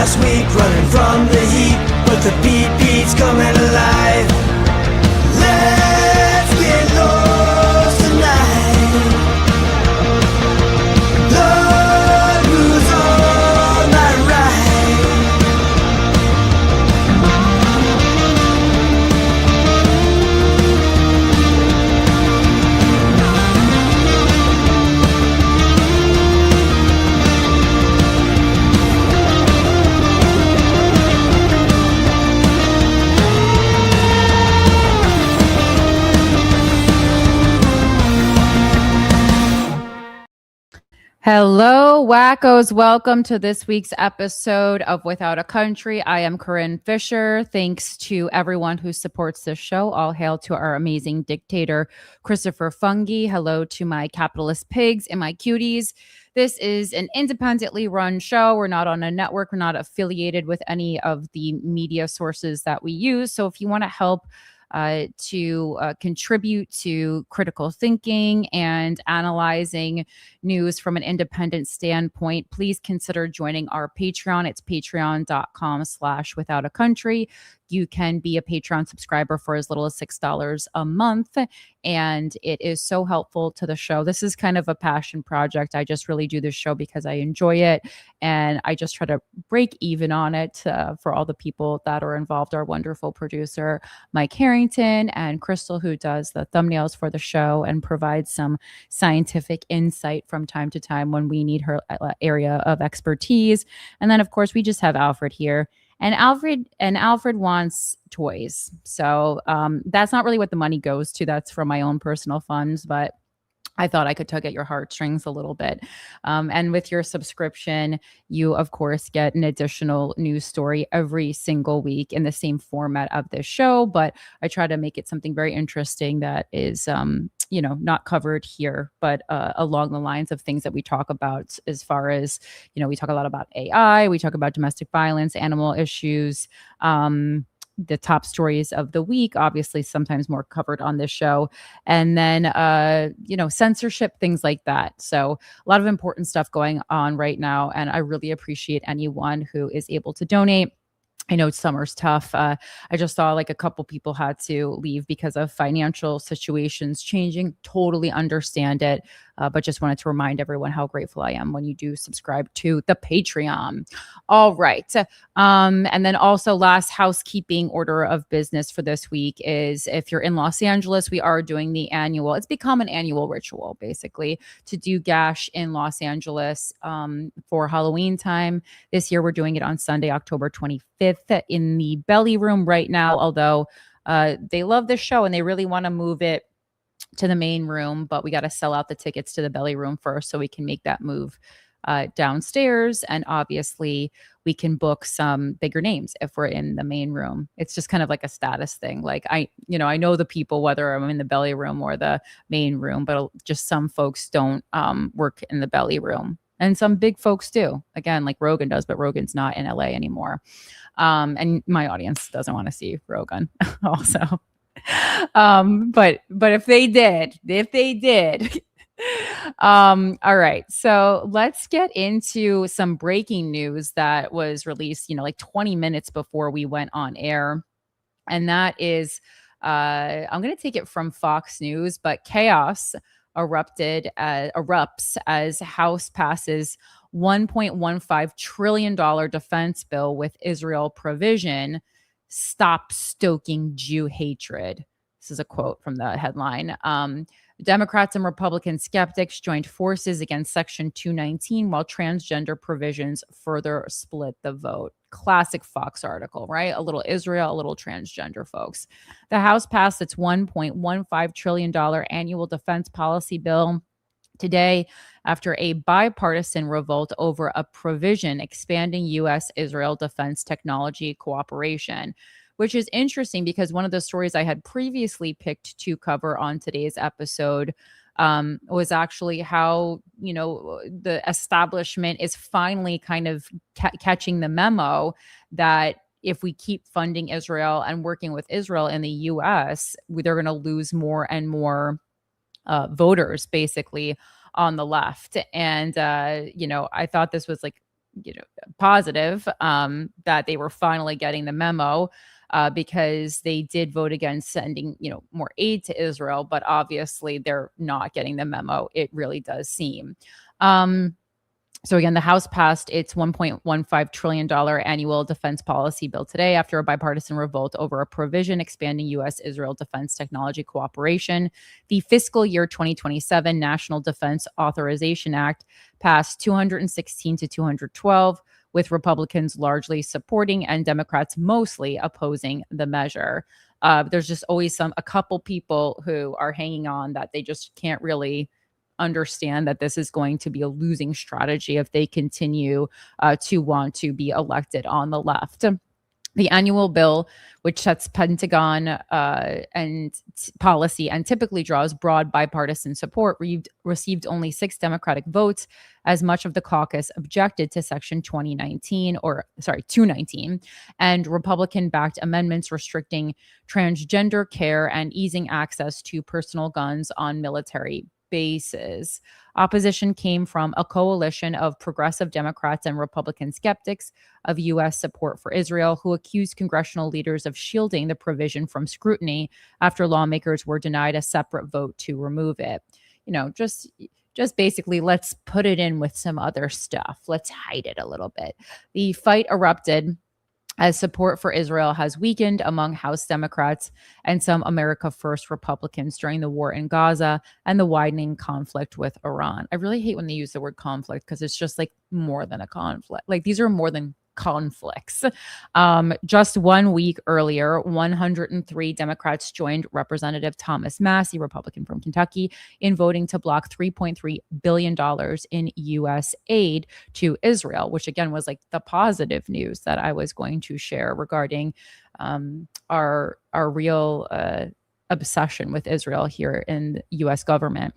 last week, running from the heat, but the beat's coming alive. Let's get lost tonight. Lord, who's on my right? Hello, wackos. Welcome to this week's episode of Without a Country. I am Corinne Fisher. Thanks to everyone who supports this show. All hail to our amazing dictator, Christopher Fungi. Hello to my capitalist pigs and my cuties. This is an independently run show. We're not on a network. We're not affiliated with any of the media sources that we use. So if you want to help to contribute to critical thinking and analyzing news from an independent standpoint, please consider joining our Patreon. It's patreon.com/withoutacountry. You can be a Patreon subscriber for as little as $6 a month, and it is so helpful to the show. This is kind of a passion project. I just really do this show because I enjoy it, and I just try to break even on it for all the people that are involved. Our wonderful producer, Mike Harrington, and Crystal, who does the thumbnails for the show and provides some scientific insight from time to time when we need her area of expertise. And then, of course, we just have Alfred here. And Alfred wants toys. So that's not really what the money goes to. That's from my own personal funds, but I thought I could tug at your heartstrings a little bit. And with your subscription, you, of course, get an additional news story every single week in the same format of this show. But I try to make it something very interesting that is, not covered here, but along the lines of things that we talk about as far as, we talk a lot about AI, we talk about domestic violence, animal issues, the top stories of the week, obviously sometimes more covered on this show. And then, censorship, things like that. So a lot of important stuff going on right now. And I really appreciate anyone who is able to donate. I know summer's tough. I just saw like a couple people had to leave because of financial situations changing. Totally understand it. But just wanted to remind everyone how grateful I am when you do subscribe to the Patreon. All right. And then also last housekeeping order of business for this week is if you're in Los Angeles, we are doing the annual, it's become an annual ritual basically to do GASH in Los Angeles for Halloween time. This year we're doing it on Sunday, October 25th in the Belly Room right now, although they love this show and they really want to move it to the main room, but we got to sell out the tickets to the Belly Room first so we can make that move downstairs. And obviously we can book some bigger names if we're in the main room. It's just kind of like a status thing. Like I know the people, whether I'm in the Belly Room or the main room, but just some folks don't work in the Belly Room. And some big folks do. Again, like Rogan does, but Rogan's not in LA anymore. And my audience doesn't want to see Rogan also. But if they did, all right. So let's get into some breaking news that was released, like 20 minutes before we went on air. And that is, I'm going to take it from Fox News, but chaos erupts as House passes $1.15 trillion defense bill with Israel provision. Stop stoking Jew hatred. This is a quote from the headline. Democrats and Republican skeptics joined forces against Section 219 while transgender provisions further split the vote. Classic Fox article, right? A little Israel, a little transgender, folks. The House passed its $1.15 trillion annual defense policy bill today after a bipartisan revolt over a provision expanding U.S. Israel defense technology cooperation, which is interesting because one of the stories I had previously picked to cover on today's episode was actually how, the establishment is finally kind of catching the memo that if we keep funding Israel and working with Israel in the U.S., they're going to lose more and more voters basically on the left. And, I thought this was like positive that they were finally getting the memo, because they did vote against sending, more aid to Israel, but obviously they're not getting the memo. It really does seem. So again, the House passed its $1.15 trillion annual defense policy bill today after a bipartisan revolt over a provision expanding U.S. Israel defense technology cooperation. The fiscal year 2027 National Defense Authorization Act passed 216 to 212, with Republicans largely supporting and Democrats mostly opposing the measure. There's just always a couple people who are hanging on that they just can't really understand that this is going to be a losing strategy if they continue to want to be elected on the left. The annual bill, which sets Pentagon and policy and typically draws broad bipartisan support, received only 6 Democratic votes, as much of the caucus objected to Section 219, and Republican-backed amendments restricting transgender care and easing access to personal guns on military bases. Opposition came from a coalition of progressive Democrats and Republican skeptics of U.S. support for Israel, who accused congressional leaders of shielding the provision from scrutiny after lawmakers were denied a separate vote to remove it. Just basically, let's put it in with some other stuff. Let's hide it a little bit. The fight erupted as support for Israel has weakened among House Democrats and some America First Republicans during the war in Gaza and the widening conflict with Iran. I really hate when they use the word conflict because it's just like more than a conflict. Like these are more than conflicts. Just 1 week earlier, 103 Democrats joined Representative Thomas Massie, Republican from Kentucky, in voting to block $3.3 billion in U.S. aid to Israel, which again was like the positive news that I was going to share regarding our real obsession with Israel here in the U.S. government.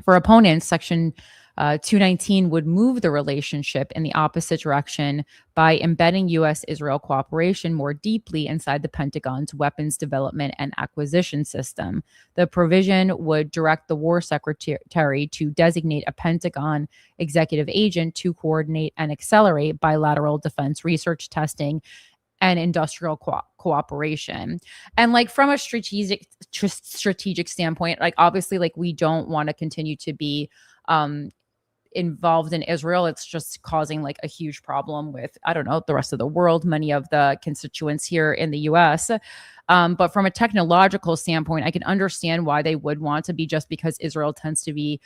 For opponents, Section 219 would move the relationship in the opposite direction by embedding U.S. Israel cooperation more deeply inside the Pentagon's weapons development and acquisition system. The provision would direct the War Secretary to designate a Pentagon executive agent to coordinate and accelerate bilateral defense research, testing, and industrial cooperation. And like from a strategic standpoint, like obviously like we don't want to continue to be involved in Israel. It's just causing like a huge problem with, I don't know, the rest of the world, many of the constituents here in the US. But from a technological standpoint, I can understand why they would want to be, just because Israel tends to be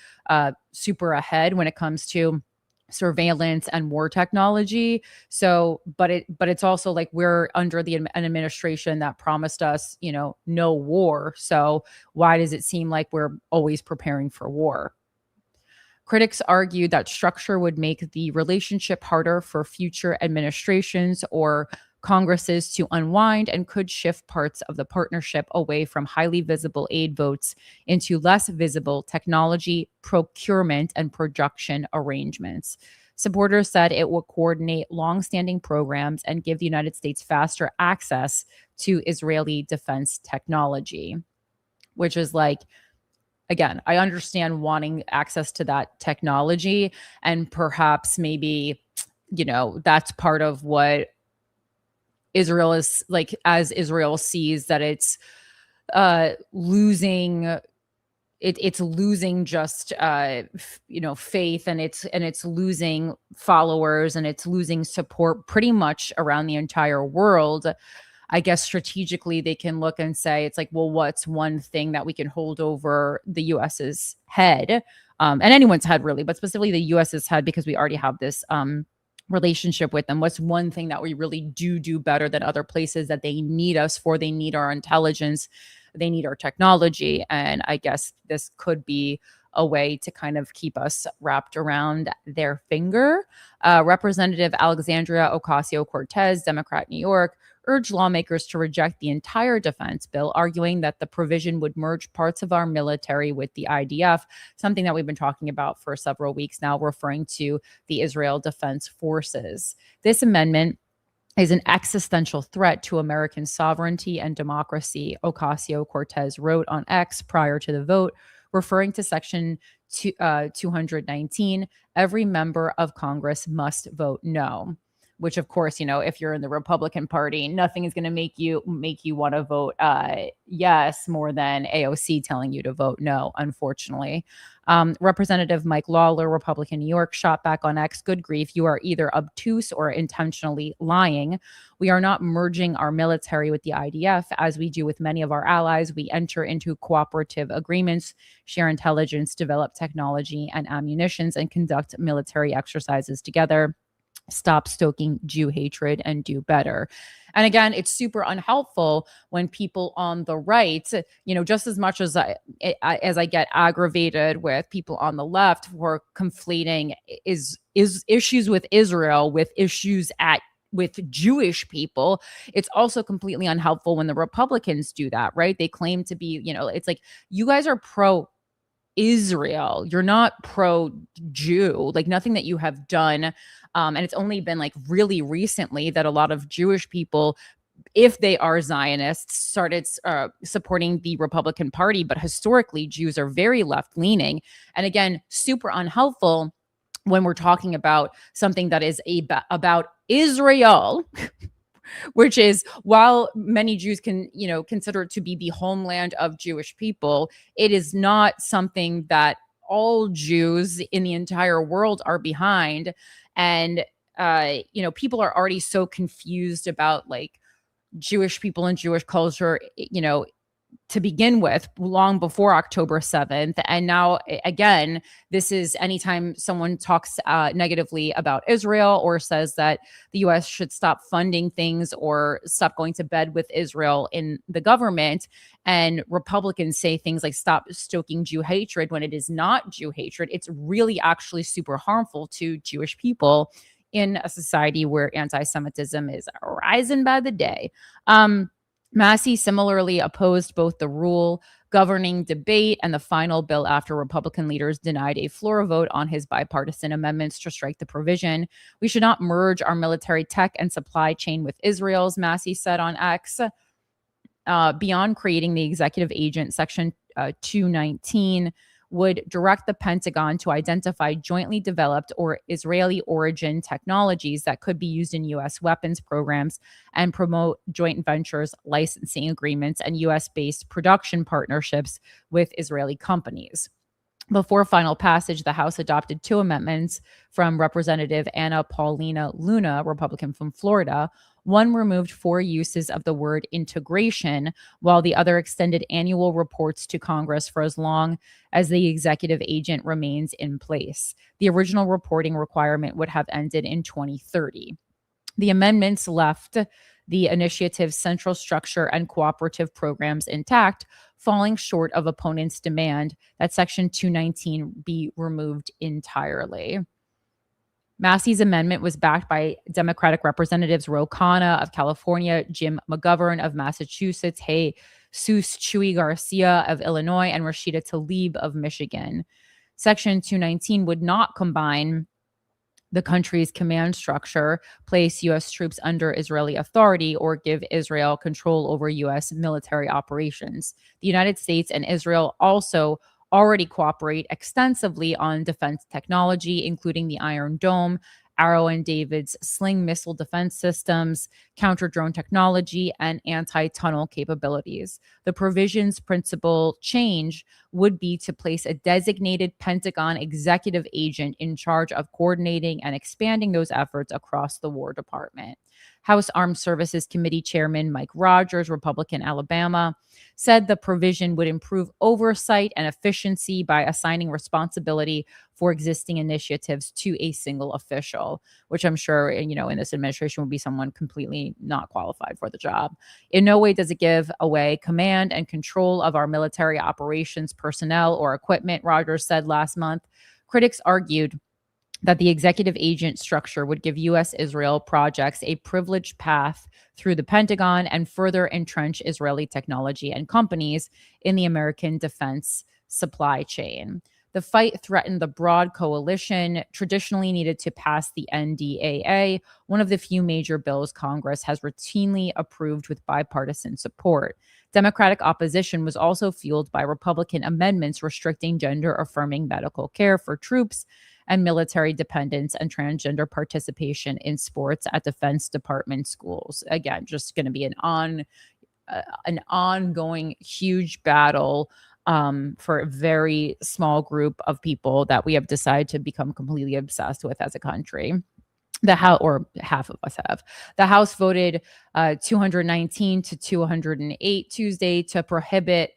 super ahead when it comes to surveillance and war technology. So, but it's also like we're under an administration that promised us, no war. So why does it seem like we're always preparing for war? Critics argued that structure would make the relationship harder for future administrations or Congresses to unwind, and could shift parts of the partnership away from highly visible aid votes into less visible technology, procurement, and production arrangements. Supporters said it would coordinate longstanding programs and give the United States faster access to Israeli defense technology, which is like, again, I understand wanting access to that technology, and perhaps maybe, that's part of what Israel is like, as Israel sees that it's losing. It's losing just faith, and it's losing followers, and it's losing support pretty much around the entire world. I guess strategically they can look and say, it's like, well, what's one thing that we can hold over the US's head, and anyone's head really, but specifically the US's head, because we already have this relationship with them. What's one thing that we really do better than other places that they need us for? They need our intelligence, they need our technology, and I guess this could be a way to kind of keep us wrapped around their finger. Representative Alexandria Ocasio-Cortez, Democrat, New York, urged lawmakers to reject the entire defense bill, arguing that the provision would merge parts of our military with the IDF, something that we've been talking about for several weeks now, referring to the Israel Defense Forces. This amendment is an existential threat to American sovereignty and democracy, Ocasio-Cortez wrote on X prior to the vote, referring to Section 219, every member of Congress must vote no. Which, of course, if you're in the Republican Party, nothing is going to make you want to vote yes more than AOC telling you to vote no, unfortunately. Representative Mike Lawler, Republican New York, shot back on X, "Good grief, you are either obtuse or intentionally lying. We are not merging our military with the IDF. As we do with many of our allies, we enter into cooperative agreements, share intelligence, develop technology and ammunitions, and conduct military exercises together. Stop stoking Jew hatred and do better." And again, it's super unhelpful when people on the right, just as much as I get aggravated with people on the left for conflating is issues with Israel with issues with Jewish people, it's also completely unhelpful when the Republicans do that, right? They claim to be, it's like, you guys are pro Israel. You're not pro-Jew, like nothing that you have done. And it's only been like really recently that a lot of Jewish people, if they are Zionists, started supporting the Republican Party. But historically, Jews are very left-leaning. And again, super unhelpful when we're talking about something that is about Israel, which is, while many Jews can, consider it to be the homeland of Jewish people, it is not something that all Jews in the entire world are behind. And, people are already so confused about like Jewish people and Jewish culture, to begin with, long before October 7th. And now, again, this is anytime someone talks negatively about Israel or says that the U.S. should stop funding things or stop going to bed with Israel in the government, and Republicans say things like stop stoking Jew hatred when it is not Jew hatred, it's really actually super harmful to Jewish people in a society where anti-Semitism is rising by the day. Massey similarly opposed both the rule governing debate and the final bill after Republican leaders denied a floor vote on his bipartisan amendments to strike the provision. "We should not merge our military tech and supply chain with Israel's," Massey said on X. Beyond creating the executive agent, Section 219 would direct the Pentagon to identify jointly developed or Israeli origin technologies that could be used in U.S. weapons programs and promote joint ventures, licensing agreements, and U.S.-based production partnerships with Israeli companies. Before final passage, the House adopted two amendments from Representative Anna Paulina Luna, Republican from Florida. One removed 4 uses of the word integration, while the other extended annual reports to Congress for as long as the executive agent remains in place. The original reporting requirement would have ended in 2030. The amendments left the initiative's central structure and cooperative programs intact, falling short of opponents' demand that Section 219 be removed entirely. Massey's amendment was backed by Democratic Representatives Ro Khanna of California, Jim McGovern of Massachusetts, Jesus Chuy Garcia of Illinois, and Rashida Tlaib of Michigan. Section 219 would not combine the country's command structure, place U.S. troops under Israeli authority, or give Israel control over U.S. military operations. The United States and Israel also already cooperate extensively on defense technology, including the Iron Dome, Arrow and David's sling missile defense systems, counter-drone technology, and anti-tunnel capabilities. The provision's principal change would be to place a designated Pentagon executive agent in charge of coordinating and expanding those efforts across the War Department. House Armed Services Committee Chairman Mike Rogers, Republican, Alabama, said the provision would improve oversight and efficiency by assigning responsibility for existing initiatives to a single official, which I'm sure, in this administration would be someone completely not qualified for the job. In no way does it give away command and control of our military operations personnel or equipment, Rogers said last month. Critics argued that the executive agent structure would give U.S. Israel projects a privileged path through the Pentagon and further entrench Israeli technology and companies in the American defense supply chain. The fight threatened the broad coalition traditionally needed to pass the NDAA, one of the few major bills Congress has routinely approved with bipartisan support. Democratic opposition was also fueled by Republican amendments restricting gender-affirming medical care for troops and military dependents and transgender participation in sports at Defense Department schools. Again, just going to be an ongoing huge battle for a very small group of people that we have decided to become completely obsessed with as a country. The House, or half of us have. The House voted 219 to 208 Tuesday to prohibit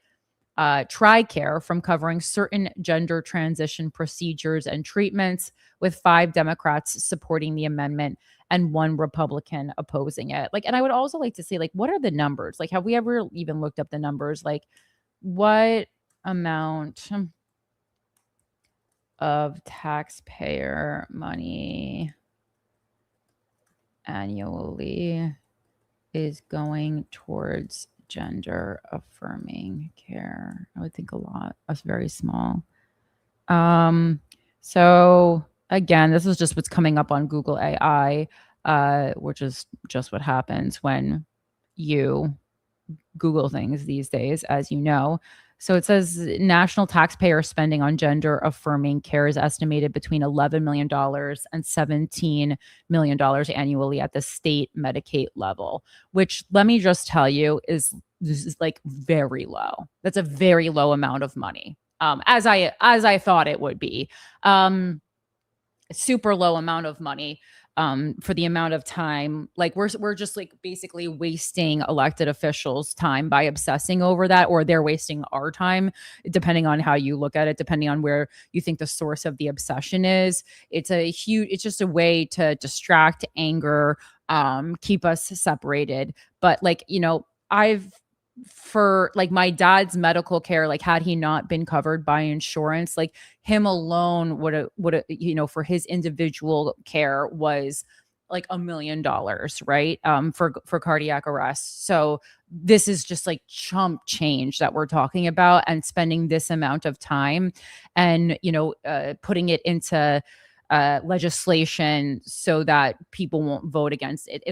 TRICARE from covering certain gender transition procedures and treatments, with 5 Democrats supporting the amendment and 1 Republican opposing it. And I would also like to say, what are the numbers? Have we ever even looked up the numbers? What amount of taxpayer money annually is going towards gender affirming care? I would think a lot. That's very small. So again, this is just what's coming up on Google AI, which is just what happens when you Google things these days, as you know. So it says national taxpayer spending on gender affirming care is estimated between $11 million and $17 million annually at the state Medicaid level, which, let me just tell you, this is very low. That's a very low amount of money. As I thought it would be. Super low amount of money for the amount of time. We're just basically wasting elected officials' time by obsessing over that, or they're wasting our time, depending on how you look at it, depending on where you think the source of the obsession is. It's just a way to distract, anger, keep us separated. But for my dad's medical care, had he not been covered by insurance, him alone would for his individual care was $1 million, right? For cardiac arrest. So this is just chump change that we're talking about, and spending this amount of time and putting it into legislation so that people won't vote against it.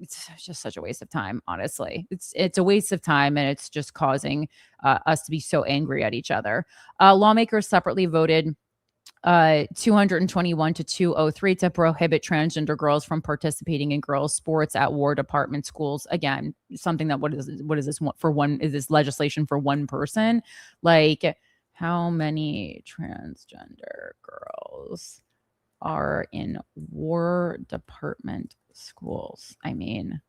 It's just such a waste of time, honestly. It's a waste of time, and it's just causing us to be so angry at each other. Lawmakers separately voted 221 to 203 to prohibit transgender girls from participating in girls' sports at War Department schools. Again, something that what is this for one? Is this legislation for one person? How many transgender girls are in War Department schools? I mean,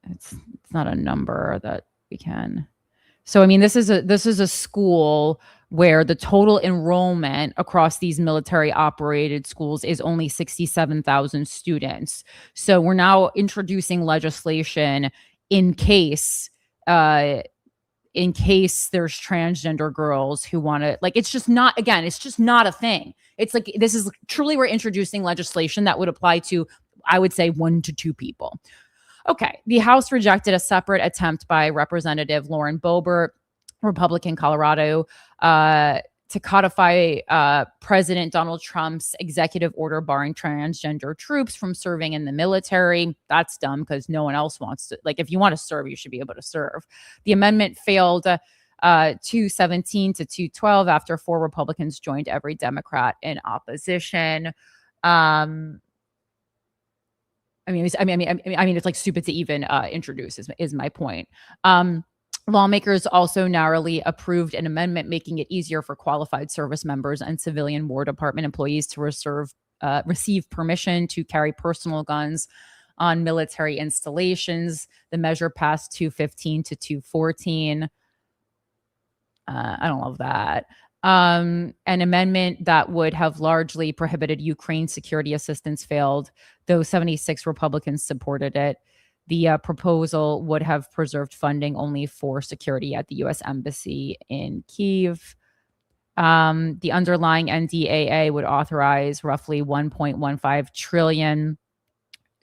it's not a number that we can. So I mean, this is a school where the total enrollment across these military operated schools is only 67,000 students. So we're now introducing legislation in case there's transgender girls who want to, it's just not a thing. It's this is truly, we're introducing legislation that would apply to, I would say, 1 to 2 people. Okay. The House rejected a separate attempt by Representative Lauren Boebert, Republican Colorado, to codify President Donald Trump's executive order barring transgender troops from serving in the military. That's dumb, because no one else wants to. If you want to serve, you should be able to serve. The amendment failed 217 to 212 after 4 Republicans joined every Democrat in opposition. It's stupid to even introduce is my point. Lawmakers also narrowly approved an amendment making it easier for qualified service members and civilian War Department employees to receive permission to carry personal guns on military installations. The measure passed 215 to 214. I don't love that. An amendment that would have largely prohibited Ukraine security assistance failed, though 76 Republicans supported it. The proposal would have preserved funding only for security at the U.S. Embassy in Kyiv. The underlying NDAA would authorize roughly $1.15 trillion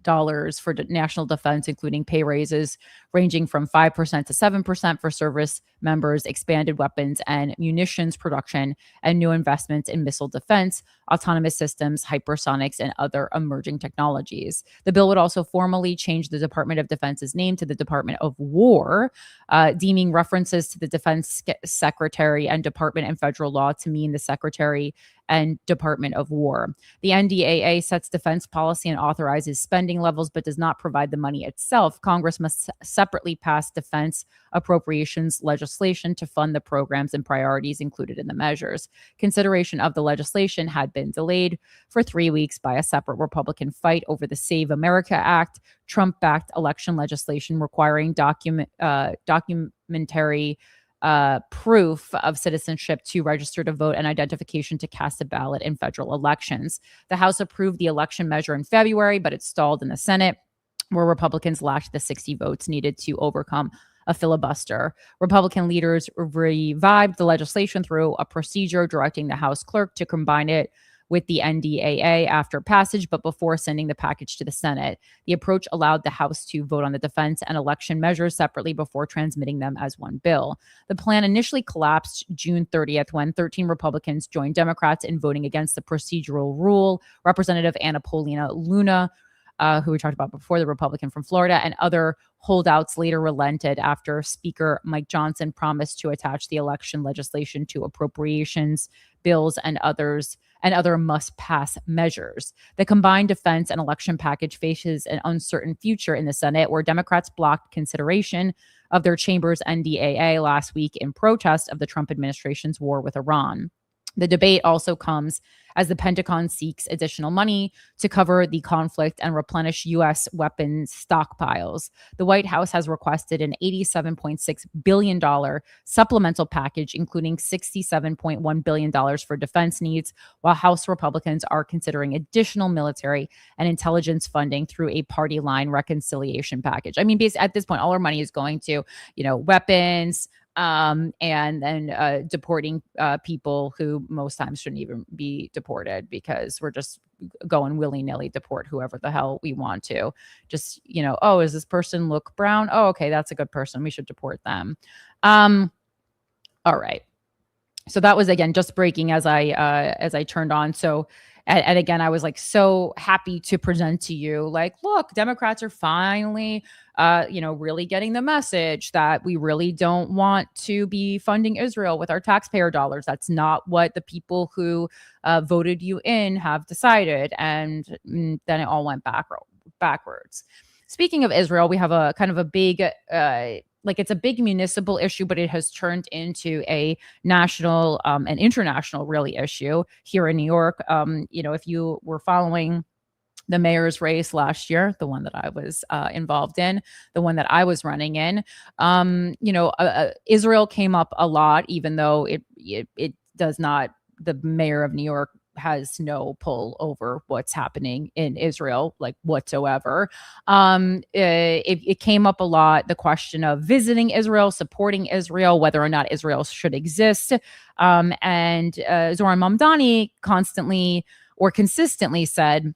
for national defense, including pay raises, ranging from 5% to 7% for service members, expanded weapons and munitions production, and new investments in missile defense, autonomous systems, hypersonics, and other emerging technologies. The bill would also formally change the Department of Defense's name to the Department of War, deeming references to the Defense Secretary and Department in federal law to mean the Secretary and Department of War. The NDAA sets defense policy and authorizes spending levels, but does not provide the money itself. Congress must separately pass defense appropriations legislation to fund the programs and priorities included in the measures. Consideration of the legislation had been delayed for 3 weeks by a separate Republican fight over the Save America Act, Trump-backed election legislation requiring documentary proof of citizenship to register to vote and identification to cast a ballot in federal elections. The House approved the election measure in February, but it stalled in the Senate, where Republicans lacked the 60 votes needed to overcome a filibuster. Republican leaders revived the legislation through a procedure directing the House clerk to combine it with the NDAA after passage, but before sending the package to the Senate. The approach allowed the House to vote on the defense and election measures separately before transmitting them as one bill. The plan initially collapsed June 30th when 13 Republicans joined Democrats in voting against the procedural rule. Representative Anna Paulina Luna, who we talked about before, the Republican from Florida, and other holdouts later relented after Speaker Mike Johnson promised to attach the election legislation to appropriations bills and other must-pass measures. The combined defense and election package faces an uncertain future in the Senate, where Democrats blocked consideration of their chamber's NDAA last week in protest of the Trump administration's war with Iran. The debate also comes as the Pentagon seeks additional money to cover the conflict and replenish U.S. weapons stockpiles. The White House has requested an $87.6 billion supplemental package, including $67.1 billion for defense needs, while House Republicans are considering additional military and intelligence funding through a party line reconciliation package. I mean, basically, at this point, all our money is going to, weapons, and then deporting people who most times shouldn't even be deported, because we're just going willy-nilly deport whoever the hell we want to. Just, oh, does this person look brown? Oh, okay, that's a good person. We should deport them. All right. So that was, again, just breaking as I turned on. So and again, I was like so happy to present to you, like, look, Democrats are finally, really getting the message that we really don't want to be funding Israel with our taxpayer dollars. That's not what the people who voted you in have decided. And then it all went backwards. Speaking of Israel, we have a kind of a big, it's a big municipal issue, but it has turned into a national and international really issue here in New York. If you were following the mayor's race last year, the one that I was involved in, the one that I was running in, Israel came up a lot, even though it does not, the mayor of New York has no pull over what's happening in Israel, like whatsoever. It came up a lot, the question of visiting Israel, supporting Israel, whether or not Israel should exist. And Zohran Mamdani constantly or consistently said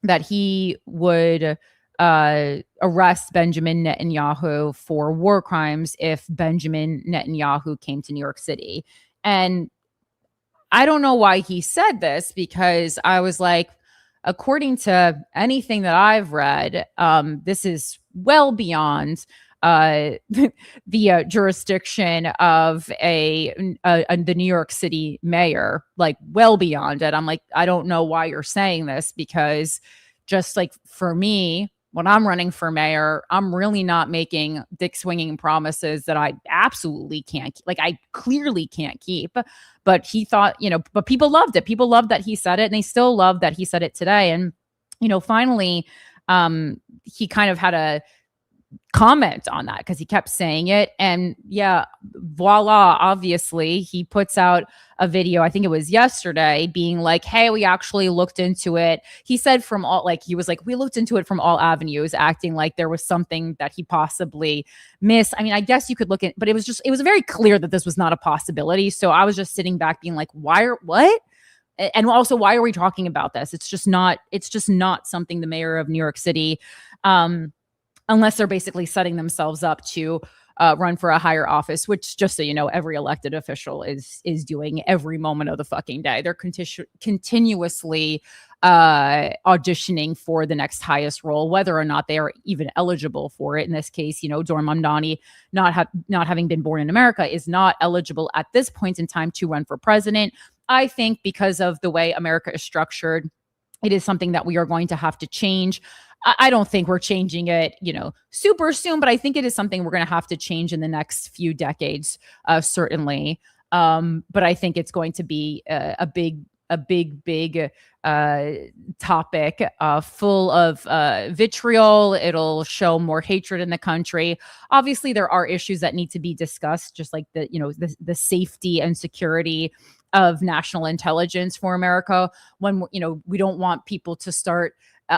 that he would arrest Benjamin Netanyahu for war crimes if Benjamin Netanyahu came to New York City. And I don't know why he said this, because I was like, according to anything that I've read, this is well beyond the jurisdiction of the New York City mayor, like well beyond it. I'm like, I don't know why you're saying this, because just like for me, when I'm running for mayor, I'm really not making dick swinging promises that I absolutely can't, I clearly can't keep. But he thought, but people loved it. People loved that he said it, and they still love that he said it today. And, finally, he kind of had a comment on that because he kept saying it. And yeah, voila, obviously, he puts out a video, I think it was yesterday, being like, hey, we actually looked into it. He said we looked into it from all avenues, acting like there was something that he possibly missed. I mean, I guess you could look at, but it was very clear that this was not a possibility. So I was just sitting back being like, what? And also, why are we talking about this? It's just not something the mayor of New York City unless they're basically setting themselves up to run for a higher office, which, just so you know, every elected official is doing every moment of the fucking day. They're continuously auditioning for the next highest role, whether or not they are even eligible for it. In this case, Zohran Mamdani, not having been born in America, is not eligible at this point in time to run for president. I think because of the way America is structured, it is something that we are going to have to change. I don't think we're changing it, super soon, but I think it is something we're going to have to change in the next few decades, certainly. But I think it's going to be a big topic, full of vitriol. It'll show more hatred in the country. Obviously, there are issues that need to be discussed, just like the safety and security of national intelligence for America. When we don't want people to start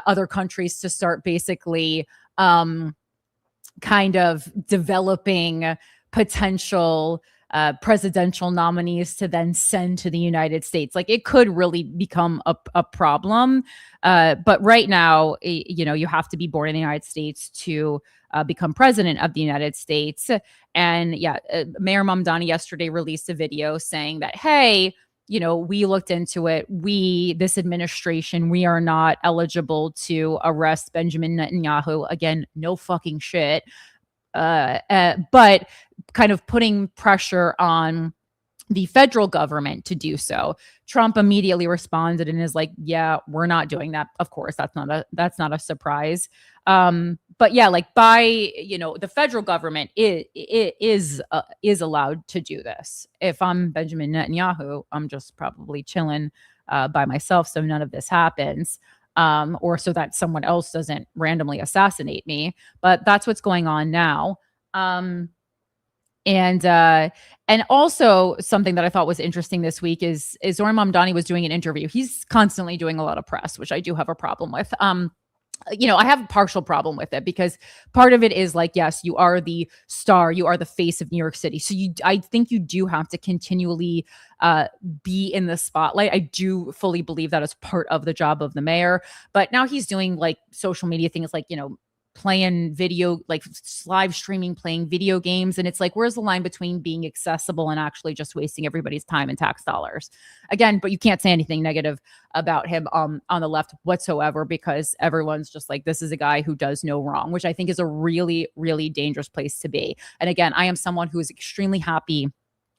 other countries to start basically kind of developing potential presidential nominees to then send to the United States. Like, it could really become a problem. But right now, you have to be born in the United States to become president of the United States. And Mayor Mamdani yesterday released a video saying that, hey, we looked into it. This administration, we are not eligible to arrest Benjamin Netanyahu. Again, no fucking shit. But kind of putting pressure on the federal government to do so. Trump immediately responded and is like, yeah, we're not doing that. Of course, that's not a surprise. But yeah, like, by, the federal government is allowed to do this. If I'm Benjamin Netanyahu, I'm just probably chilling by myself, so none of this happens. Or so that someone else doesn't randomly assassinate me. But that's what's going on now. And also something that I thought was interesting this week is Zohran Mamdani was doing an interview. He's constantly doing a lot of press, which I do have a problem with. I have a partial problem with it, because part of it is like, yes, you are the star, you are the face of New York City. So I think you do have to continually be in the spotlight. I do fully believe that is part of the job of the mayor. But now he's doing like social media things, like, playing video, like live streaming, playing video games. And it's like, where's the line between being accessible and actually just wasting everybody's time and tax dollars? Again, but you can't say anything negative about him on the left whatsoever, because everyone's just like, this is a guy who does no wrong, which I think is a really, really dangerous place to be. And again, I am someone who is extremely happy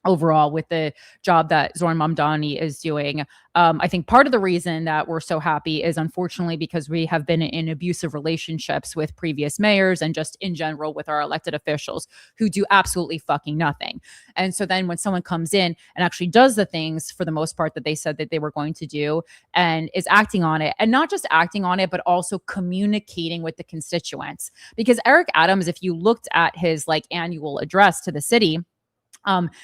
overall with the job that Zohran Mamdani is doing. I think part of the reason that we're so happy is, unfortunately, because we have been in abusive relationships with previous mayors and just in general with our elected officials who do absolutely fucking nothing. And so then when someone comes in and actually does the things, for the most part, that they said that they were going to do, and is acting on it, and not just acting on it, but also communicating with the constituents. Because Eric Adams, if you looked at his annual address to the city,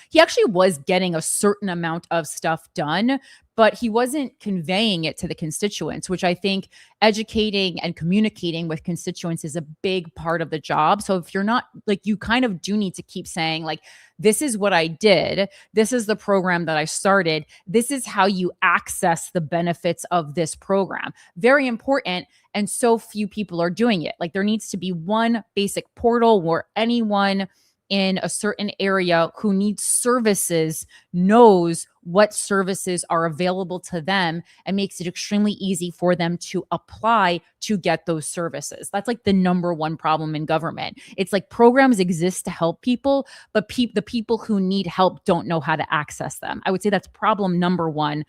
he actually was getting a certain amount of stuff done, but he wasn't conveying it to the constituents, which I think educating and communicating with constituents is a big part of the job. So if you're not, you kind of do need to keep saying, this is what I did. This is the program that I started. This is how you access the benefits of this program. Very important. And so few people are doing it. There needs to be one basic portal where anyone in a certain area who needs services knows what services are available to them, and makes it extremely easy for them to apply to get those services. That's the number one problem in government. It's programs exist to help people, but the people who need help don't know how to access them. I would say that's problem number one.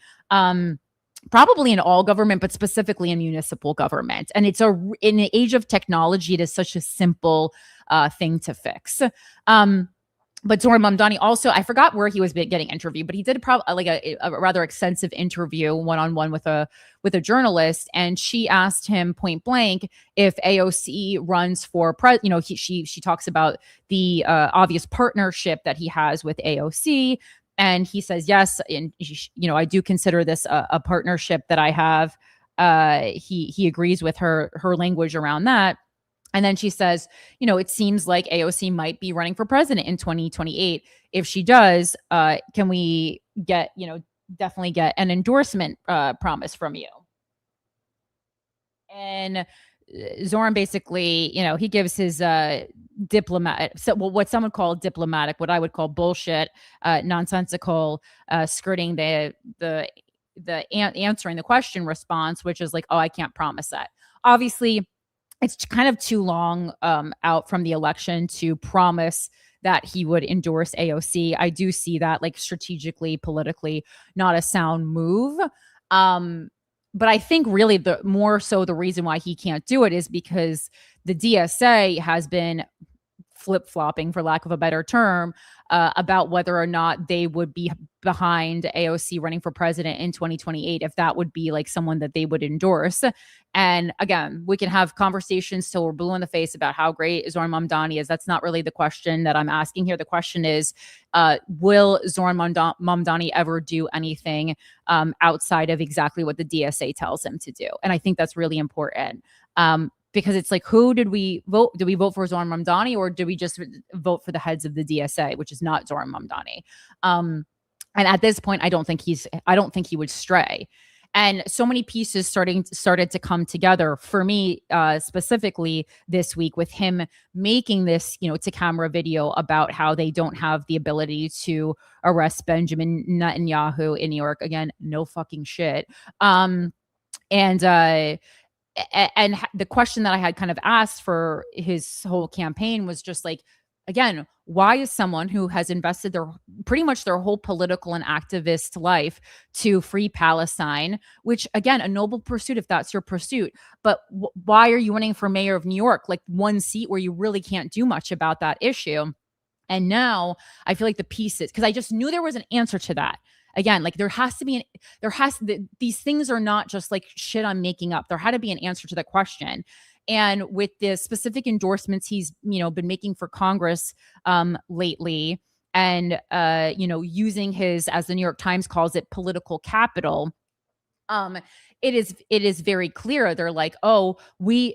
Probably in all government, but specifically in municipal government. And in the age of technology, it is such a simple thing to fix. But Zohran Mamdani also, I forgot where he was getting interviewed, but he did a rather extensive interview one-on-one with a journalist, and she asked him point blank if AOC runs for she talks about the obvious partnership that he has with AOC. And he says, yes, and I do consider this a partnership that I have. He agrees with her language around that. And then she says, it seems like AOC might be running for president in 2028. If she does, can we definitely get an endorsement promise from you? And Zoran basically, he gives his what some would call diplomatic, what I would call bullshit, nonsensical, skirting answering the question response, which is like, oh, I can't promise that. Obviously, it's kind of too long out from the election to promise that he would endorse AOC. I do see that, like, strategically, politically, not a sound move. But I think really the more so the reason why he can't do it is because the DSA has been flip-flopping, for lack of a better term, about whether or not they would be behind AOC running for president in 2028, if that would be like someone that they would endorse. And again, we can have conversations till we're blue in the face about how great Zohran Mamdani is. That's not really the question that I'm asking here. The question is, will Zohran Mamdani ever do anything outside of exactly what the DSA tells him to do? And I think that's really important. Because it's like, who did we vote? Did we vote for Zohran Mamdani, or did we just vote for the heads of the DSA, which is not Zohran Mamdani? And at this point, I don't think he would stray. And so many pieces started to come together for me, specifically this week, with him making this, to camera video about how they don't have the ability to arrest Benjamin Netanyahu in New York. Again, no fucking shit. And the question that I had kind of asked for his whole campaign was just like, again, why is someone who has invested pretty much their whole political and activist life to free Palestine, which, again, a noble pursuit if that's your pursuit, but why are you running for mayor of New York, like one seat where you really can't do much about that issue? And now I feel like the pieces, because I just knew there was an answer to that. Again, like these things are not just like shit I'm making up. There had to be an answer to the question. And with the specific endorsements he's, been making for Congress lately, and, using his, as the New York Times calls it, political capital, it is very clear. They're like, oh,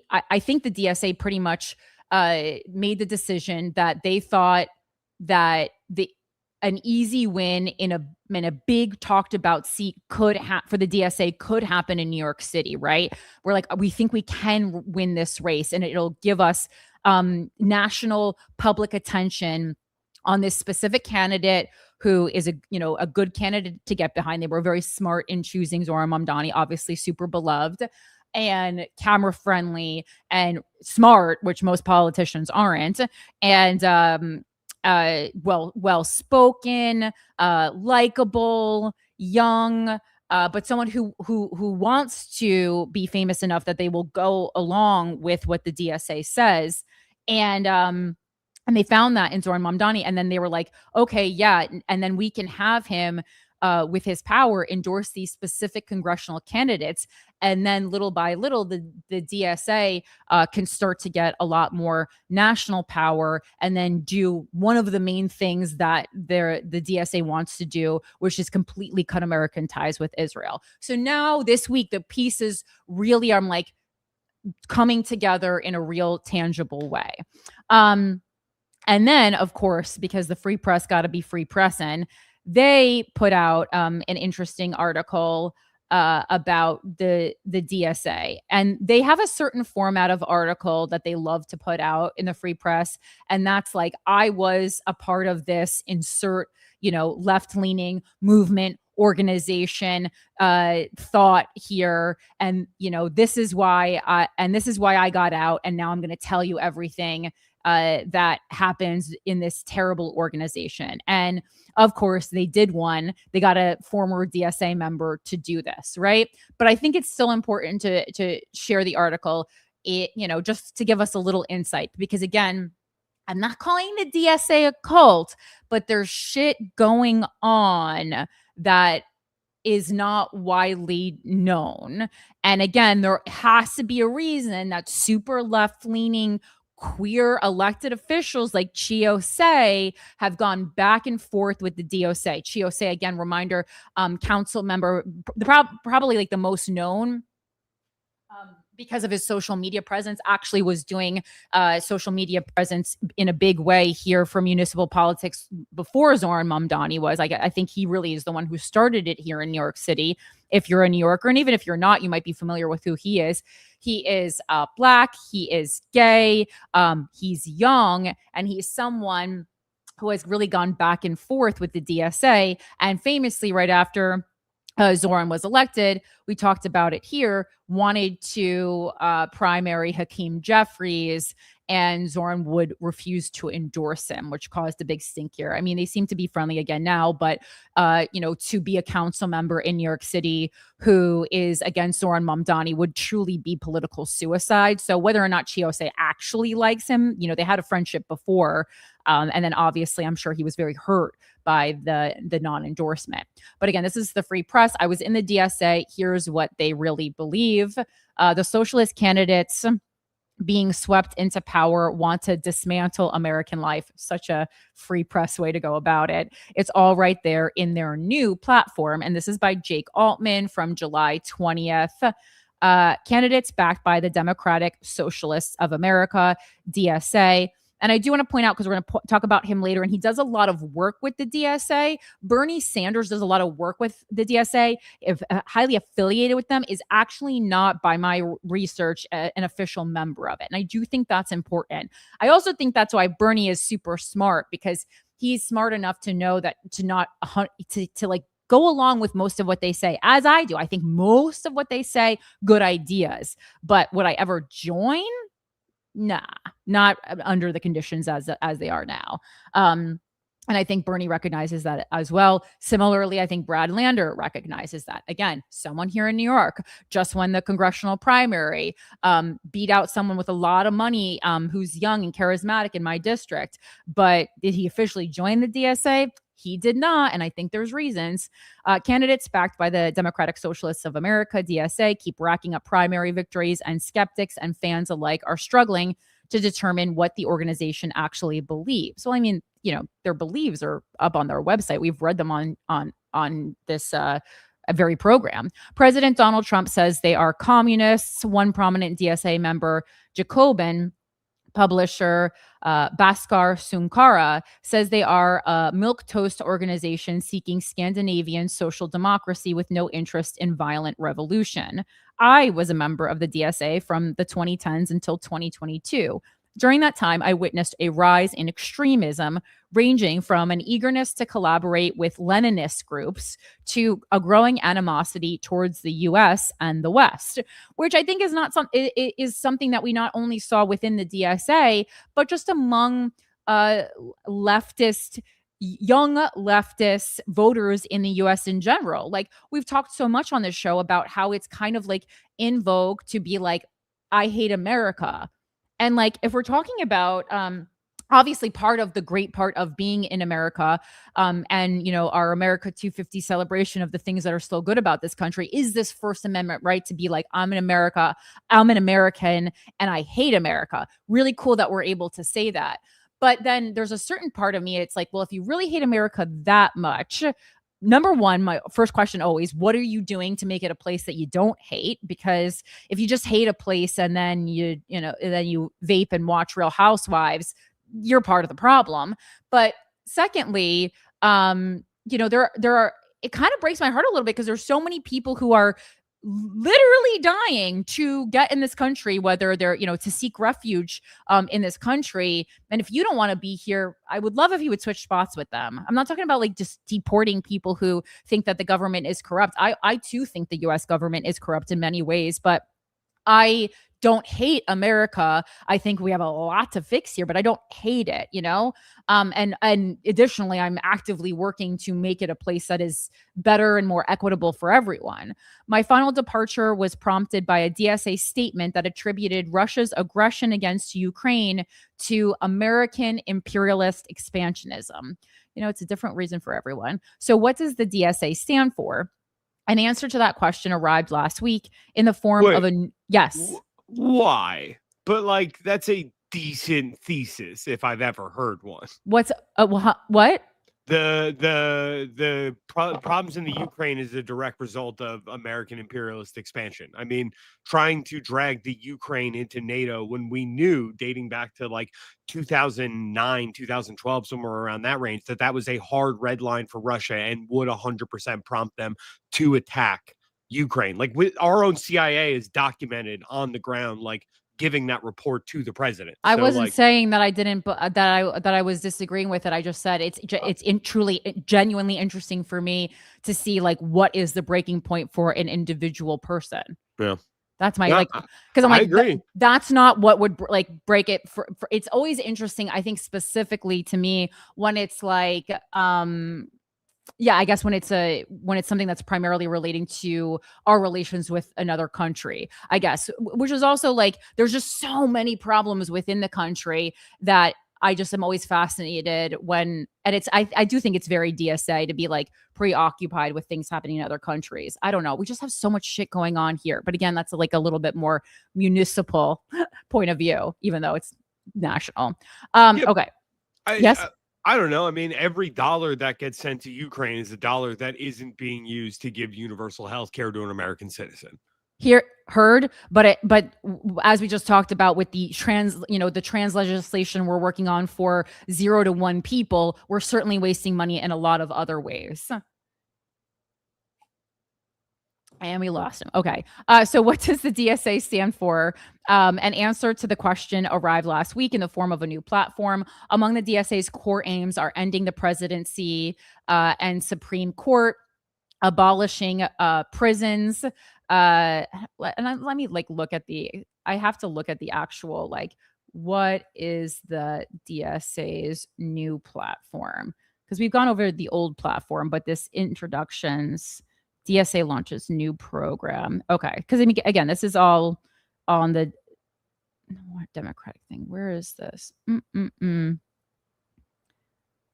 I think the DSA pretty much made the decision that they thought that an easy win in a big talked about seat for the DSA could happen in New York City, right? We're like, we think we can win this race, and it'll give us national public attention on this specific candidate who is a good candidate to get behind. They were very smart in choosing Zohran Mamdani, obviously super beloved and camera friendly and smart, which most politicians aren't. And well spoken, likable, young, but someone who wants to be famous enough that they will go along with what the DSA says. And they found that in Zohran Mamdani, and then they were like, okay, yeah, and then we can have him with his power endorse these specific congressional candidates, and then little by little the DSA can start to get a lot more national power, and then do one of the main things that the DSA wants to do, which is completely cut American ties with Israel. So now this week the pieces really are like coming together in a real tangible way. And then, of course, because the free press got to be free pressing, they put out an interesting article about the DSA. And they have a certain format of article that they love to put out in the free press. And that's like, I was a part of this insert, left-leaning movement, organization, thought here. And, this is why I got out. And now I'm going to tell you everything that happens in this terrible organization. And of course, they did one. They got a former DSA member to do this, right? But I think it's still important to share the article, just to give us a little insight. Because again, I'm not calling the DSA a cult, but there's shit going on that is not widely known. And again, there has to be a reason that super left-leaning queer elected officials like Chiosei have gone back and forth with the DOC. Chiosei, again, reminder, council member, probably like the most known because of his social media presence, actually was doing social media presence in a big way here for municipal politics before Zohran Mamdani was. I think he really is the one who started it here in New York City. If you're a New Yorker, and even if you're not, you might be familiar with who he is. He is Black, he is gay, he's young, and he's someone who has really gone back and forth with the DSA. And famously, right after Zohran was elected, we talked about it here, wanted to primary Hakeem Jeffries, and Zohran would refuse to endorse him, which caused a big stink here. I mean, they seem to be friendly again now, but, to be a council member in New York City who is against Zohran Mamdani would truly be political suicide. So whether or not Chiose actually likes him, they had a friendship before. And then obviously, I'm sure he was very hurt by the non-endorsement. But again, this is the free press. I was in the DSA. Here's what they really believe. The socialist candidates being swept into power want to dismantle American life. Such a free press way to go about it. It's all right there in their new platform. And this is by Jake Altman from July 20th. Candidates backed by the Democratic Socialists of America, DSA. And I do want to point out, because we're going to talk about him later, and he does a lot of work with the DSA. Bernie Sanders does a lot of work with the DSA. If highly affiliated with them, is actually not, by my research, an official member of it. And I do think that's important. I also think that's why Bernie is super smart, because he's smart enough to know that to like go along with most of what they say, as I do. I think most of what they say, good ideas. But would I ever join? Nah, not under the conditions as they are now. And I think Bernie recognizes that as well. Similarly, I think Brad Lander recognizes that. Again, someone here in New York just won the congressional primary, beat out someone with a lot of money who's young and charismatic in my district. But did he officially join the DSA? He did not, and I think there's reasons. Candidates backed by the Democratic Socialists of America, DSA, keep racking up primary victories, and skeptics and fans alike are struggling to determine what the organization actually believes. Well, I mean, their beliefs are up on their website. We've read them on this very program. President Donald Trump says they are communists. One prominent DSA member, Jacobin, publisher Bhaskar Sunkara, says they are a milquetoast organization seeking Scandinavian social democracy with no interest in violent revolution. I was a member of the DSA from the 2010s until 2022. During that time, I witnessed a rise in extremism, ranging from an eagerness to collaborate with Leninist groups to a growing animosity towards the U.S. and the West, which I think is something that we not only saw within the DSA, but just among young leftist voters in the US in general. Like, we've talked so much on this show about how it's kind of like in vogue to be like, I hate America. And like, if we're talking about, obviously part of the great part of being in America, and, our America 250 celebration of the things that are still good about this country is this First Amendment right to be like, I'm an American, and I hate America. Really cool that we're able to say that. But then there's a certain part of me, it's like, well, if you really hate America that much, number one, my first question always, what are you doing to make it a place that you don't hate? Because if you just hate a place and then you vape and watch Real Housewives, you're part of the problem. But secondly, there are, it kind of breaks my heart a little bit, because there's so many people who are literally dying to get in this country, whether they're, to seek refuge in this country. And if you don't want to be here, I would love if you would switch spots with them. I'm not talking about like just deporting people who think that the government is corrupt. I too think the US government is corrupt in many ways, but I don't hate America. I think we have a lot to fix here, but I don't hate it, and additionally, I'm actively working to make it a place that is better and more equitable for everyone. My final departure was prompted by a DSA statement that attributed Russia's aggression against Ukraine to American imperialist expansionism. It's a different reason for everyone. So what does the DSA stand for? An answer to that question arrived last week in the form of a yes. Why? But like, that's a decent thesis if I've ever heard one. What's what? problems in the Ukraine is a direct result of American imperialist expansion. I mean, trying to drag the Ukraine into NATO when we knew, dating back to like 2009, 2012, somewhere around that range, that was a hard red line for Russia and would 100% prompt them to attack Ukraine. Like, our own CIA is documented on the ground, like giving that report to the president. I So, wasn't like, saying that I didn't, that I was disagreeing with it. I just said it's truly genuinely interesting for me to see like what is the breaking point for an individual person. yeah. That's my Yeah, like, because I'm I like, agree. that's not what would like break it for. It's always interesting, I think, specifically to me when it's like, yeah, I guess when it's something that's primarily relating to our relations with another country, I guess, which is also like, there's just so many problems within the country that I just am always fascinated when, and I do think it's very DSA to be like preoccupied with things happening in other countries. I don't know. We just have so much shit going on here. But again, that's like a little bit more municipal point of view, even though it's national. Yeah, okay. Yes. I don't know. I mean, every dollar that gets sent to Ukraine is a dollar that isn't being used to give universal health care to an American citizen. Heard, but as we just talked about with the trans legislation we're working on for 0 to 1 people, we're certainly wasting money in a lot of other ways. And we lost him. Okay. So what does the DSA stand for? An answer to the question arrived last week in the form of a new platform. Among the DSA's core aims are ending the presidency and Supreme Court, abolishing prisons. Let me like look at I have to look at the actual, like, what is the DSA's new platform? Because we've gone over the old platform, but this introductions, DSA launches new program. Okay. Because I mean, again, this is all on the Democratic thing. Where is this?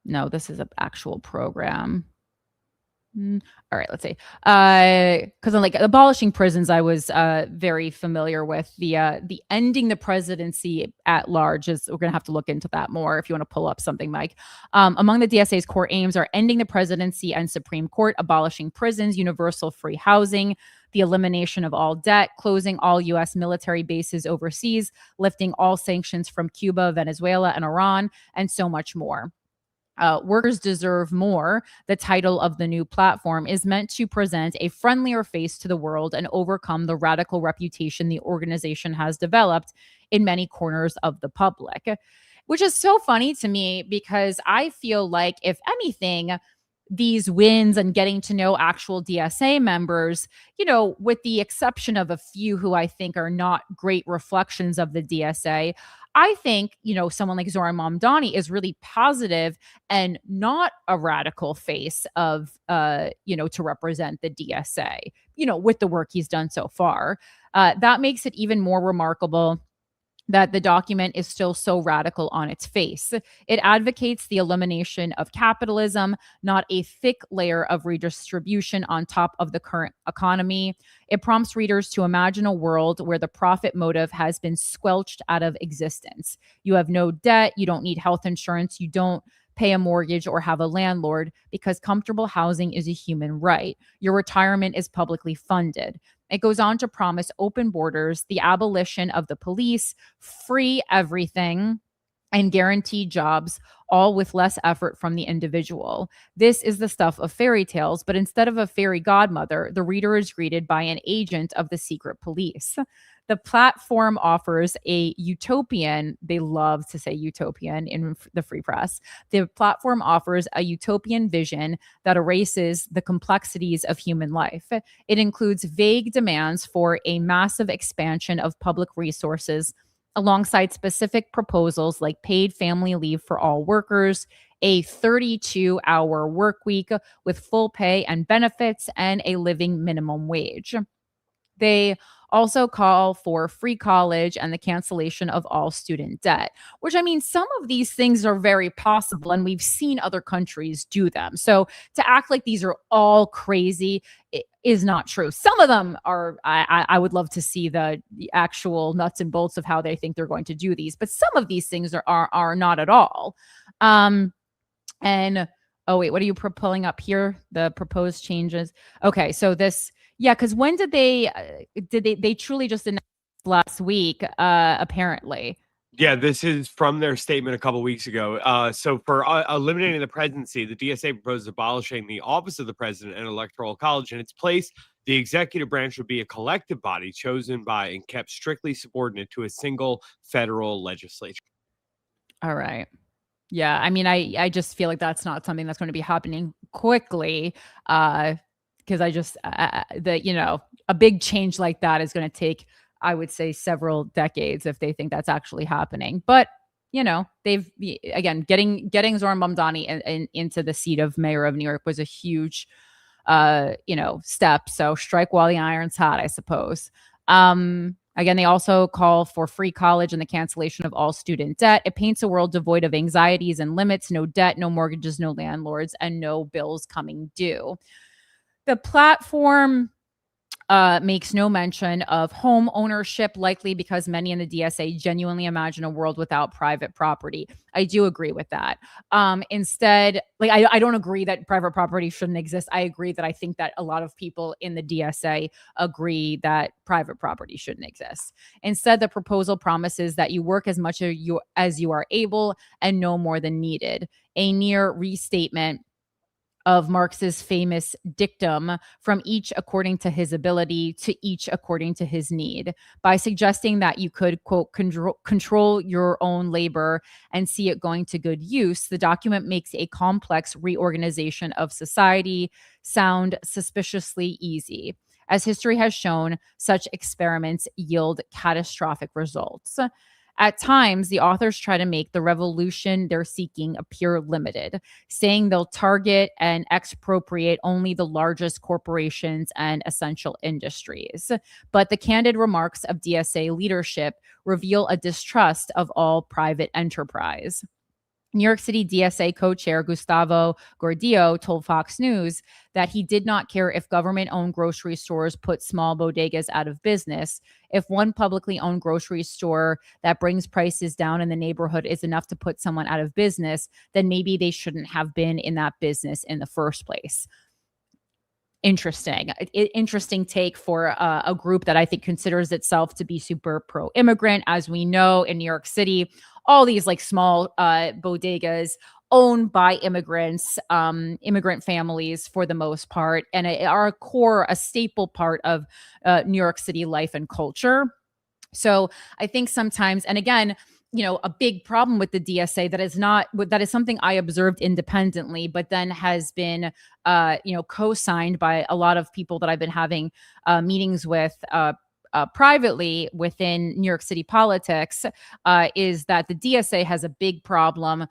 No, this is an actual program. All right, let's see. Because I'm like abolishing prisons, I was very familiar with the ending the presidency at large. Is we're gonna have to look into that more if you want to pull up something, Mike. Among the DSA's core aims are ending the presidency and Supreme Court, abolishing prisons, universal free housing, the elimination of all debt, closing all U.S. military bases overseas, lifting all sanctions from Cuba, Venezuela, and Iran, and so much more. Workers deserve more. The title of the new platform is meant to present a friendlier face to the world and overcome the radical reputation the organization has developed in many corners of the public, which is so funny to me because I feel like, if anything, these wins and getting to know actual DSA members, with the exception of a few who I think are not great reflections of the DSA, I think, someone like Zohran Mamdani is really positive and not a radical face of, to represent the DSA, with the work he's done so far. That makes it even more remarkable that the document is still so radical on its face. It advocates the elimination of capitalism, not a thick layer of redistribution on top of the current economy. It prompts readers to imagine a world where the profit motive has been squelched out of existence. You have no debt, you don't need health insurance, you don't pay a mortgage or have a landlord because comfortable housing is a human right. Your retirement is publicly funded. It goes on to promise open borders, the abolition of the police, free everything, and guaranteed jobs, all with less effort from the individual. This is the stuff of fairy tales, but instead of a fairy godmother, the reader is greeted by an agent of the secret police. The platform offers a utopian, they love to say utopian in the free press. The platform offers a utopian vision that erases the complexities of human life. It includes vague demands for a massive expansion of public resources alongside specific proposals like paid family leave for all workers, a 32-hour work week with full pay and benefits, and a living minimum wage. They also call for free college and the cancellation of all student debt, which, I mean, some of these things are very possible and we've seen other countries do them. So to act like these are all crazy is not true. Some of them are, I would love to see the actual nuts and bolts of how they think they're going to do these, but some of these things are not at all. And Oh wait, what are you pulling up here? The proposed changes. Okay, so this, yeah, because when did they truly just announced last week? Apparently. Yeah, this is from their statement a couple weeks ago. So for eliminating the presidency, the DSA proposes abolishing the office of the president and electoral college. In its place, the executive branch would be a collective body chosen by and kept strictly subordinate to a single federal legislature. All right. Yeah, I mean, I just feel like that's not something that's going to be happening quickly, because I just a big change like that is going to take, I would say, several decades if they think that's actually happening. But they've again getting Zohran Mamdani into the seat of mayor of New York was a huge step. So strike while the iron's hot, I suppose. Again, they also call for free college and the cancellation of all student debt. It paints a world devoid of anxieties and limits, no debt, no mortgages, no landlords, and no bills coming due. The platform makes no mention of home ownership, likely because many in the DSA genuinely imagine a world without private property. I do agree with that. Instead, like I don't agree that private property shouldn't exist. I agree that I think that a lot of people in the DSA agree that private property shouldn't exist. Instead, the proposal promises that you work as much as you are able and no more than needed. A near restatement of Marx's famous dictum, from each according to his ability to each according to his need, by suggesting that you could, quote, control your own labor and see it going to good use. The document makes a complex reorganization of society sound suspiciously easy. As history has shown, such experiments yield catastrophic results. At times, the authors try to make the revolution they're seeking appear limited, saying they'll target and expropriate only the largest corporations and essential industries. But the candid remarks of DSA leadership reveal a distrust of all private enterprise. New York City DSA co-chair Gustavo Gordillo told Fox News that he did not care if government-owned grocery stores put small bodegas out of business. If one publicly owned grocery store that brings prices down in the neighborhood is enough to put someone out of business, then maybe they shouldn't have been in that business in the first place. Interesting take for a group that I think considers itself to be super pro-immigrant. As we know, in New York City, all these like small bodegas owned by immigrants, immigrant families for the most part, and are a staple part of New York City life and culture. So I think sometimes, and again, a big problem with the DSA that is something I observed independently, but then has been, co-signed by a lot of people that I've been having meetings with privately within New York City politics, is that the DSA has a big problem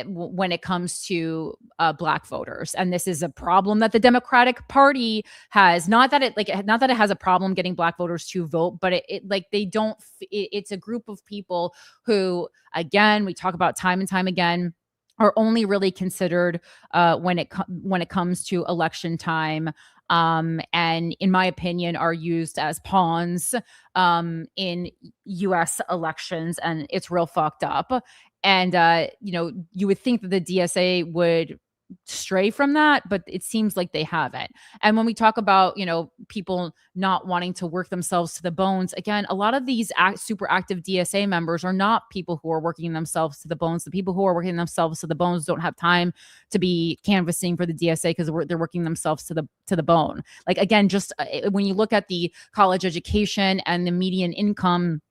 when it comes to Black voters, and this is a problem that the Democratic Party has. Not that it has a problem getting Black voters to vote, but it's a group of people who, again, we talk about time and time again, are only really considered when it comes to election time. And in my opinion, are used as pawns in U.S. elections, and it's real fucked up. And you would think that the DSA would stray from that, but it seems like they haven't. And when we talk about people not wanting to work themselves to the bones, again, a lot of these super active DSA members are not people who are working themselves to the bones. The people who are working themselves to the bones don't have time to be canvassing for the DSA because they're working themselves to the bone. Like, again, just when you look at the college education and the median income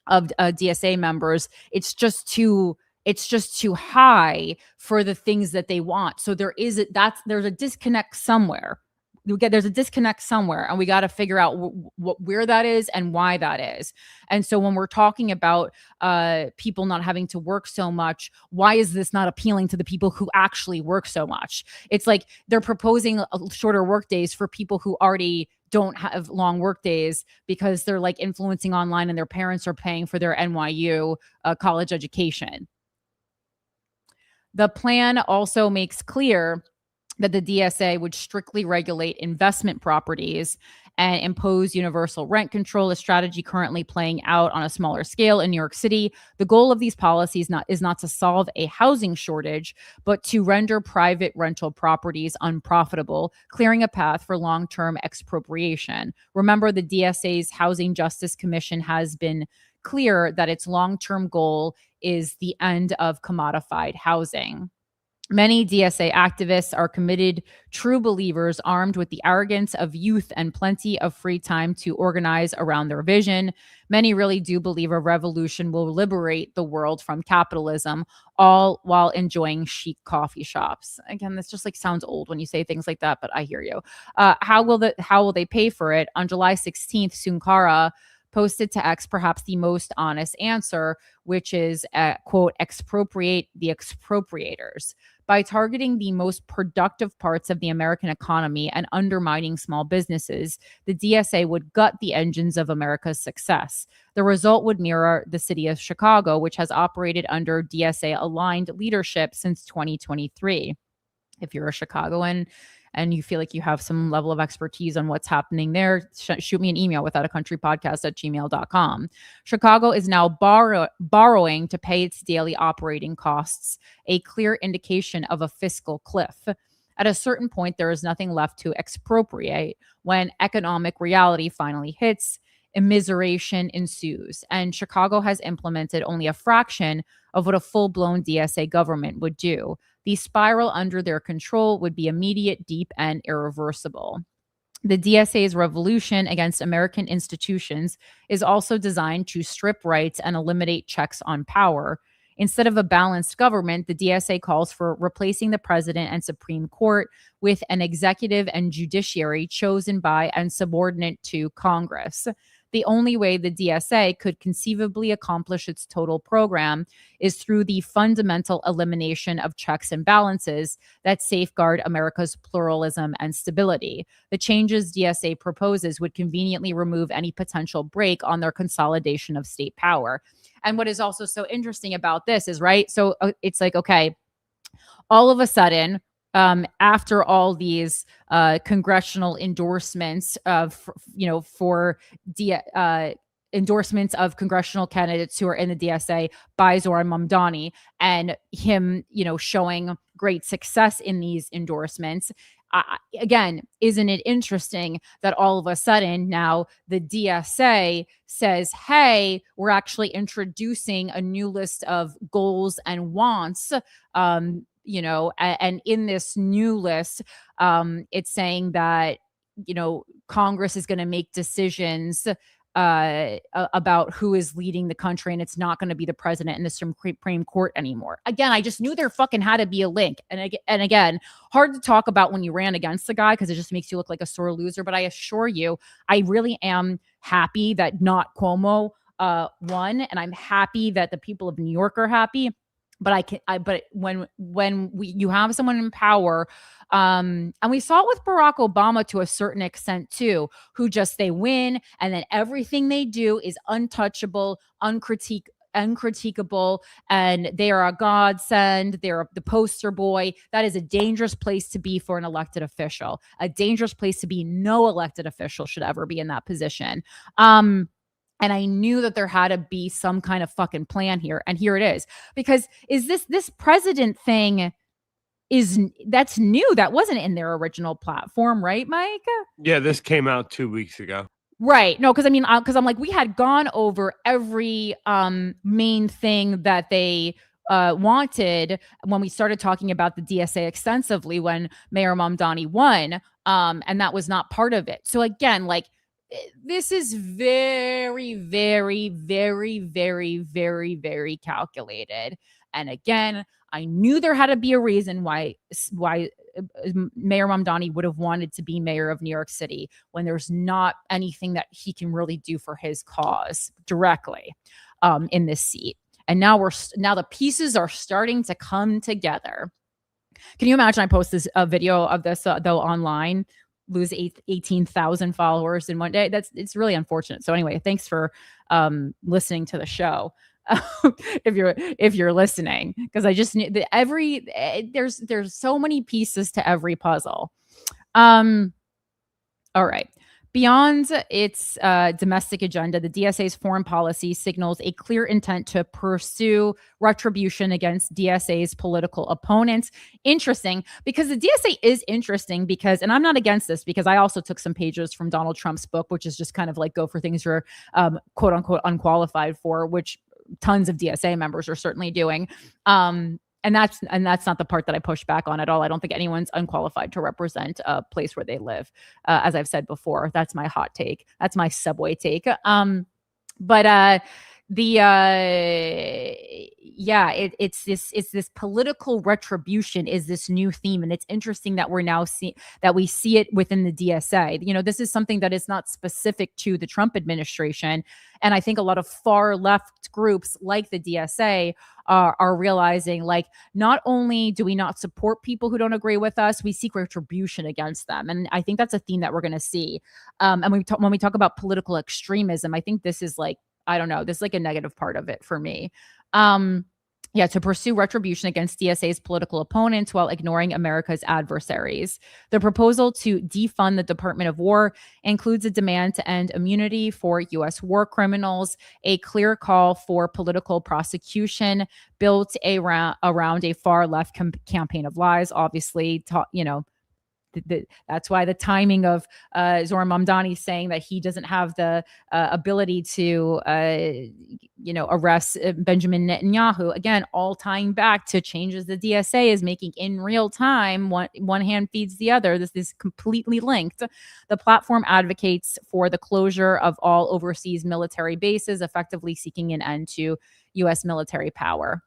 of DSA members, it's just too high for the things that they want. So there's a disconnect somewhere. There's a disconnect somewhere, and we got to figure out where that is and why that is. And so when we're talking about people not having to work so much, why is this not appealing to the people who actually work so much? It's like they're proposing shorter work days for people who already don't have long work days because they're like influencing online and their parents are paying for their NYU college education. The plan also makes clear that the DSA would strictly regulate investment properties and impose universal rent control, a strategy currently playing out on a smaller scale in New York City. The goal of these policies is not to solve a housing shortage, but to render private rental properties unprofitable, clearing a path for long-term expropriation. Remember, the DSA's Housing Justice Commission has been clear that its long-term goal is the end of commodified housing. Many DSA activists are committed, true believers armed with the arrogance of youth and plenty of free time to organize around their vision. Many really do believe a revolution will liberate the world from capitalism, all while enjoying chic coffee shops. Again, this just like sounds old when you say things like that, but I hear you. How will they pay for it? On July 16th, Sunkara posted to X perhaps the most honest answer, which is, quote, expropriate the expropriators. By targeting the most productive parts of the American economy and undermining small businesses, the DSA would gut the engines of America's success. The result would mirror the city of Chicago, which has operated under DSA-aligned leadership since 2023. If you're a Chicagoan and you feel like you have some level of expertise on what's happening there, shoot me an email withoutacountrypodcast@gmail.com. Chicago is now borrowing to pay its daily operating costs, a clear indication of a fiscal cliff. At a certain point, there is nothing left to expropriate. When economic reality finally hits, immiseration ensues, and Chicago has implemented only a fraction of what a full-blown DSA government would do. The spiral under their control would be immediate, deep, and irreversible. The DSA's revolution against American institutions is also designed to strip rights and eliminate checks on power. Instead of a balanced government, the DSA calls for replacing the president and Supreme Court with an executive and judiciary chosen by and subordinate to Congress. The only way the DSA could conceivably accomplish its total program is through the fundamental elimination of checks and balances that safeguard America's pluralism and stability. The changes DSA proposes would conveniently remove any potential break on their consolidation of state power. And what is also so interesting about this is, right, so it's like, okay, all of a sudden, after all these congressional endorsements of, for endorsements of congressional candidates who are in the DSA by Zohran Mamdani, and him, showing great success in these endorsements. Again, isn't it interesting that all of a sudden now the DSA says, hey, we're actually introducing a new list of goals and wants, and in this new list, it's saying that, Congress is going to make decisions about who is leading the country, and it's not going to be the president and the Supreme Court anymore. Again, I just knew there fucking had to be a link. And again, hard to talk about when you ran against the guy because it just makes you look like a sore loser. But I assure you, I really am happy that not Cuomo won, and I'm happy that the people of New York are happy. But when you have someone in power, and we saw it with Barack Obama to a certain extent too, who just, they win and then everything they do is untouchable, uncritiquable, and they are a godsend. They're the poster boy. That is a dangerous place to be for an elected official, a dangerous place to be. No elected official should ever be in that position. And I knew that there had to be some kind of fucking plan here. And here it is. Because is this president thing that's new? That wasn't in their original platform, right, Mike? Yeah, this came out 2 weeks ago. Right. No, because I'm like, we had gone over every main thing that they wanted when we started talking about the DSA extensively when Mayor Mamdani won. And that was not part of it. So again, like, this is very, very, very, very, very, very calculated. And again, I knew there had to be a reason why Mayor Mamdani would have wanted to be mayor of New York City when there's not anything that he can really do for his cause directly in this seat. And now the pieces are starting to come together. Can you imagine I post this video of this though online? Lose 18,000 followers in one day. It's really unfortunate. So anyway, thanks for listening to the show. if you're listening, because I just knew that there's so many pieces to every puzzle. All right. Beyond its domestic agenda, the DSA's foreign policy signals a clear intent to pursue retribution against DSA's political opponents. Interesting, because the DSA is interesting because, and I'm not against this because I also took some pages from Donald Trump's book, which is just kind of like go for things you're quote unquote unqualified for, which tons of DSA members are certainly doing. And that's not the part that I push back on at all. I don't think anyone's unqualified to represent a place where they live. As I've said before, that's my hot take. That's my subway take. It's this political retribution is this new theme, and it's interesting that we're now we see it within the DSA. You know, this is something that is not specific to the Trump administration, and I think a lot of far left groups like the DSA are realizing, like, not only do we not support people who don't agree with us, we seek retribution against them, and I think that's a theme that we're going to see. And when we talk about political extremism, I think this is like, I don't know, this is like a negative part of it for me. To pursue retribution against DSA's political opponents while ignoring America's adversaries. The proposal to defund the Department of War includes a demand to end immunity for U.S. war criminals, a clear call for political prosecution built around a far left campaign of lies. Obviously, that's why the timing of Zohran Mamdani saying that he doesn't have the ability to, arrest Benjamin Netanyahu, again, all tying back to changes the DSA is making in real time. One hand feeds the other. This is completely linked. The platform advocates for the closure of all overseas military bases, effectively seeking an end to U.S. military power.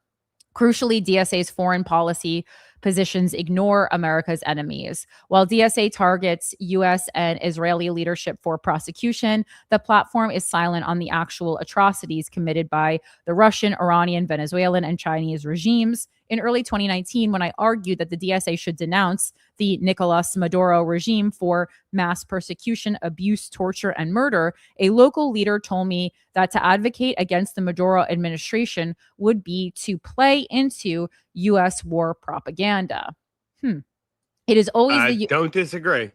Crucially, DSA's foreign policy positions ignore America's enemies. While DSA targets U.S. and Israeli leadership for prosecution, the platform is silent on the actual atrocities committed by the Russian, Iranian, Venezuelan, and Chinese regimes. In early 2019, when I argued that the DSA should denounce the Nicolas Maduro regime for mass persecution, abuse, torture, and murder, a local leader told me that to advocate against the Maduro administration would be to play into U.S. war propaganda. It is always don't disagree.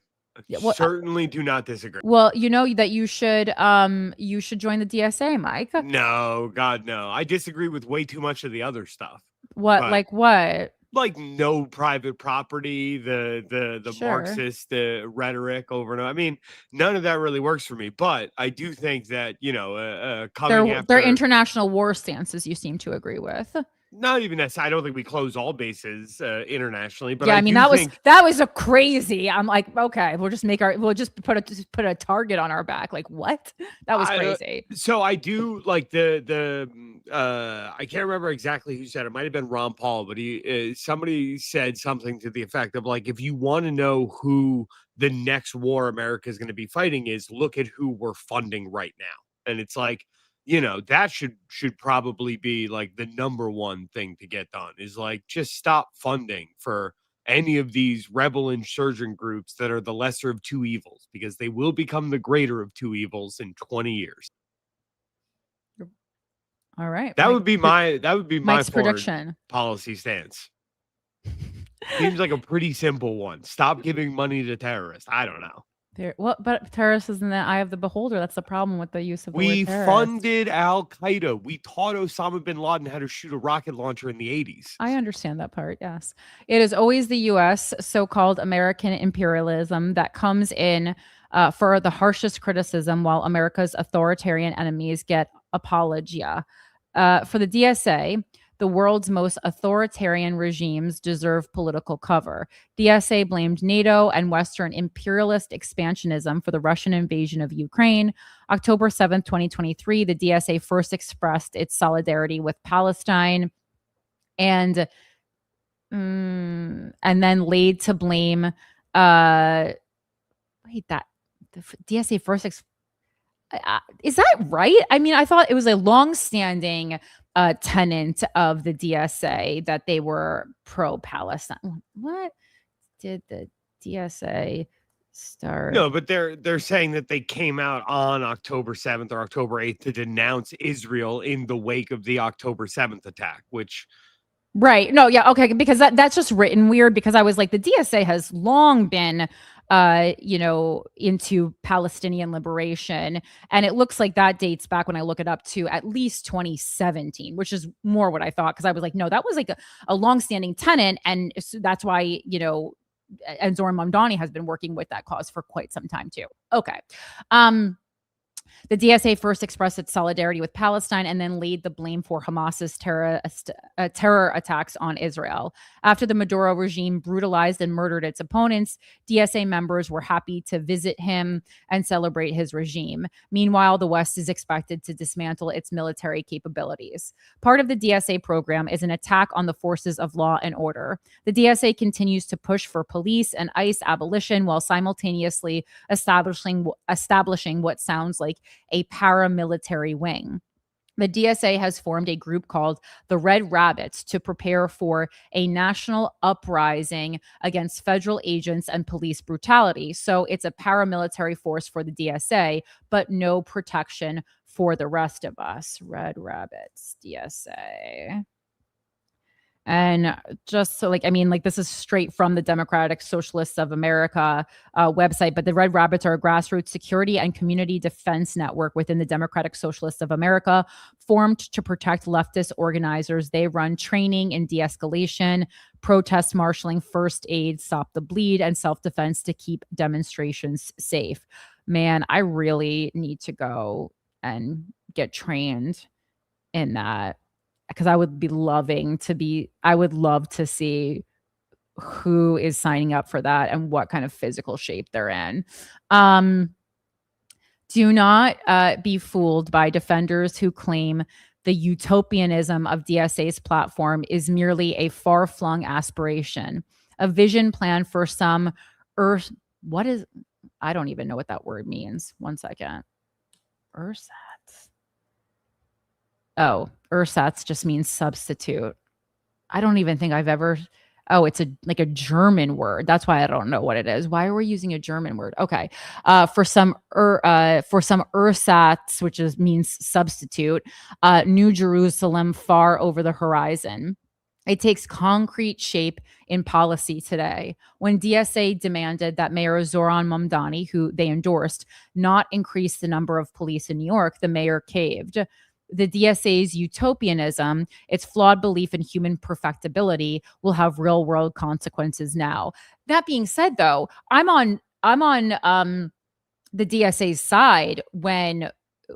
Certainly do not disagree. Well, you know that you should join the DSA, Mike. No, God, no. I disagree with way too much of the other stuff. What? Like what? Like no private property, the Sure. Marxist rhetoric over and over. I mean, none of that really works for me. But I do think that, their international war stances you seem to agree with. Not even that. I don't think we close all bases internationally, but yeah, I mean that was a crazy. I'm like, okay, we'll just put a target on our back. Like what? That was crazy. So I do like I can't remember exactly who said it. Might have been Ron Paul, but somebody said something to the effect of like, if you want to know who the next war America is going to be fighting is, look at who we're funding right now, and it's like, that should probably be like the number one thing to get done is like, just stop funding for any of these rebel insurgent groups that are the lesser of two evils, because they will become the greater of two evils in 20 years. All right. That would be my prediction policy stance. Seems like a pretty simple one. Stop giving money to terrorists. I don't know. But terrorists is in the eye of the beholder. That's the problem with the use of the we word terrorist. Funded Al Qaeda. We taught Osama bin Laden how to shoot a rocket launcher in the 80s. I understand that part. Yes, it is always the U.S. so-called American imperialism that comes in for the harshest criticism, while America's authoritarian enemies get apologia. For the DSA, the world's most authoritarian regimes deserve political cover. DSA blamed NATO and Western imperialist expansionism for the Russian invasion of Ukraine. October 7th, 2023, the DSA first expressed its solidarity with Palestine and then laid to blame. The DSA first is that right? I mean, I thought it was a long-standing tenant of the DSA that they were pro-Palestine. What did the DSA start? No, but they're saying that they came out on October 7th or October 8th to denounce Israel in the wake of the October 7th attack, which Right. No, yeah, okay, because that's just written weird because I was like, the DSA has long been into Palestinian liberation. And it looks like that dates back when I look it up to at least 2017, which is more what I thought. Cause I was like, no, that was like a longstanding tenant. And so that's why, and Zohran Mamdani has been working with that cause for quite some time too. Okay. Um, The DSA first expressed its solidarity with Palestine and then laid the blame for Hamas's terror attacks on Israel. After the Maduro regime brutalized and murdered its opponents, DSA members were happy to visit him and celebrate his regime. Meanwhile, the West is expected to dismantle its military capabilities. Part of the DSA program is an attack on the forces of law and order. The DSA continues to push for police and ICE abolition while simultaneously establishing what sounds like a paramilitary wing. The DSA has formed a group called the Red Rabbits to prepare for a national uprising against federal agents and police brutality. So it's a paramilitary force for the DSA, but no protection for the rest of us. Red Rabbits, DSA. And just so, this is straight from the Democratic Socialists of America website, but the Red Rabbits are a grassroots security and community defense network within the Democratic Socialists of America, formed to protect leftist organizers. They run training in de-escalation, protest marshaling, first aid, stop the bleed, and self-defense to keep demonstrations safe. Man, I really need to go and get trained in that, because I would love to see who is signing up for that and what kind of physical shape they're in. Do not be fooled by defenders who claim the utopianism of DSA's platform is merely a far-flung aspiration, a vision plan for some earth. I don't even know what that word means. One second. Ersatz. Oh, ersatz just means substitute. I don't even think I've ever. Oh, it's a German word. That's why I don't know what it is. Why are we using a German word? Okay, for some ersatz, which means substitute. New Jerusalem, far over the horizon. It takes concrete shape in policy today. When DSA demanded that Mayor Zohran Mamdani, who they endorsed, not increase the number of police in New York, the mayor caved. The DSA's utopianism, its flawed belief in human perfectibility, will have real world consequences now. That being said, though, I'm on the DSA's side when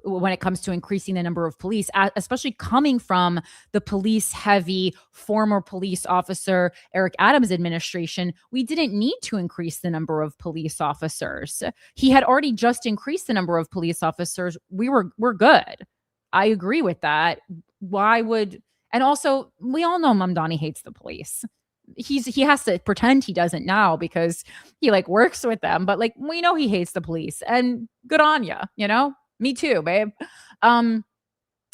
it comes to increasing the number of police, especially coming from the police heavy former police officer Eric Adams administration. We didn't need to increase the number of police officers. He had already just increased the number of police officers. We're good. I agree with that. And also we all know Mamdani hates the police. He has to pretend he doesn't now because he works with them, but we know he hates the police, and good on you, me too, babe.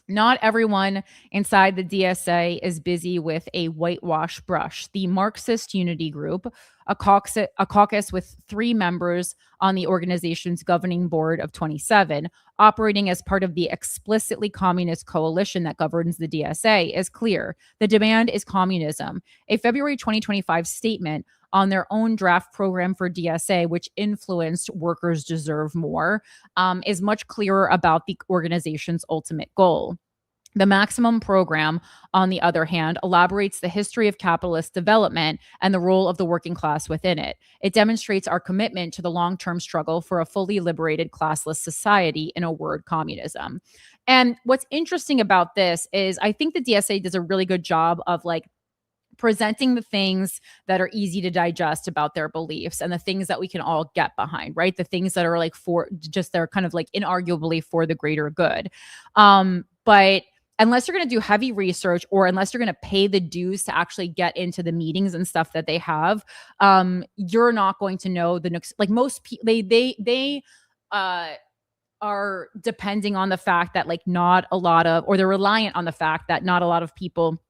Not everyone inside the DSA is busy with a whitewash brush. The Marxist Unity Group, a caucus with 3 members on the organization's governing board of 27, operating as part of the explicitly communist coalition that governs the DSA, is clear. The demand is communism. A February 2025 statement on their own draft program for DSA, which influenced Workers Deserve More, is much clearer about the organization's ultimate goal. The Maximum program, on the other hand, elaborates the history of capitalist development and the role of the working class within it. It demonstrates our commitment to the long-term struggle for a fully liberated classless society, in a word, communism. And what's interesting about this is I think the DSA does a really good job of presenting the things that are easy to digest about their beliefs and the things that we can all get behind, right? The things that are they're kind of inarguably for the greater good. But unless you're going to do heavy research, or unless you're going to pay the dues to actually get into the meetings and stuff that they have, you're not going to know the next. Most people, they are depending on the fact that not a lot of, or they're reliant on the fact that not a lot of people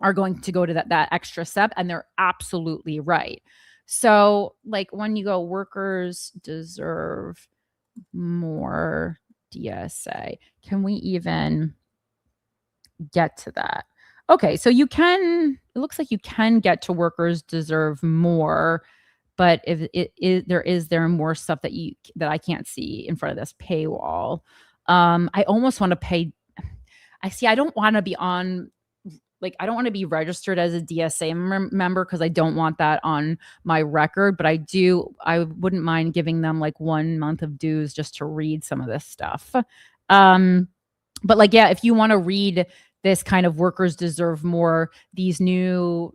are going to go to that extra step, and they're absolutely right. So when you go, Workers Deserve More DSA, can we even get to that? Okay, so it looks like you can get to workers deserve more, but if there more stuff that I can't see in front of this paywall. I almost want to pay. I don't want to be on, like, I don't want to be registered as a DSA member because I don't want that on my record, but I wouldn't mind giving them like 1 month of dues just to read some of this stuff. But like, yeah, if you want to read this kind of workers deserve more, these new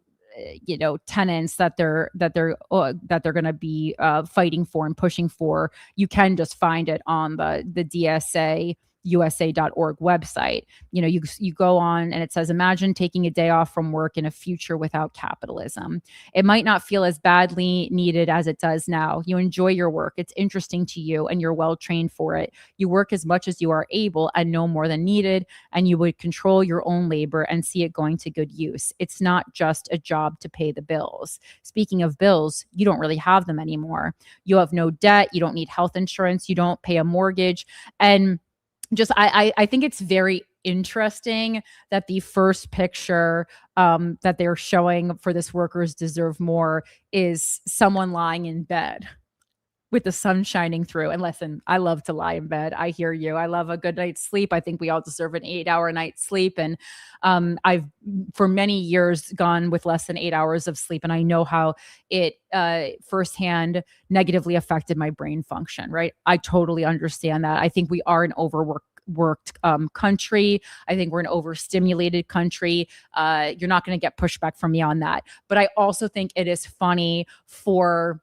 tenants that they're going to be fighting for and pushing for, you can just find it on the DSA USA.org website. You go on and it says, imagine taking a day off from work in a future without capitalism. It might not feel as badly needed as it does now. You enjoy your work. It's interesting to you and you're well trained for it. You work as much as you are able and no more than needed, and you would control your own labor and see it going to good use. It's not just a job to pay the bills. Speaking of bills, you don't really have them anymore. You have no debt. You don't need health insurance. You don't pay a mortgage. And just I think it's very interesting that the first picture that they're showing for this workers deserve more is someone lying in bed with the sun shining through. And listen, I love to lie in bed. I hear you. I love a good night's sleep. I think we all deserve an 8-hour night's sleep. And I've for many years gone with less than 8 hours of sleep. And I know how it firsthand negatively affected my brain function, right? I totally understand that. I think we are an worked country. I think we're an overstimulated country. You're not going to get pushback from me on that. But I also think it is funny for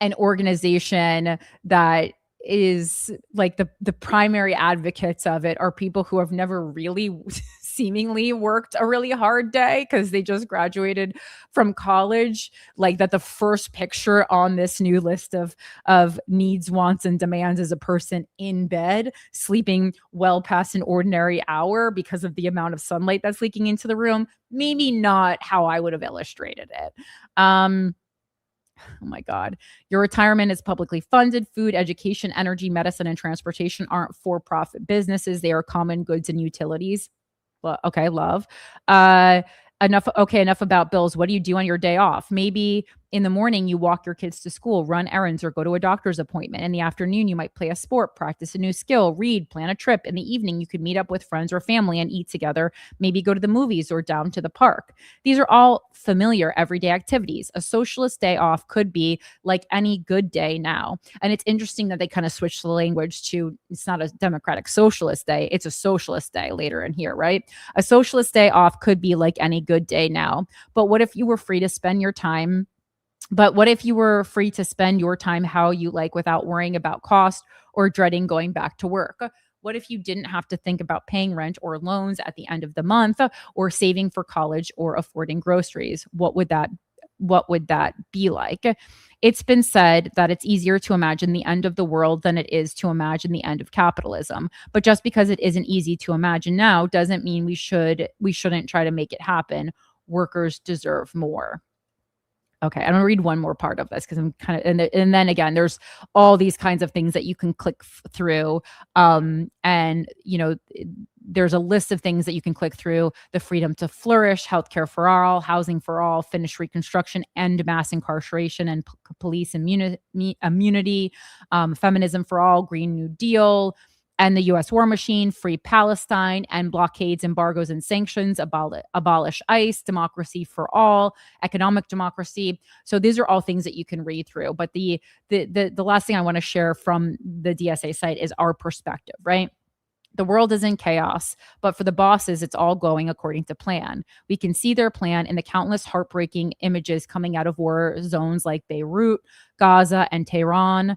an organization that is like the primary advocates of it are people who have never really seemingly worked a really hard day because they just graduated from college. Like that the first picture on this new list of needs, wants, and demands is a person in bed sleeping well past an ordinary hour because of the amount of sunlight that's leaking into the room. Maybe not how I would have illustrated it. Oh my God. Your retirement is publicly funded. Food, education, energy, medicine, and transportation aren't for-profit businesses. They are common goods and utilities. Well, okay, love. Enough about bills. What do you do on your day off? Maybe in the morning, you walk your kids to school, run errands, or go to a doctor's appointment. In the afternoon, you might play a sport, practice a new skill, read, plan a trip. In the evening, you could meet up with friends or family and eat together, maybe go to the movies or down to the park. These are all familiar everyday activities. A socialist day off could be like any good day now. And it's interesting that they kind of switched the language to, it's not a democratic socialist day, it's a socialist day later in here, right? A socialist day off could be like any good day now. But what if you were free to spend your time how you like without worrying about cost or dreading going back to work? What if you didn't have to think about paying rent or loans at the end of the month or saving for college or affording groceries? What would that be like? It's been said that it's easier to imagine the end of the world than it is to imagine the end of capitalism. But just because it isn't easy to imagine now doesn't mean we shouldn't try to make it happen. Workers deserve more. Okay, I'm gonna read one more part of this because I'm kind of, and then again, there's all these kinds of things that you can click through, and there's a list of things that you can click through: the freedom to flourish, healthcare for all, housing for all, finish Reconstruction, end mass incarceration and police immunity, feminism for all, Green New Deal, and the U.S. war machine, free Palestine, and blockades, embargoes, and sanctions, abolish ICE, democracy for all, economic democracy. So these are all things that you can read through. But the last thing I want to share from the DSA site is our perspective, right? The world is in chaos, but for the bosses, it's all going according to plan. We can see their plan in the countless heartbreaking images coming out of war zones like Beirut, Gaza, and Tehran.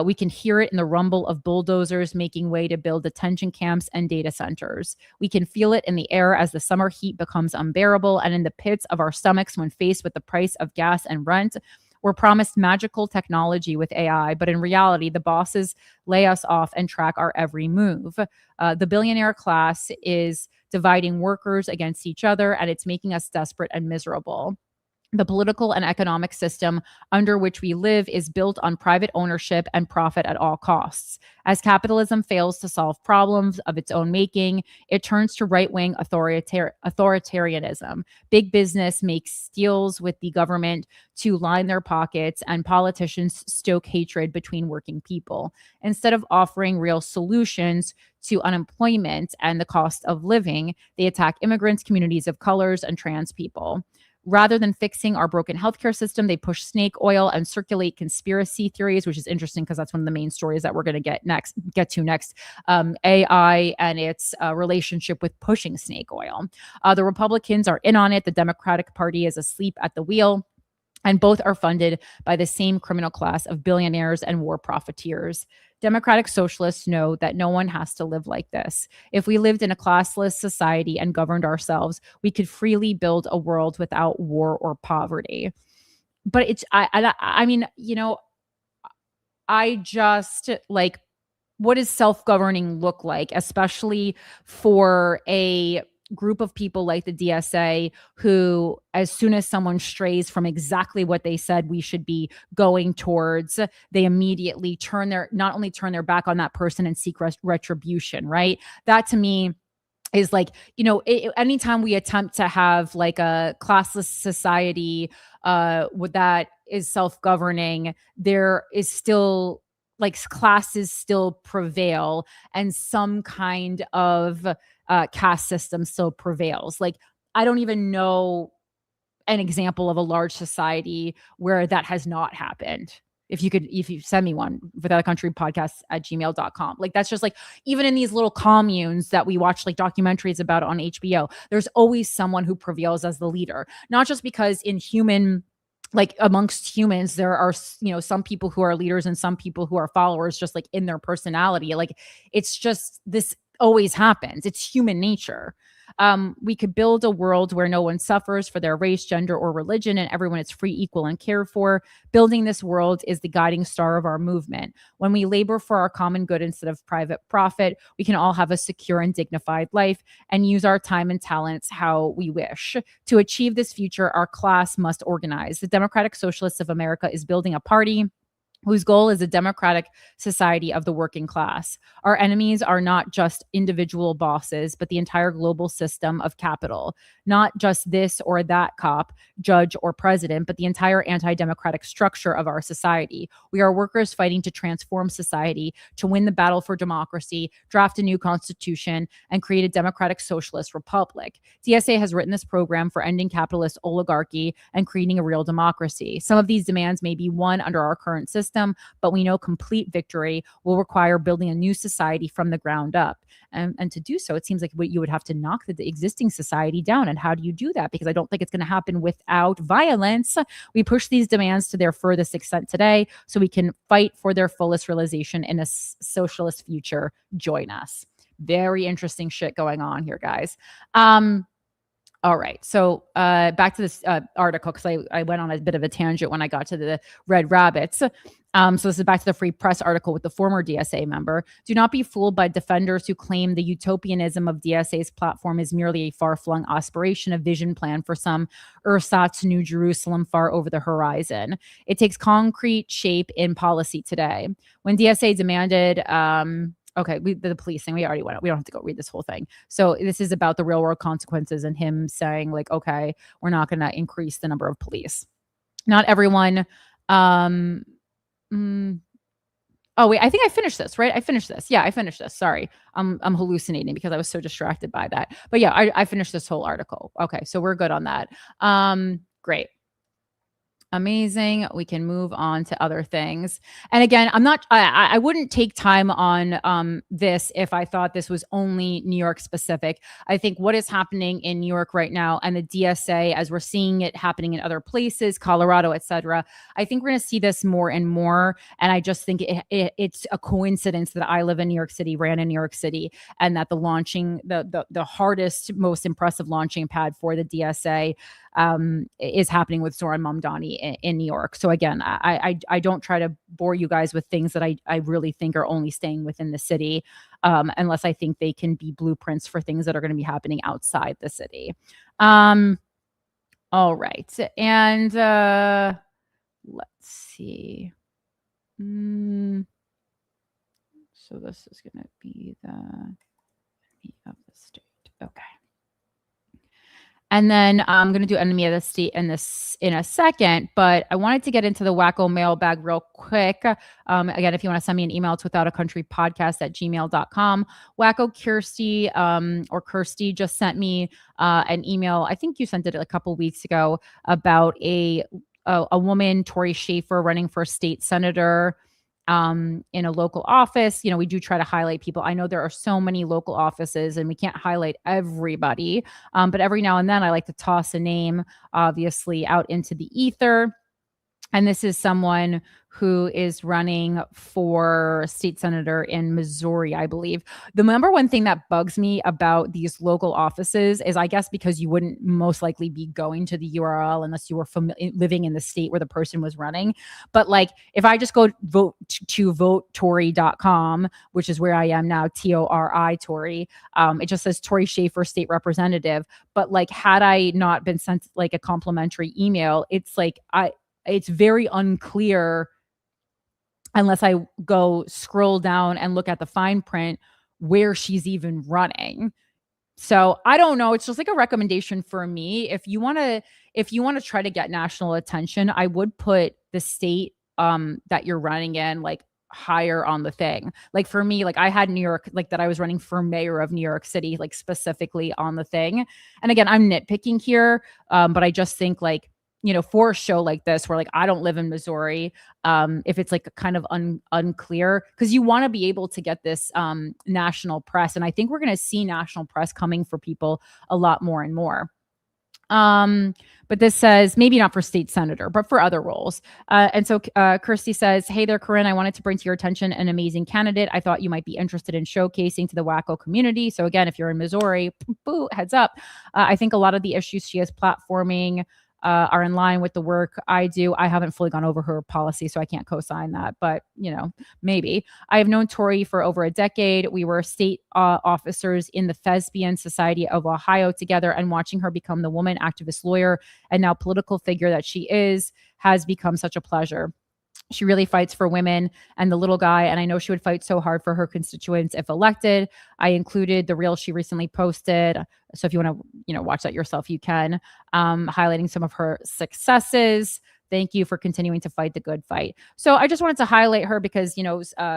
We can hear it in the rumble of bulldozers making way to build detention camps and data centers. We can feel it in the air as the summer heat becomes unbearable and in the pits of our stomachs when faced with the price of gas and rent. We're promised magical technology with AI, but in reality, the bosses lay us off and track our every move. The billionaire class is dividing workers against each other, and it's making us desperate and miserable. The political and economic system under which we live is built on private ownership and profit at all costs. As capitalism fails to solve problems of its own making, it turns to right-wing authoritarianism. Big business makes deals with the government to line their pockets, and politicians stoke hatred between working people. Instead of offering real solutions to unemployment and the cost of living, they attack immigrants, communities of colors, and trans people. Rather than fixing our broken healthcare system, they push snake oil and circulate conspiracy theories, which is interesting because that's one of the main stories that we're going to get to next. AI and its relationship with pushing snake oil. The Republicans are in on it. The Democratic Party is asleep at the wheel. And both are funded by the same criminal class of billionaires and war profiteers. Democratic socialists know that no one has to live like this. If we lived in a classless society and governed ourselves, we could freely build a world without war or poverty. But I mean, I just like, what does self-governing look like, especially for a group of people like the DSA who, as soon as someone strays from exactly what they said we should be going towards, they immediately not only turn their back on that person and seek retribution, right? That to me is like, anytime we attempt to have like a classless society with that is self-governing, there is still like classes still prevail and some kind of caste system still prevails. Like, I don't even know an example of a large society where that has not happened. If you send me one, without a country podcast at gmail.com. Like, that's just like, even in these little communes that we watch like documentaries about on HBO, there's always someone who prevails as the leader. Not just because like amongst humans, there are, some people who are leaders and some people who are followers, just like in their personality. Like, it's just, this always happens. It's human nature. We could build a world where no one suffers for their race, gender, or religion, and everyone is free, equal, and cared for. Building this world is the guiding star of our movement. When we labor for our common good instead of private profit, we can all have a secure and dignified life and use our time and talents how we wish. To achieve this future, our class must organize. The Democratic Socialists of America is building a party whose goal is a democratic society of the working class. Our enemies are not just individual bosses, but the entire global system of capital. Not just this or that cop, judge, or president, but the entire anti-democratic structure of our society. We are workers fighting to transform society, to win the battle for democracy, draft a new constitution, and create a democratic socialist republic. DSA has written this program for ending capitalist oligarchy and creating a real democracy. Some of these demands may be won under our current system, but we know complete victory will require building a new society from the ground up. And to do so, it seems like you would have to knock the existing society down. And how do you do that? Because I don't think it's going to happen without violence. We push these demands to their furthest extent today so we can fight for their fullest realization in a socialist future. Join us. Very interesting shit going on here, guys. All right. So back to this article, because I went on a bit of a tangent when I got to the red rabbits. So this is back to the Free Press article with the former DSA member. Do not be fooled by defenders who claim the utopianism of DSA's platform is merely a far-flung aspiration, a vision plan for some ersatz New Jerusalem far over the horizon. It takes concrete shape in policy today. When DSA demanded... Okay, the police thing, we already went. We don't have to go read this whole thing. So this is about the real world consequences and him saying like, okay, we're not going to increase the number of police. Not everyone. Oh wait, I think I finished this, right? I finished this. Yeah, I finished this. Sorry, I'm hallucinating because I was so distracted by that. But yeah, I finished this whole article. Okay, so we're good on that. Great. Amazing. We can move on to other things. And again, I wouldn't take time on this if I thought this was only New York specific. I think what is happening in New York right now and the DSA, as we're seeing it happening in other places, Colorado, etc., I think we're going to see this more and more. And I just think it's a coincidence that I live in New York City, ran in New York City, and that the hardest, most impressive launching pad for the DSA is happening with Zohran Mamdani in New York. So again, I don't try to bore you guys with things that I really think are only staying within the city, unless I think they can be blueprints for things that are going to be happening outside the city. All right. And let's see. So this is going to be the enemy of the state. Okay. And then I'm going to do enemy of the state in a second, but I wanted to get into the wacko mailbag real quick. Again, if you want to send me an email, it's withoutaCountrypodcast@gmail.com. Wacko Kirsty or Kirsty just sent me an email. I think you sent it a couple weeks ago about a woman, Tori Schaefer, running for state senator in a local office. We do try to highlight people. I know there are so many local offices and we can't highlight everybody. But every now and then I like to toss a name, obviously, out into the ether. And this is someone who is running for state senator in Missouri, I believe. The number one thing that bugs me about these local offices is, I guess, because you wouldn't most likely be going to the URL unless you were living in the state where the person was running. But like, if I just go vote to votetori.com, which is where I am now, Tori, Tory, it just says Tori Schaefer, state representative. But like, had I not been sent like a complimentary email, it's like, it's very unclear unless I go scroll down and look at the fine print where she's even running. So I don't know. It's just like a recommendation for me. If you want to try to get national attention, I would put the state that you're running in like higher on the thing. Like for me, like I had New York, like that I was running for mayor of New York City, like specifically on the thing. And again, I'm nitpicking here, but I just think like, for a show like this where like I don't live in Missouri, if it's like kind of unclear, because you want to be able to get this national press. And I think we're going to see national press coming for people a lot more and more. But this says maybe not for state senator, but for other roles. And so Kirsty says, hey there, Corinne, I wanted to bring to your attention an amazing candidate I thought you might be interested in showcasing to the wacko community. So again, if you're in Missouri, boo, heads up. I think a lot of the issues she is platforming are in line with the work I do. I haven't fully gone over her policy, so I can't co-sign that, but maybe. I have known Tori for over a decade. We were state officers in the Thespian Society of Ohio together, and watching her become the woman activist lawyer and now political figure that she is has become such a pleasure. She really fights for women and the little guy, and I know she would fight so hard for her constituents if elected. I included the reel she recently posted, so if you want to, watch that yourself, you can, highlighting some of her successes. Thank you for continuing to fight the good fight. So I just wanted to highlight her because,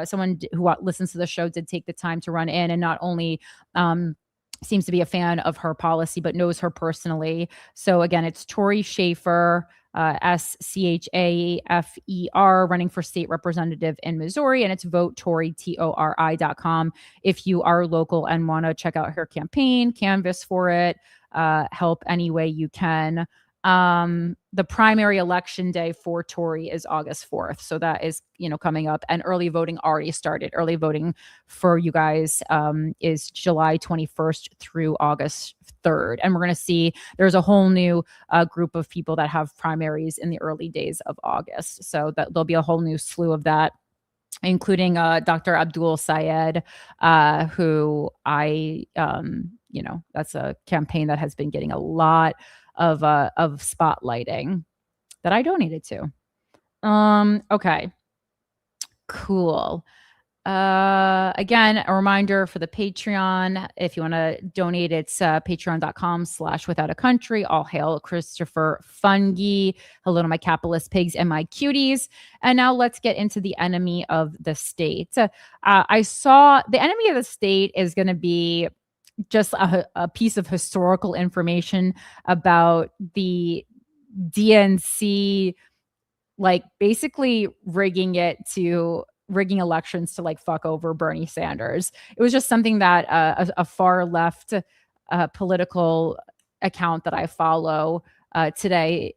someone who listens to the show did take the time to run in and not only seems to be a fan of her policy, but knows her personally. So again, it's Tori Schaefer, SCHAFER, running for state representative in Missouri, and it's votetori.com. If you are local and want to check out her campaign, canvas for it, help any way you can. The primary election day for Tori is August 4th. So that is, coming up, and early voting already started. Early voting for you guys is July 21st through August 3rd. And we're going to see there's a whole new group of people that have primaries in the early days of August. So that there'll be a whole new slew of that, including Dr. Abdul Sayed, who I, that's a campaign that has been getting a lot of spotlighting that I donated to. Okay, cool. Again, a reminder for the Patreon. If you want to donate, it's patreon.com/withoutaCountry. All hail Christopher Fungi. Hello to my capitalist pigs and my cuties. And now let's get into the enemy of the state. I saw the enemy of the state is going to be just a piece of historical information about the DNC, like basically rigging elections to like fuck over Bernie Sanders. It was just something that a far left political account that I follow today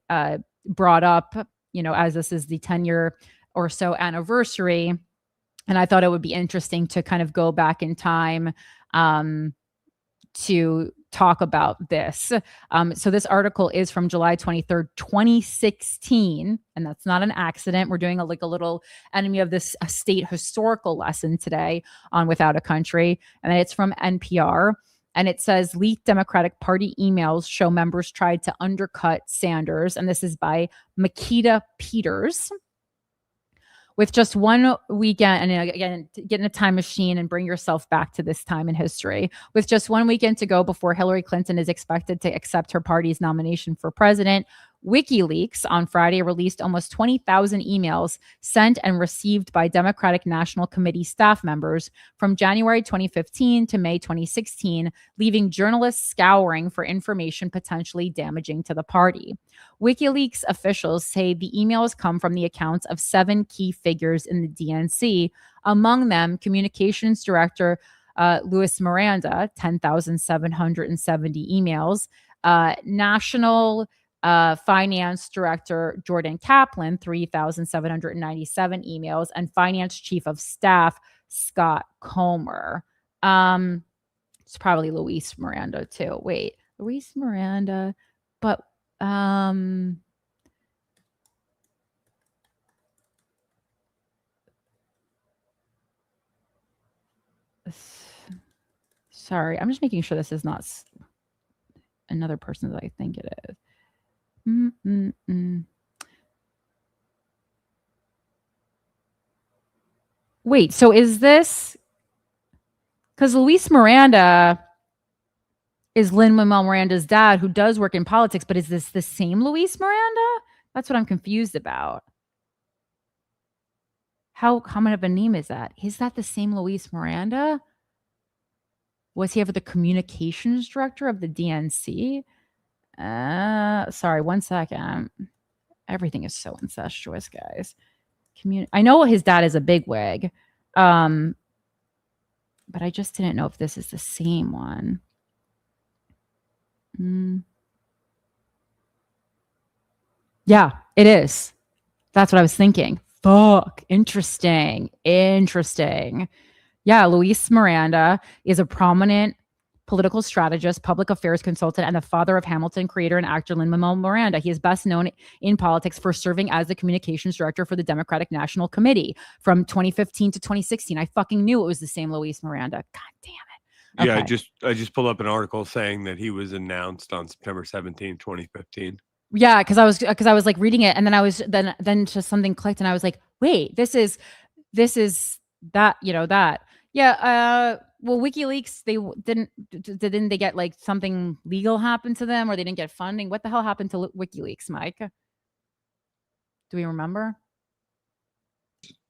brought up, as this is the 10-year or so anniversary. And I thought it would be interesting to kind of go back in time to talk about this. So this article is from July 23rd, 2016. And that's not an accident. We're doing a little enemy of this state historical lesson today on Without a Country. And it's from NPR. And it says leaked Democratic Party emails show members tried to undercut Sanders. And this is by Makita Peters. With just one weekend, and again, get in a time machine and bring yourself back to this time in history. With just one weekend to go before Hillary Clinton is expected to accept her party's nomination for president, WikiLeaks on Friday released almost 20,000 emails sent and received by Democratic National Committee staff members from January 2015 to May 2016, leaving journalists scouring for information potentially damaging to the party. WikiLeaks officials say the emails come from the accounts of 7 key figures in the DNC, among them Communications Director Luis Miranda, 10,770 emails, National Finance Director Jordan Kaplan, 3,797 emails, and Finance Chief of Staff Scott Comer. It's probably Luis Miranda too. Wait, Luis Miranda, but sorry, I'm just making sure this is not another person that I think it is. Wait, so is this because Luis Miranda is Lin-Manuel Miranda's dad who does work in politics, but is this the same Luis Miranda? That's what I'm confused about. How common of a name is that? Is that the same Luis Miranda? Was he ever the communications director of the DNC? Sorry, one second. Everything is so incestuous, guys. I know his dad is a bigwig, but I just didn't know if this is the same one. Yeah, it is. That's what I was thinking. Fuck. Interesting. Yeah, Luis Miranda is a prominent political strategist, public affairs consultant, and the father of Hamilton creator and actor Lin-Manuel Miranda. He is best known in politics for serving as the communications director for the Democratic National Committee from 2015 to 2016. I fucking knew it was the same Luis Miranda. God damn it. Okay. Yeah, I just pulled up an article saying that he was announced on September 17, 2015. Yeah, because I was like reading it, and then I was then just something clicked, and I was like, wait, this is that, that. Yeah, well, WikiLeaks, didn't they get like something legal happen to them, or they didn't get funding? What the hell happened to WikiLeaks, Mike? Do we remember?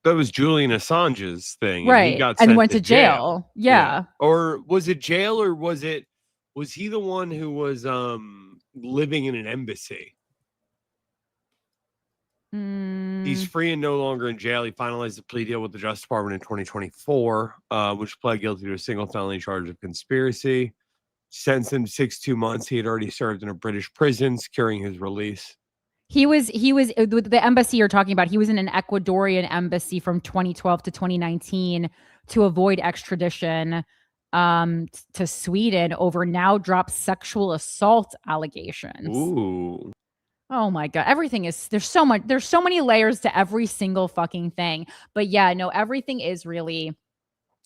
That was Julian Assange's thing, right? And he got and went to jail. Yeah. Or was it jail, or was he the one who was living in an embassy? He's free and no longer in jail. He finalized a plea deal with the Justice Department in 2024, which pled guilty to a single felony charge of conspiracy. Sentenced him to 62 months. He had already served in a British prison, securing his release. He was the embassy you're talking about. He was in an Ecuadorian embassy from 2012 to 2019 to avoid extradition to Sweden over now dropped sexual assault allegations. Ooh. Oh my God. There's so many layers to every single fucking thing. But yeah, no, everything is really,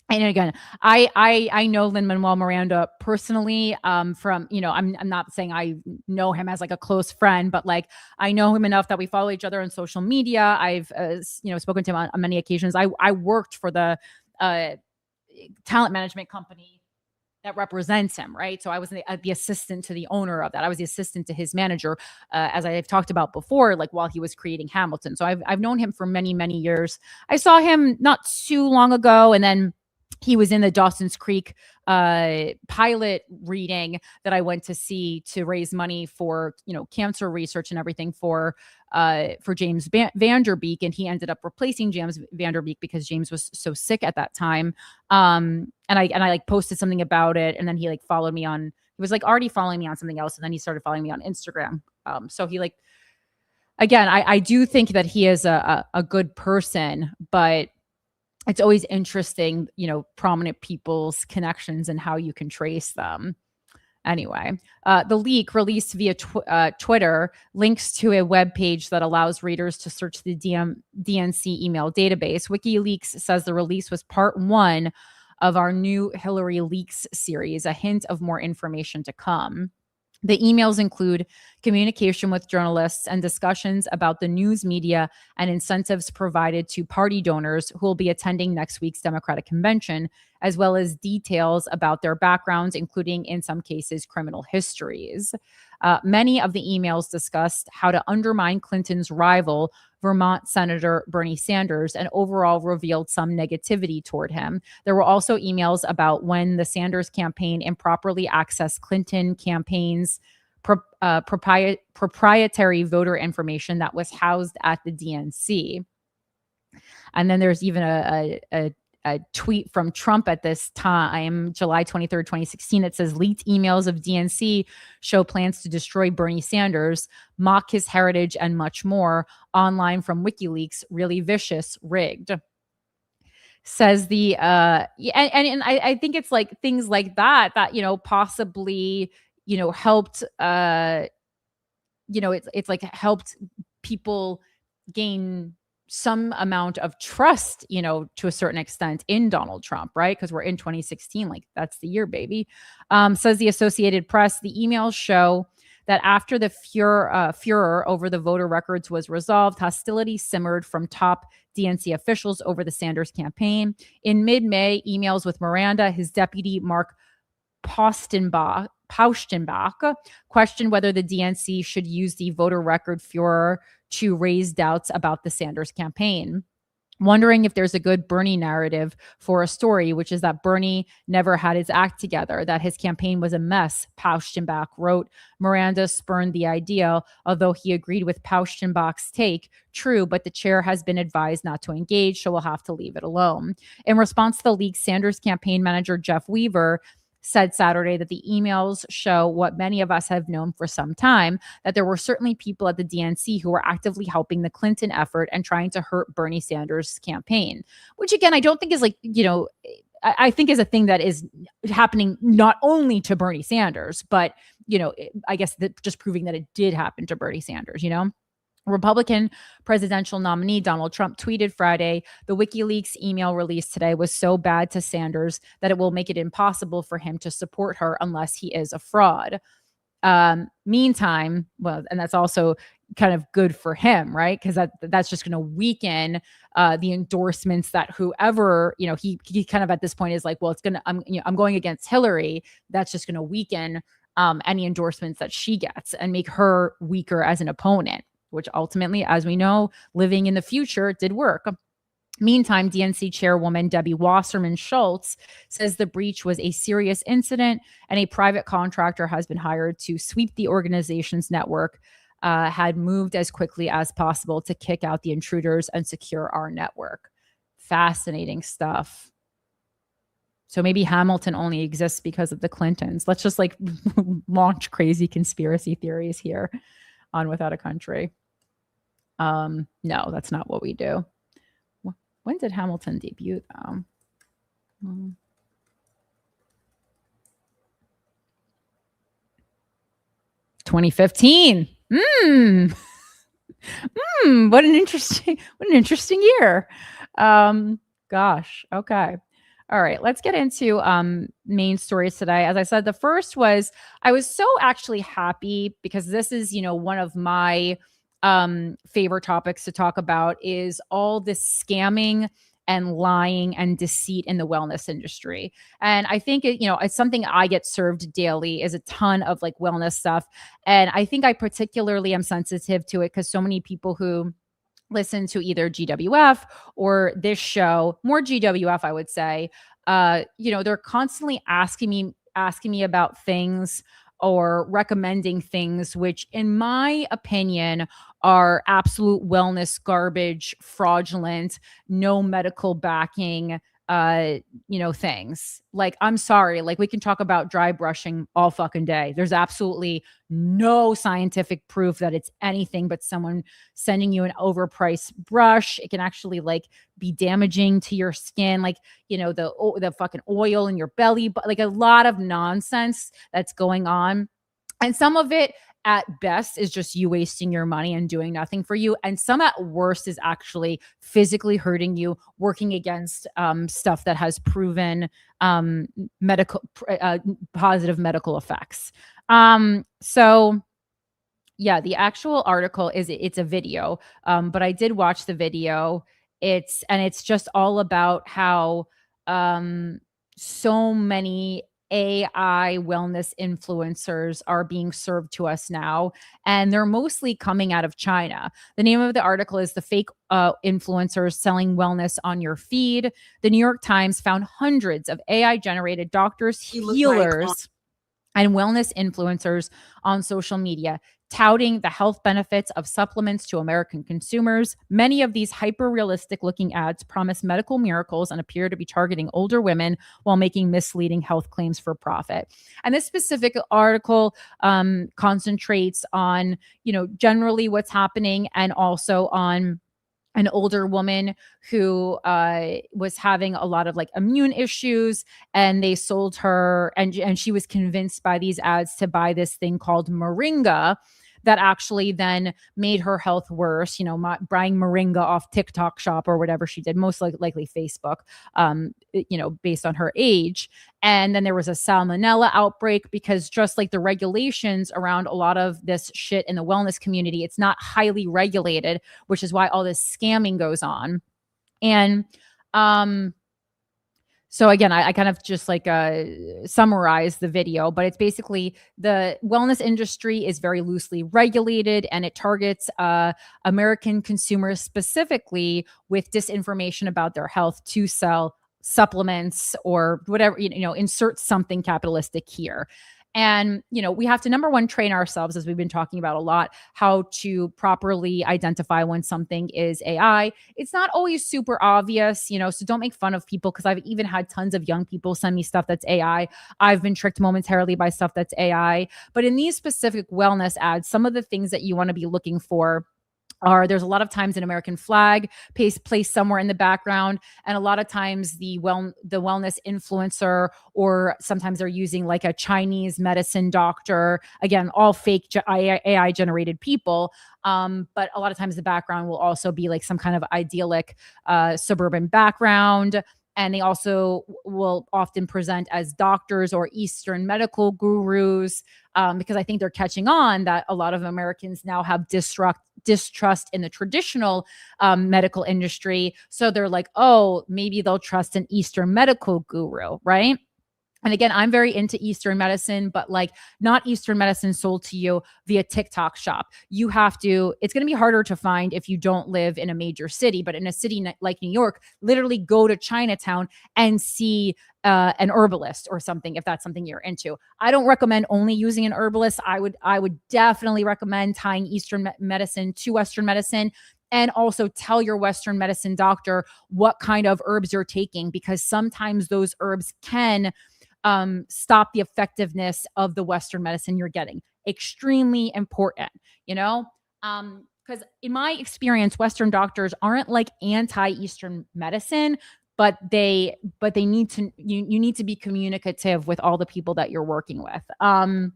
and again, I know Lin-Manuel Miranda personally, from, I'm not saying I know him as like a close friend, but like, I know him enough that we follow each other on social media. I've, spoken to him on many occasions. I worked for the talent management company that represents him, right? So I was the assistant to the owner of that. I was the assistant to his manager, as I've talked about before, like while he was creating Hamilton. So I've known him for many, many years. I saw him not too long ago, and then he was in the Dawson's Creek pilot reading that I went to see to raise money for, cancer research and everything for James Vanderbeek, and he ended up replacing James Vanderbeek because James was so sick at that time. And I like posted something about it, and then he like followed me on. He was like already following me on something else, and then he started following me on Instagram. So he like, again, I do think that he is a good person, but it's always interesting, prominent people's connections and how you can trace them. Anyway, the leak released via Twitter links to a web page that allows readers to search the DNC email database. WikiLeaks says the release was part one of our new Hillary Leaks series, a hint of more information to come. The emails include communication with journalists and discussions about the news media and incentives provided to party donors who will be attending next week's Democratic convention, as well as details about their backgrounds, including, in some cases, criminal histories. Many of the emails discussed how to undermine Clinton's rival, Vermont Senator Bernie Sanders, and overall revealed some negativity toward him. There were also emails about when the Sanders campaign improperly accessed Clinton campaign's proprietary voter information that was housed at the DNC. And then there's even a tweet from Trump at this time, July 23rd, 2016. It says, leaked emails of DNC show plans to destroy Bernie Sanders, mock his heritage, and much more. Online from WikiLeaks, really vicious, rigged. Says the, and I think it's like things like that, possibly, helped, it's like helped people gain some amount of trust, to a certain extent in Donald Trump, right? Because we're in 2016, like that's the year, baby. Says the Associated Press, the emails show that after the furor over the voter records was resolved, hostility simmered from top DNC officials over the Sanders campaign. In mid-May, emails with Miranda, his deputy, Mark Paustenbach, questioned whether the DNC should use the voter record furor to raise doubts about the Sanders campaign, wondering if there's a good Bernie narrative for a story, which is that Bernie never had his act together, that his campaign was a mess, Paustenbach wrote. Miranda spurned the idea, although he agreed with Paustenbach's take. True, but the chair has been advised not to engage, so we'll have to leave it alone. In response to the leak, Sanders campaign manager Jeff Weaver said Saturday that the emails show what many of us have known for some time, that there were certainly people at the DNC who were actively helping the Clinton effort and trying to hurt Bernie Sanders' campaign, which again, I don't think is I think is a thing that is happening not only to Bernie Sanders, but, I guess that just proving that it did happen to Bernie Sanders, Republican presidential nominee Donald Trump tweeted Friday, the WikiLeaks email released today was so bad to Sanders that it will make it impossible for him to support her unless he is a fraud. Meantime, well, and that's also kind of good for him, right? Because that's just going to weaken the endorsements that whoever, he kind of at this point is like, well, I'm going against Hillary. That's just going to weaken any endorsements that she gets and make her weaker as an opponent, which ultimately, as we know, living in the future did work. Meantime, DNC chairwoman Debbie Wasserman Schultz says the breach was a serious incident and a private contractor has been hired to sweep the organization's network, had moved as quickly as possible to kick out the intruders and secure our network. Fascinating stuff. So maybe Hamilton only exists because of the Clintons. Let's just launch crazy conspiracy theories here on Without a Country. No, that's not what we do. When did Hamilton debut, though? 2015. What an interesting year. Gosh. Okay. All right, let's get into main stories today. As I said, the first was I was so actually happy because this is, one of my favorite topics to talk about is all this scamming and lying and deceit in the wellness industry. And I think it's something I get served daily is a ton of wellness stuff. And I think I particularly am sensitive to it because so many people who listen to either GWF or this show, more GWF, I would say, they're constantly asking me about things or recommending things, which in my opinion are absolute wellness garbage, fraudulent, no medical backing, things. I'm sorry, we can talk about dry brushing all fucking day. There's absolutely no scientific proof that it's anything but someone sending you an overpriced brush. It can actually be damaging to your skin, the fucking oil in your belly, but a lot of nonsense that's going on. And some of it at best is just you wasting your money and doing nothing for you. And some at worst is actually physically hurting you, working against stuff that has proven medical positive medical effects. So yeah, the actual article it's a video, but I did watch the video. It's just all about how so many AI wellness influencers are being served to us now, and they're mostly coming out of China. The name of the article is "The Fake Influencers Selling Wellness on Your Feed." The New York Times found hundreds of AI-generated doctors, healers, and wellness influencers on social media touting the health benefits of supplements to American consumers. Many of these hyper-realistic looking ads promise medical miracles and appear to be targeting older women while making misleading health claims for profit. And this specific article concentrates on, generally what's happening, and also on an older woman who was having a lot of like immune issues, and they sold her, and she was convinced by these ads to buy this thing called moringa that actually then made her health worse, buying moringa off TikTok shop or whatever she did, most likely Facebook, based on her age. And then there was a salmonella outbreak, because just like the regulations around a lot of this shit in the wellness community, it's not highly regulated, which is why all this scamming goes on. And so again, I kind of just like summarize the video, but it's basically the wellness industry is very loosely regulated, and it targets American consumers specifically with disinformation about their health to sell supplements or whatever, insert something capitalistic here. And, we have to, number one, train ourselves, as we've been talking about a lot, how to properly identify when something is AI. It's not always super obvious, so don't make fun of people, because I've even had tons of young people send me stuff that's AI. I've been tricked momentarily by stuff that's AI. But in these specific wellness ads, some of the things that you want to be looking for there's a lot of times an American flag placed somewhere in the background, and a lot of times the wellness influencer, or sometimes they're using like a Chinese medicine doctor, again, all fake AI generated people. But a lot of times the background will also be like some kind of idyllic suburban background. And they also will often present as doctors or Eastern medical gurus, because I think they're catching on that a lot of Americans now have distrust in the traditional medical industry. So they're like, oh, maybe they'll trust an Eastern medical guru, right? And again, I'm very into Eastern medicine, but like not Eastern medicine sold to you via TikTok shop. You have to, it's going to be harder to find if you don't live in a major city, but in a city like New York, literally go to Chinatown and see an herbalist or something, if that's something you're into. I don't recommend only using an herbalist. I would definitely recommend tying Eastern medicine to Western medicine. And also tell your Western medicine doctor what kind of herbs you're taking, because sometimes those herbs can stop the effectiveness of the Western medicine you're getting. Extremely important, because in my experience, Western doctors aren't like anti-Eastern medicine, but they need to, you need to be communicative with all the people that you're working with. And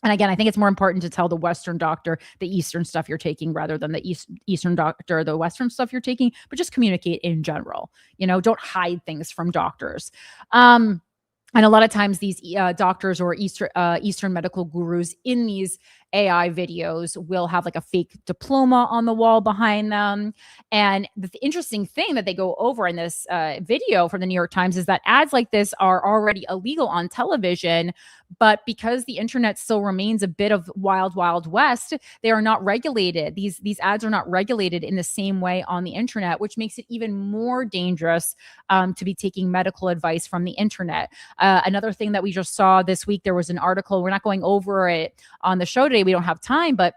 again, I think it's more important to tell the Western doctor the Eastern stuff you're taking rather than the Eastern doctor the Western stuff you're taking, but just communicate in general. Don't hide things from doctors. And a lot of times these doctors or Eastern medical gurus in these AI videos will have like a fake diploma on the wall behind them. And the interesting thing that they go over in this video from the New York Times is that ads like this are already illegal on television, but because the internet still remains a bit of wild, wild west, they are not regulated. These ads are not regulated in the same way on the internet, which makes it even more dangerous to be taking medical advice from the internet. Another thing that we just saw this week, there was an article, we're not going over it on the show today, we don't have time, but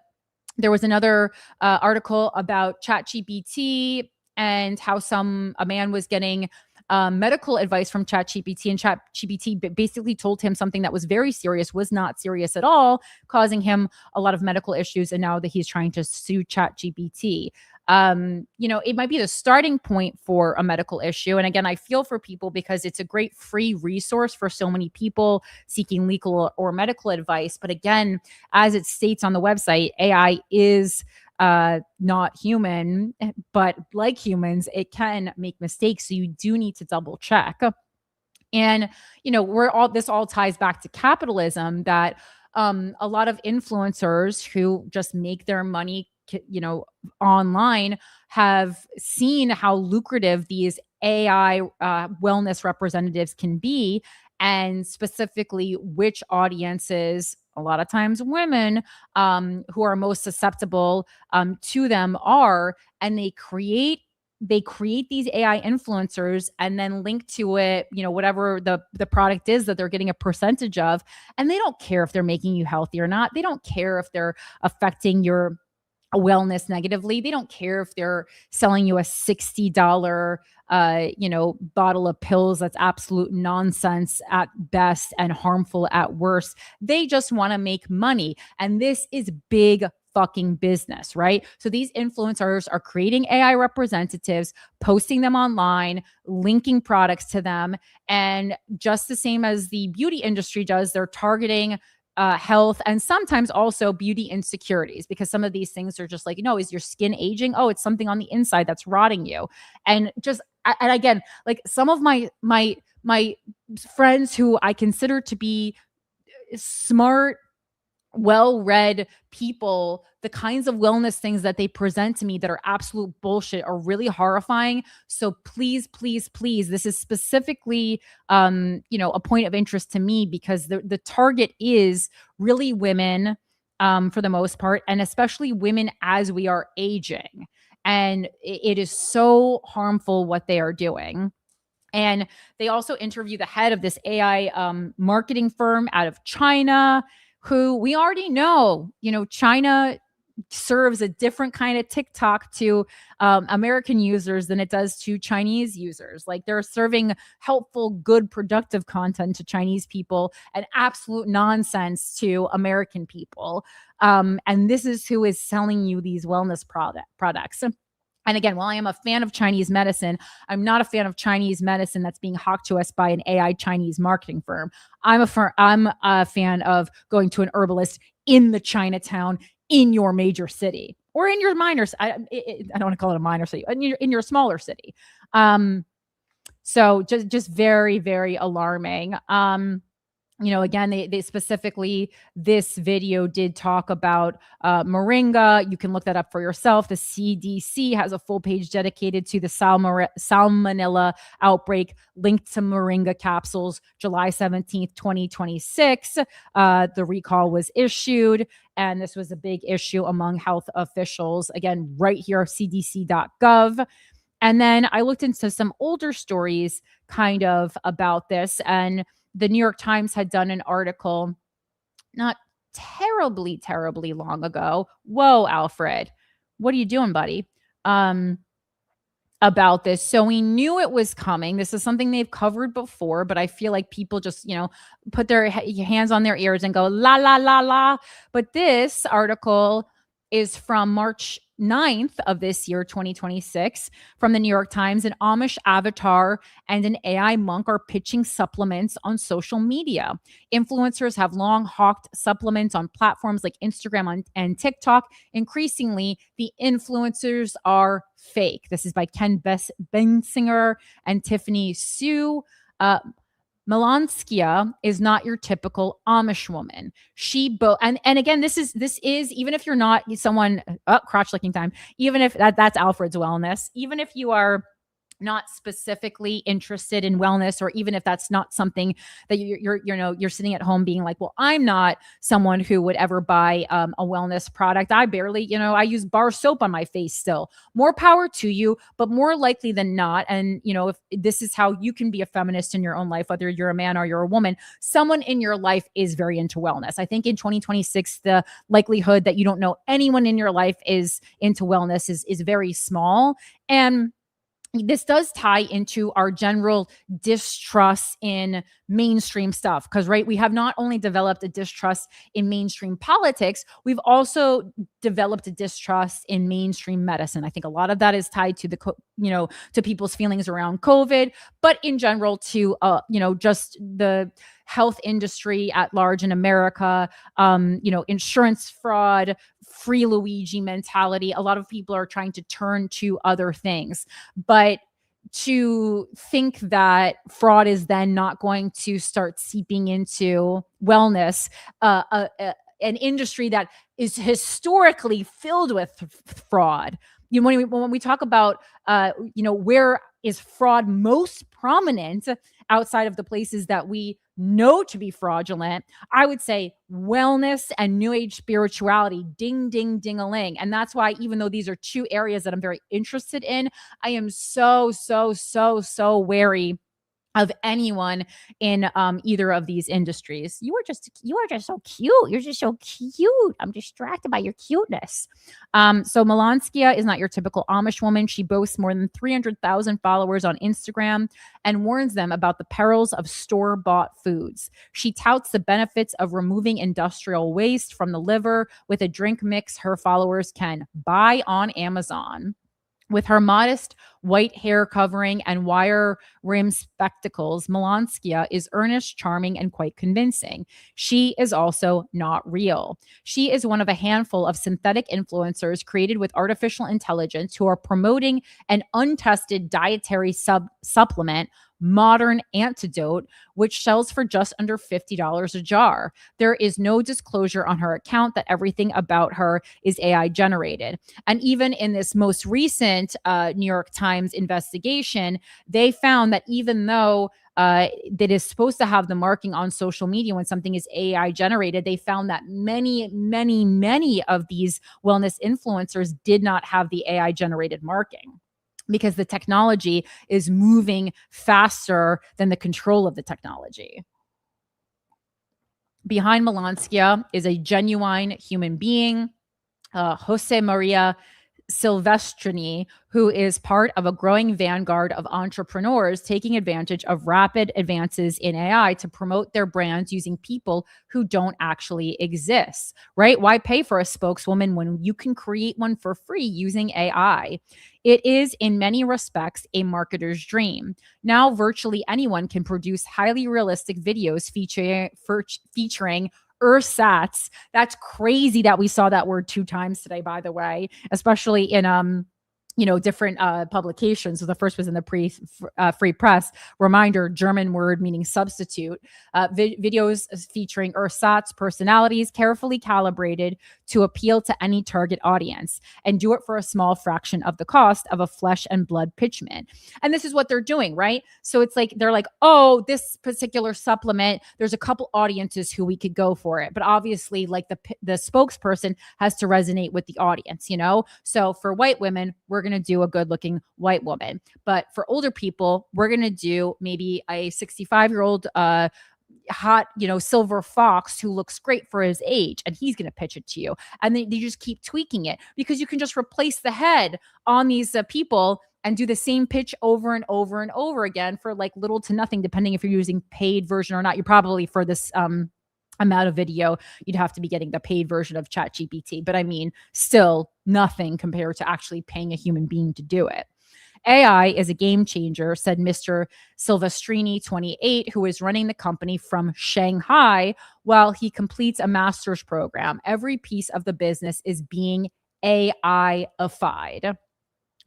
there was another article about ChatGPT and how a man was getting medical advice from ChatGPT, and ChatGPT basically told him something that was very serious was not serious at all, causing him a lot of medical issues. And now that he's trying to sue ChatGPT. it might be the starting point for a medical issue. And again, I feel for people because it's a great free resource for so many people seeking legal or medical advice. But again, as it states on the website, AI is not human, but like humans, it can make mistakes. So you do need to double check. And, this all ties back to capitalism, that a lot of influencers who just make their money, online, have seen how lucrative these AI wellness representatives can be, and specifically which audiences, a lot of times women, who are most susceptible to them are, and they create these AI influencers and then link to it, whatever the product is that they're getting a percentage of. And they don't care if they're making you healthy or not. They don't care if they're affecting your wellness negatively. They don't care if they're selling you a $60, bottle of pills that's absolute nonsense at best and harmful at worst. They just want to make money. And this is big fucking business, right? So these influencers are creating AI representatives, posting them online, linking products to them. And just the same as the beauty industry does, they're targeting health and sometimes also beauty insecurities, because some of these things are just like, is your skin aging? Oh, it's something on the inside that's rotting you. And again, like some of my friends who I consider to be smart, well-read people, the kinds of wellness things that they present to me that are absolute bullshit are really horrifying. So please, please, please, this is specifically, a point of interest to me, because the target is really women, for the most part, and especially women as we are aging. And it is so harmful what they are doing. And they also interview the head of this AI marketing firm out of China, who we already know, China serves a different kind of TikTok to American users than it does to Chinese users. Like, they're serving helpful, good, productive content to Chinese people and absolute nonsense to American people. And this is who is selling you these wellness products. And again, while I am a fan of Chinese medicine, I'm not a fan of Chinese medicine that's being hawked to us by an AI Chinese marketing firm. I'm a fan of going to an herbalist in the Chinatown in your major city, or in your minor. I don't want to call it a minor city, in your smaller city. So just very, very alarming. Again, they specifically, this video did talk about moringa. You can look that up for yourself. The CDC has a full page dedicated to the salmonella outbreak, linked to moringa capsules. July 17th, 2026, the recall was issued, and this was a big issue among health officials. Again, right here, cdc.gov. And then I looked into some older stories kind of about this, and the New York Times had done an article not terribly, terribly long ago. Whoa, Alfred, what are you doing, buddy? About this. So we knew it was coming. This is something they've covered before, but I feel like people just, put their hands on their ears and go, la, la, la, la. But this article is from March 9th of this year, 2026, from the New York Times. An Amish avatar and an AI monk are pitching supplements on social media. Influencers have long hawked supplements on platforms like Instagram and TikTok. Increasingly, the influencers are fake. This is by Ken Bensinger and Tiffany Sue. Melanskia is not your typical Amish woman. And again, this is even if you're not someone, crotch licking time, even if that's Alfred's wellness, even if you are not specifically interested in wellness, or even if that's not something that you're sitting at home being like, well, I'm not someone who would ever buy a wellness product. I barely, I use bar soap on my face still. More power to you, but more likely than not. And, if this is how you can be a feminist in your own life, whether you're a man or you're a woman, someone in your life is very into wellness. I think in 2026, the likelihood that you don't know anyone in your life is into wellness is very small. And this does tie into our general distrust in mainstream stuff. Because, right, we have not only developed a distrust in mainstream politics, we've also developed a distrust in mainstream medicine. I think a lot of that is tied to to people's feelings around COVID, but in general to, just the health industry at large in America, insurance fraud, free Luigi mentality. A lot of people are trying to turn to other things. But to think that fraud is then not going to start seeping into wellness, an industry that is historically filled with fraud. When we talk about, where is fraud most prominent outside of the places that we know to be fraudulent, I would say wellness and new age spirituality, ding, ding, ding-a-ling. And that's why, even though these are two areas that I'm very interested in, I am so, so, so, so wary of anyone in either of these industries. You are just so cute. You're just so cute. I'm distracted by your cuteness. So Melanskia is not your typical Amish woman. She boasts more than 300,000 followers on Instagram and warns them about the perils of store-bought foods. She touts the benefits of removing industrial waste from the liver with a drink mix her followers can buy on Amazon. With her modest white hair covering and wire rim spectacles, Melanskia is earnest, charming, and quite convincing. She is also not real. She is one of a handful of synthetic influencers created with artificial intelligence who are promoting an untested dietary supplement, Modern Antidote, which sells for just under $50 a jar. There is no disclosure on her account that everything about her is AI generated. And even in this most recent New York Times investigation, they found that even though that is supposed to have the marking on social media when something is AI generated, they found that many, many, many of these wellness influencers did not have the AI generated marking, because the technology is moving faster than the control of the technology. Behind Melanskia is a genuine human being, Jose Maria Silvestrini, who is part of a growing vanguard of entrepreneurs taking advantage of rapid advances in AI to promote their brands using people who don't actually exist, right? Why pay for a spokeswoman when you can create one for free using AI? It is, in many respects, a marketer's dream. Now, virtually anyone can produce highly realistic videos featuring ersatz. That's crazy that we saw that word 2 times today, by the way, especially in different publications. So the first was in the Free Press. Reminder, German word meaning substitute. Videos featuring ersatz personalities carefully calibrated to appeal to any target audience, and do it for a small fraction of the cost of a flesh and blood pitchman. And this is what they're doing, right? So it's like, they're like, oh, this particular supplement, there's a couple audiences who we could go for it. But obviously, like, the spokesperson has to resonate with the audience, So for white women, we're going to do a good looking white woman. But for older people, we're going to do maybe a 65-year-old hot, silver fox who looks great for his age, and he's going to pitch it to you. And then they just keep tweaking it, because you can just replace the head on these people and do the same pitch over and over and over again for like little to nothing, depending if you're using paid version or not. You probably, for this amount of video, you'd have to be getting the paid version of ChatGPT. But I mean, still nothing compared to actually paying a human being to do it. AI is a game changer, said Mr. Silvestrini, 28, who is running the company from Shanghai while he completes a master's program. Every piece of the business is being AI-ified.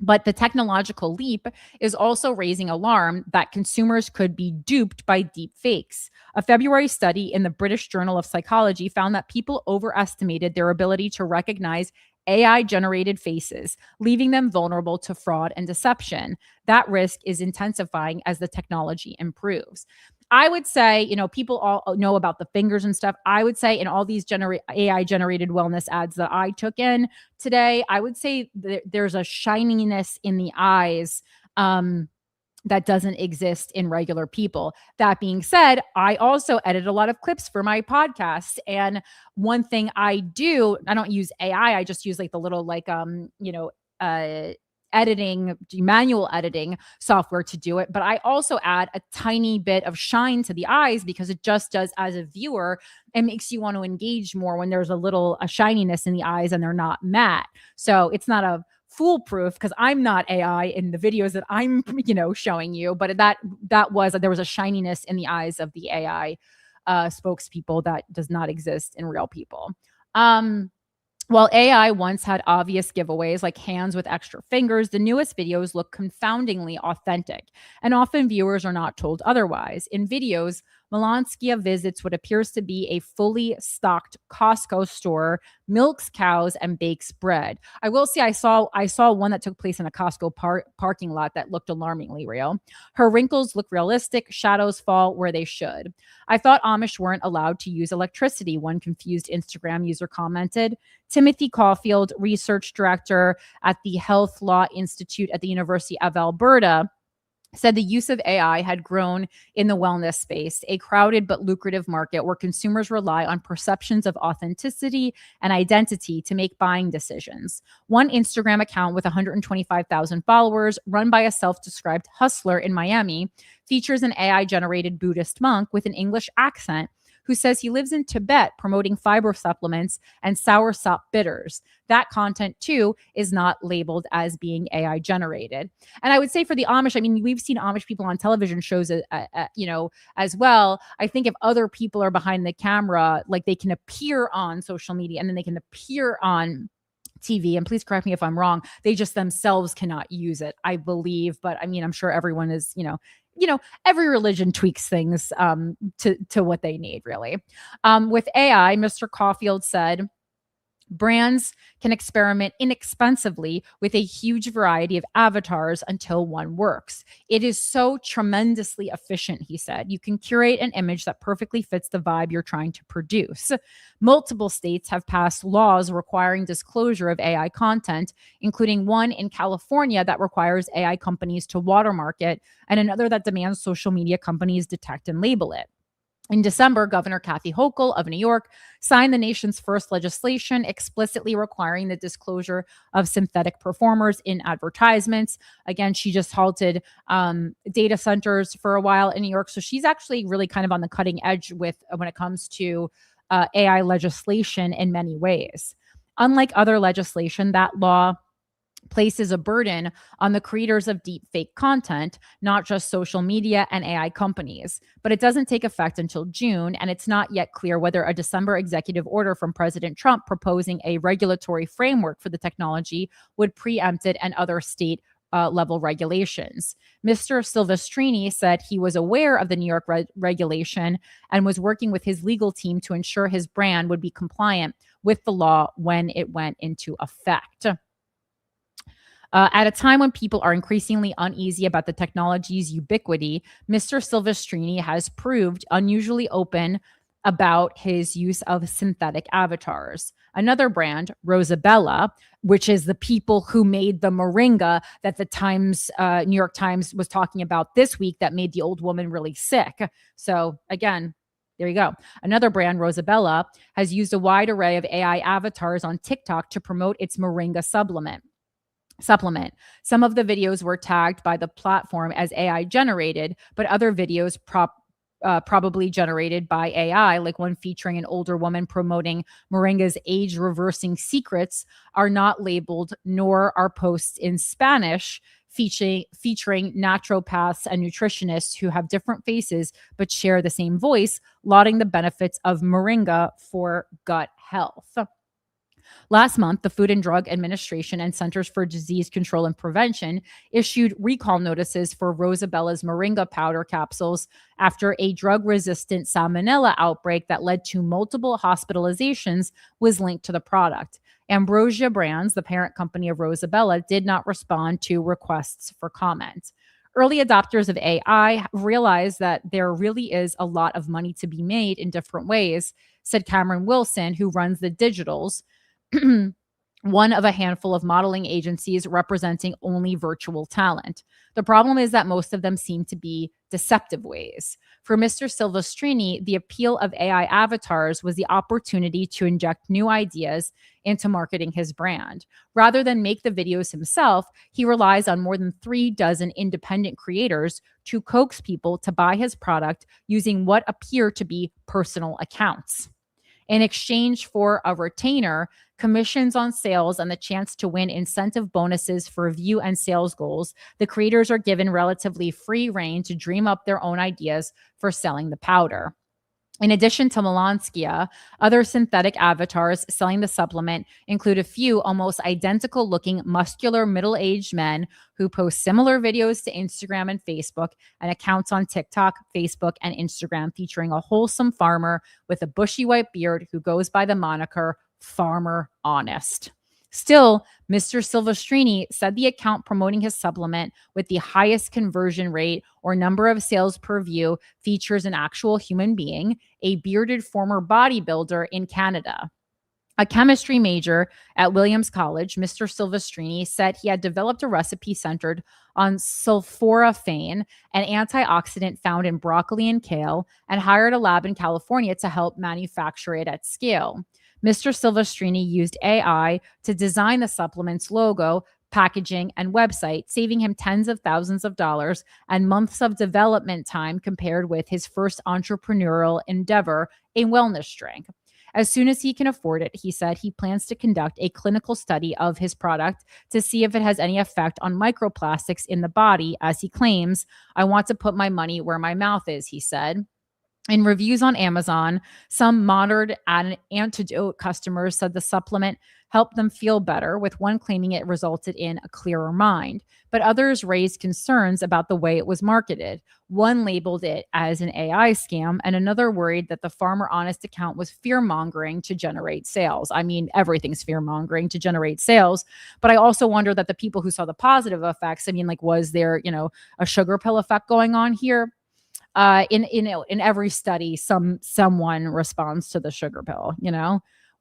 But the technological leap is also raising alarm that consumers could be duped by deep fakes. A February study in the British Journal of Psychology found that people overestimated their ability to recognize AI-generated faces, leaving them vulnerable to fraud and deception. That risk is intensifying as the technology improves. I would say, people all know about the fingers and stuff. I would say in all these AI-generated wellness ads that I took in today, I would say there's a shininess in the eyes that doesn't exist in regular people. That being said, I also edit a lot of clips for my podcast. And one thing I do, I don't use AI. I just use like the little manual editing software to do it. But I also add a tiny bit of shine to the eyes because it just does, as a viewer, it makes you want to engage more when there's a shininess in the eyes and they're not matte. So it's not a foolproof because I'm not AI in the videos that I'm, showing you, but there was a shininess in the eyes of the AI spokespeople that does not exist in real people. While AI once had obvious giveaways like hands with extra fingers, the newest videos look confoundingly authentic, and often viewers are not told otherwise. In videos, Melanskia visits what appears to be a fully stocked Costco store, milks cows, and bakes bread. I will say I saw one that took place in a Costco parking lot that looked alarmingly real. Her wrinkles look realistic, shadows fall where they should. I thought Amish weren't allowed to use electricity, one confused Instagram user commented. Timothy Caulfield, research director at the Health Law Institute at the University of Alberta, said the use of AI had grown in the wellness space, a crowded but lucrative market where consumers rely on perceptions of authenticity and identity to make buying decisions. One Instagram account with 125,000 followers, run by a self-described hustler in Miami, features an AI-generated Buddhist monk with an English accent who says he lives in Tibet promoting fiber supplements and soursop bitters. That content, too, is not labeled as being AI generated. And I would say for the Amish, I mean, we've seen Amish people on television shows, as well. I think if other people are behind the camera, like they can appear on social media and then they can appear on TV, and please correct me if I'm wrong, they just themselves cannot use it, I believe. But I mean, I'm sure everyone is, every religion tweaks things to what they need, really. With AI, Mr. Caulfield said, brands can experiment inexpensively with a huge variety of avatars until one works. It is so tremendously efficient, he said. You can curate an image that perfectly fits the vibe you're trying to produce. Multiple states have passed laws requiring disclosure of AI content, including one in California that requires AI companies to watermark it, and another that demands social media companies detect and label it. In December, Governor Kathy Hochul of New York signed the nation's first legislation explicitly requiring the disclosure of synthetic performers in advertisements. Again, she just halted data centers for a while in New York. So she's actually really kind of on the cutting edge when it comes to AI legislation in many ways. Unlike other legislation, that law places a burden on the creators of deep fake content, not just social media and AI companies. But it doesn't take effect until June, and it's not yet clear whether a December executive order from President Trump proposing a regulatory framework for the technology would preempt it and other state level regulations. Mr. Silvestrini said he was aware of the New York regulation and was working with his legal team to ensure his brand would be compliant with the law when it went into effect. At a time when people are increasingly uneasy about the technology's ubiquity, Mr. Silvestrini has proved unusually open about his use of synthetic avatars. Another brand, Rosabella, which is the people who made the moringa that the New York Times was talking about this week that made the old woman really sick. So again, there you go. Another brand, Rosabella, has used a wide array of AI avatars on TikTok to promote its moringa supplement. Some of the videos were tagged by the platform as AI generated, but other videos probably generated by AI, like one featuring an older woman promoting moringa's age-reversing secrets, are not labeled, nor are posts in Spanish featuring naturopaths and nutritionists who have different faces but share the same voice, lauding the benefits of moringa for gut health. Last month, the Food and Drug Administration and Centers for Disease Control and Prevention issued recall notices for Rosabella's moringa powder capsules after a drug-resistant salmonella outbreak that led to multiple hospitalizations was linked to the product. Ambrosia Brands, the parent company of Rosabella, did not respond to requests for comment. Early adopters of AI realize that there really is a lot of money to be made in different ways, said Cameron Wilson, who runs the Digitals, one of a handful of modeling agencies representing only virtual talent. The problem is that most of them seem to be deceptive ways. For Mr. Silvestrini, the appeal of AI avatars was the opportunity to inject new ideas into marketing his brand. Rather than make the videos himself, he relies on more than 36 independent creators to coax people to buy his product using what appear to be personal accounts. In exchange for a retainer, commissions on sales, and the chance to win incentive bonuses for view and sales goals, the creators are given relatively free rein to dream up their own ideas for selling the powder. In addition to Melanskia, other synthetic avatars selling the supplement include a few almost identical looking muscular middle-aged men who post similar videos to Instagram and Facebook, and accounts on TikTok, Facebook, and Instagram featuring a wholesome farmer with a bushy white beard who goes by the moniker Farmer Honest. Still, Mr. Silvestrini said the account promoting his supplement with the highest conversion rate or number of sales per view features an actual human being, a bearded former bodybuilder in Canada. A chemistry major at Williams College, Mr. Silvestrini said he had developed a recipe centered on sulforaphane, an antioxidant found in broccoli and kale, and hired a lab in California to help manufacture it at scale. Mr. Silvestrini used AI to design the supplement's logo, packaging, and website, saving him tens of thousands of dollars and months of development time compared with his first entrepreneurial endeavor, a wellness drink. As soon as he can afford it, he said he plans to conduct a clinical study of his product to see if it has any effect on microplastics in the body, as he claims, "I want to put my money where my mouth is," he said. In reviews on Amazon, some modern antidote customers said the supplement helped them feel better, with one claiming it resulted in a clearer mind. But others raised concerns about the way it was marketed. One labeled it as an AI scam, and another worried that the Farmer Honest account was fear-mongering to generate sales. I mean, everything's fear-mongering to generate sales. But I also wonder that the people who saw the positive effects, I mean, like, was there, a sugar pill effect going on here? In every study, someone responds to the sugar pill.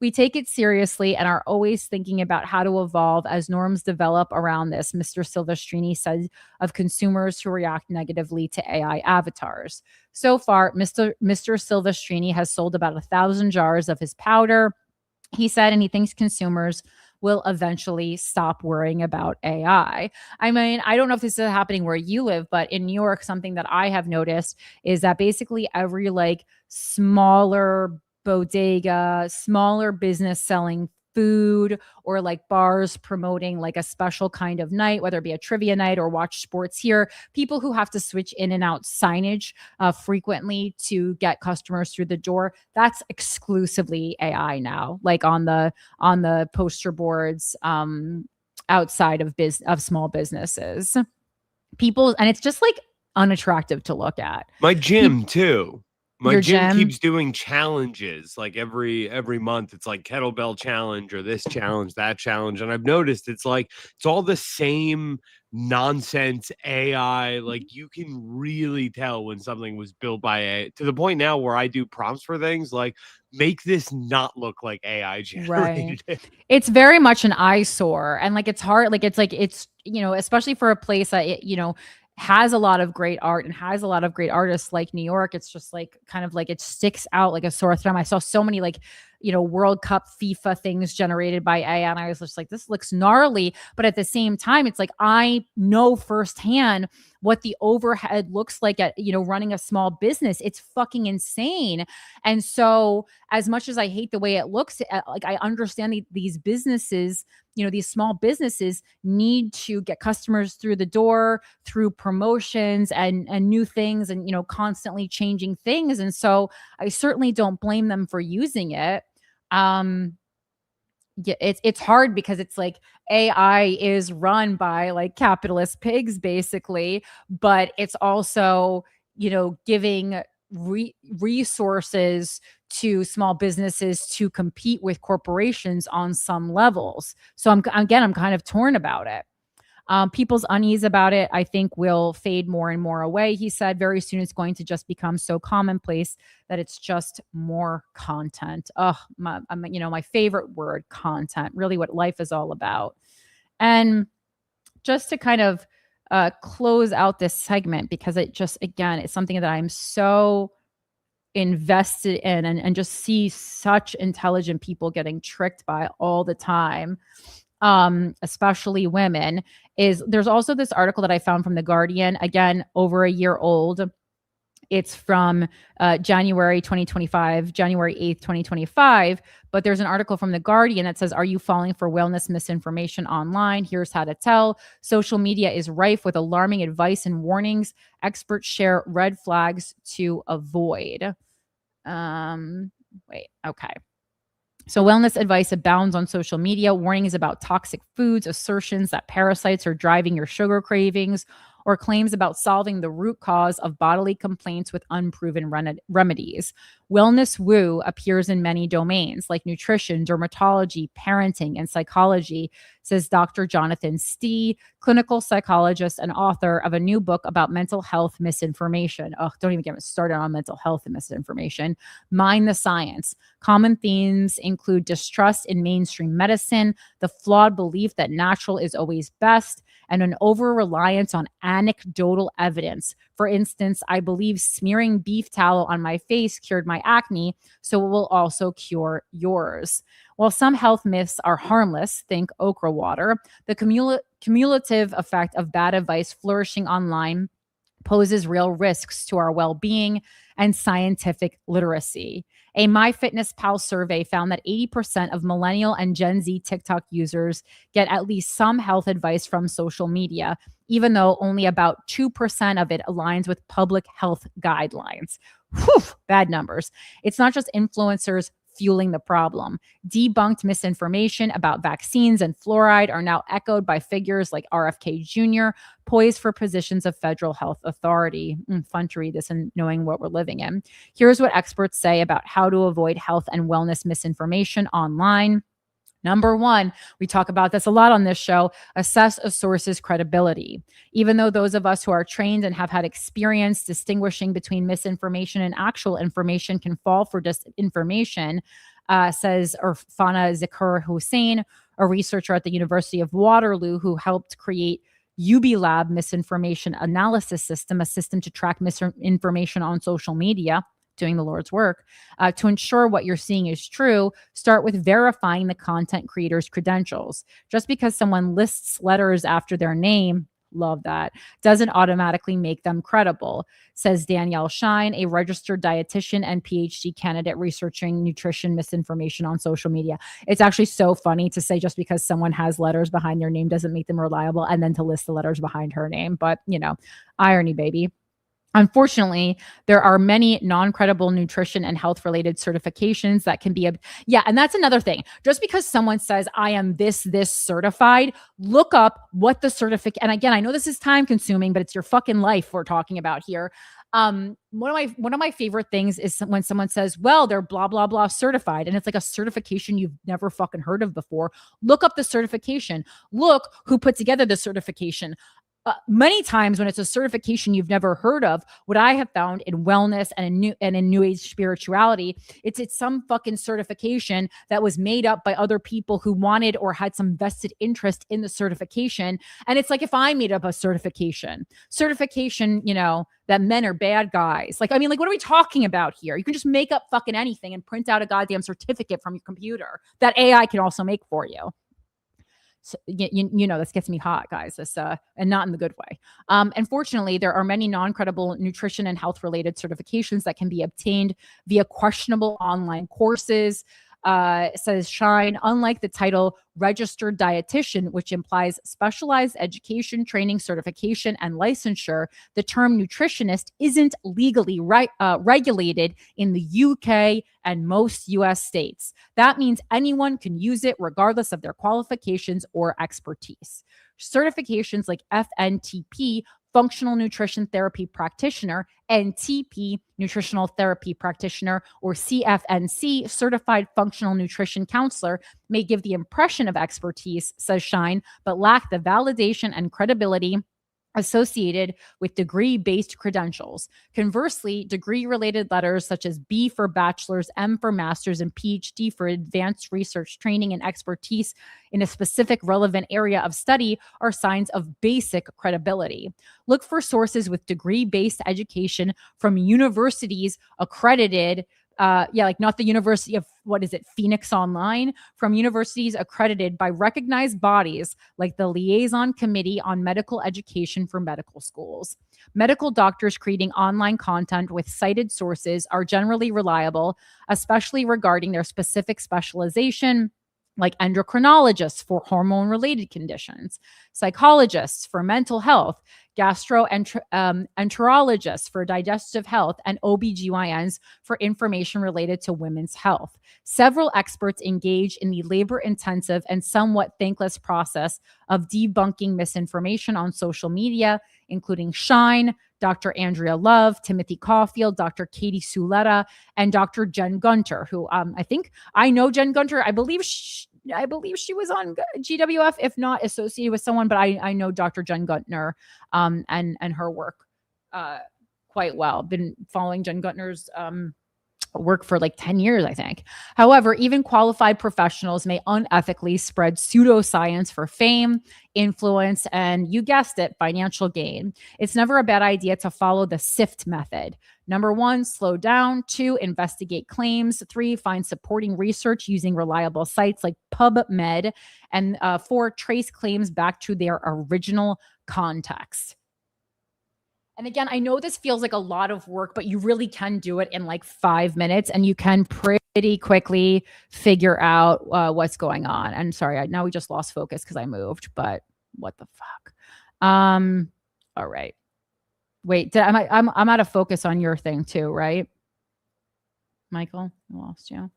We take it seriously and are always thinking about how to evolve as norms develop around this, Mr. Silvestrini said of consumers who react negatively to AI avatars. So far, Mr. Silvestrini has sold about 1,000 jars of his powder, he said, and he thinks consumers will eventually stop worrying about AI. I mean, I don't know if this is happening where you live, but in New York, something that I have noticed is that basically every smaller bodega, smaller business selling food, or bars promoting a special kind of night, whether it be a trivia night or watch sports here, people who have to switch in and out signage frequently to get customers through the door, that's exclusively AI now, on the poster boards outside of small businesses. And it's just unattractive to look at. My gym too. My gym gym keeps doing challenges every month. It's kettlebell challenge or this challenge, that challenge. And I've noticed it's all the same nonsense AI. You can really tell when something was built by AI, to the point now where I do prompts for things make this not look like AI generated. Right. It's very much an eyesore, and it's hard. It's especially for a place that has a lot of great art and has a lot of great artists like New York. It's just it sticks out like a sore thumb. I saw so many World Cup FIFA things generated by AI, and I was just this looks gnarly. But at the same time, it's I know firsthand what the overhead looks like at running a small business. It's fucking insane. And so as much as I hate the way it looks, I understand these businesses, these small businesses need to get customers through the door through promotions and new things and constantly changing things. And so I certainly don't blame them for using it. Yeah, it's hard because it's AI is run by capitalist pigs basically, but it's also giving resources to small businesses to compete with corporations on some levels. So I'm kind of torn about it. People's unease about it, I think, will fade more and more away. He said very soon it's going to just become so commonplace that it's just more content. Oh, my favorite word, content, really what life is all about. And just to kind of close out this segment, because it just, again, it's something that I'm so invested in and just see such intelligent people getting tricked by all the time, especially women, is there's also this article that I found from The Guardian, again, over a year old. It's from January 2025, January 8th, 2025. But there's an article from The Guardian that says, are you falling for wellness misinformation online? Here's how to tell. Social media is rife with alarming advice and warnings. Experts share red flags to avoid. Okay. So wellness advice abounds on social media. Warnings about toxic foods, assertions that parasites are driving your sugar cravings, or claims about solving the root cause of bodily complaints with unproven remedies. Wellness woo appears in many domains like nutrition, dermatology, parenting, and psychology, says Dr. Jonathan Stee, clinical psychologist and author of a new book about mental health misinformation. Oh, don't even get me started on mental health and misinformation. Mind the Science. Common themes include distrust in mainstream medicine, the flawed belief that natural is always best, and an over-reliance on anecdotal evidence. For instance, I believe smearing beef tallow on my face cured my acne, so it will also cure yours. While some health myths are harmless, think okra water, the cumulative effect of bad advice flourishing online poses real risks to our well-being and scientific literacy. A MyFitnessPal survey found that 80% of millennial and Gen Z TikTok users get at least some health advice from social media, even though only about 2% of it aligns with public health guidelines. Whew, bad numbers. It's not just influencers fueling the problem. Debunked misinformation about vaccines and fluoride are now echoed by figures like RFK Jr., poised for positions of federal health authority. Fun to read this and knowing what we're living in. Here's what experts say about how to avoid health and wellness misinformation online. Number one, we talk about this a lot on this show, assess a source's credibility. Even though those of us who are trained and have had experience distinguishing between misinformation and actual information can fall for disinformation, says Irfana Zakur Hussain, a researcher at the University of Waterloo who helped create UB misinformation analysis system, a system to track misinformation on social media, doing the Lord's work. To ensure what you're seeing is true, start with verifying the content creator's credentials. Just because someone lists letters after their name, love that, doesn't automatically make them credible, says Danielle Shine, a registered dietitian and PhD candidate researching nutrition misinformation on social media. It's actually so funny to say just because someone has letters behind their name doesn't make them reliable, and then to list the letters behind her name. But, irony, baby. Unfortunately, there are many non-credible nutrition and health-related certifications that can be, and that's another thing. Just because someone says, I am this certified, look up what the certificate, and again, I know this is time-consuming, but it's your fucking life we're talking about here. One of my favorite things is when someone says, well, they're blah, blah, blah certified. And it's like a certification you've never fucking heard of before. Look up the certification. Look who put together the certification. Many times when it's a certification you've never heard of, what I have found in wellness and in new age spirituality, it's some fucking certification that was made up by other people who wanted or had some vested interest in the certification. And it's like, if I made up a certification, that men are bad guys. Like, what are we talking about here? You can just make up fucking anything and print out a goddamn certificate from your computer that AI can also make for you. So, this gets me hot, guys. This and not in the good way. Unfortunately, there are many non-credible nutrition and health-related certifications that can be obtained via questionable online courses. Says Shine, unlike the title registered dietitian, which implies specialized education, training, certification, and licensure, the term nutritionist isn't legally regulated in the UK and most US states. That means anyone can use it regardless of their qualifications or expertise. certifications like FNTP, Functional Nutrition Therapy Practitioner, NTP, Nutritional Therapy Practitioner, or CFNC, Certified Functional Nutrition Counselor, may give the impression of expertise, says Shine, but lack the validation and credibility associated with degree-based credentials. Conversely, degree-related letters such as B for bachelor's, M for master's, and PhD for advanced research training and expertise in a specific relevant area of study are signs of basic credibility. Look for sources with degree-based education from universities accredited, like not the University of, Phoenix Online, from universities accredited by recognized bodies like the Liaison Committee on Medical Education for Medical Schools. Medical doctors creating online content with cited sources are generally reliable, especially regarding their specific specialization, like endocrinologists for hormone-related conditions, psychologists for mental health, gastroenterologists for digestive health, and OBGYNs for information related to women's health. Several experts engage in the labor-intensive and somewhat thankless process of debunking misinformation on social media, including Shine, Dr. Andrea Love, Timothy Caulfield, Dr. Katie Suleta, and Dr. Jen Gunter, who I think I know Jen Gunter. I believe she was on GWF, if not associated with someone, but I know Dr. Jen Gunter and her work quite well. Been following Jen Gunter's work for like 10 years, I think. However, even qualified professionals may unethically spread pseudoscience for fame, influence, and you guessed it, financial gain. It's never a bad idea to follow the SIFT method. Number 1, slow down. 2, investigate claims. 3, find supporting research using reliable sites like PubMed. And 4, trace claims back to their original context. And again, I know this feels like a lot of work, but you really can do it in like 5 minutes, and you can pretty quickly figure out what's going on. And sorry, now we just lost focus because I moved, but what the fuck? All right. Wait, I'm out of focus on your thing too, right? Michael, I lost you.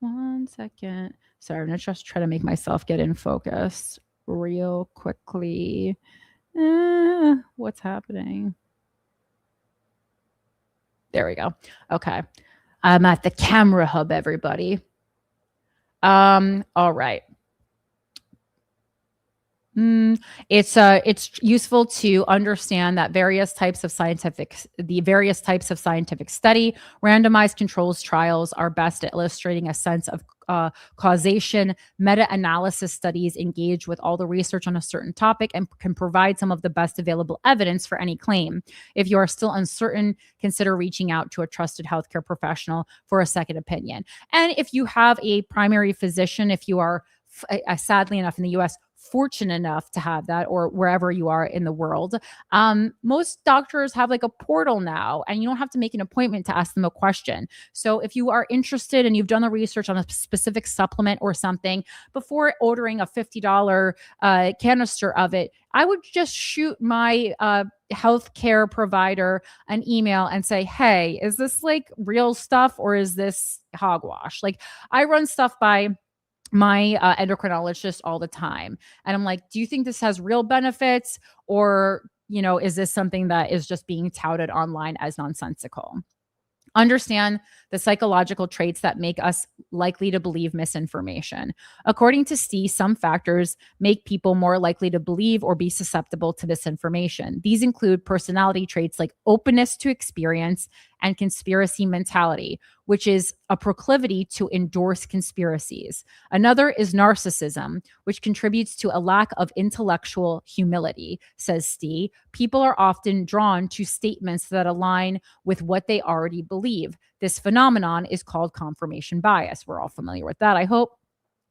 1 second. Sorry, I'm gonna just try to make myself get in focus real quickly. What's happening? There we go. Okay. I'm at the camera hub, everybody. All right. It's useful to understand that the various types of scientific study, randomized controls trials are best at illustrating a sense of causation. Meta-analysis studies engage with all the research on a certain topic and can provide some of the best available evidence for any claim. If you are still uncertain, consider reaching out to a trusted healthcare professional for a second opinion. And if you have a primary physician, if you are sadly enough in the U.S., fortunate enough to have that, or wherever you are in the world, most doctors have like a portal now, and you don't have to make an appointment to ask them a question. So if you are interested and you've done the research on a specific supplement or something, before ordering a $50 canister of it, I would just shoot my healthcare provider an email and say, hey, is this like real stuff or is this hogwash? Like, I run stuff by my endocrinologist all the time. And I'm like, do you think this has real benefits? Or, is this something that is just being touted online as nonsensical? Understand the psychological traits that make us likely to believe misinformation. According to Stee, some factors make people more likely to believe or be susceptible to misinformation. These include personality traits like openness to experience and conspiracy mentality, which is a proclivity to endorse conspiracies. Another is narcissism, which contributes to a lack of intellectual humility, says Stee. People are often drawn to statements that align with what they already believe. This phenomenon is called confirmation bias. We're all familiar with that, I hope.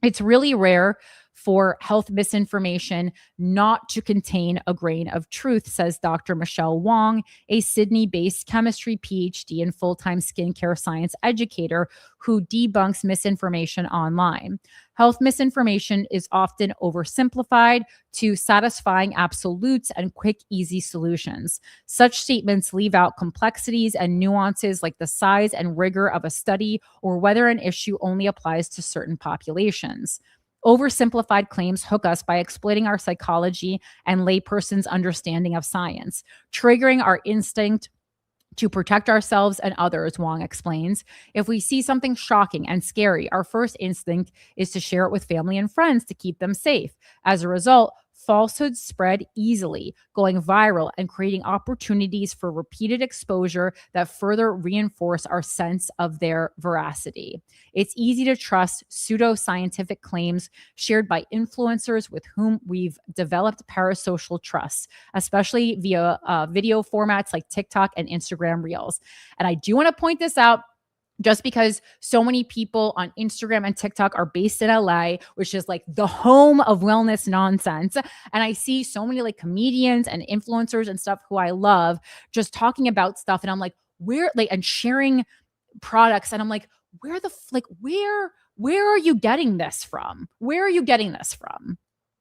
It's really rare for health misinformation not to contain a grain of truth, says Dr. Michelle Wong, a Sydney-based chemistry PhD and full-time skincare science educator who debunks misinformation online. Health misinformation is often oversimplified to satisfying absolutes and quick, easy solutions. Such statements leave out complexities and nuances like the size and rigor of a study or whether an issue only applies to certain populations. Oversimplified claims hook us by exploiting our psychology and layperson's understanding of science, triggering our instinct to protect ourselves and others, Wong explains. If we see something shocking and scary, our first instinct is to share it with family and friends to keep them safe. As a result, falsehoods spread easily, going viral and creating opportunities for repeated exposure that further reinforce our sense of their veracity. It's easy to trust pseudoscientific claims shared by influencers with whom we've developed parasocial trust, especially via video formats like TikTok and Instagram Reels. And I do want to point this out, just because so many people on Instagram and TikTok are based in LA, which is like the home of wellness nonsense. And I see so many like comedians and influencers and stuff who I love just talking about stuff. And I'm like, and sharing products. And I'm like, where are you getting this from? Where are you getting this from?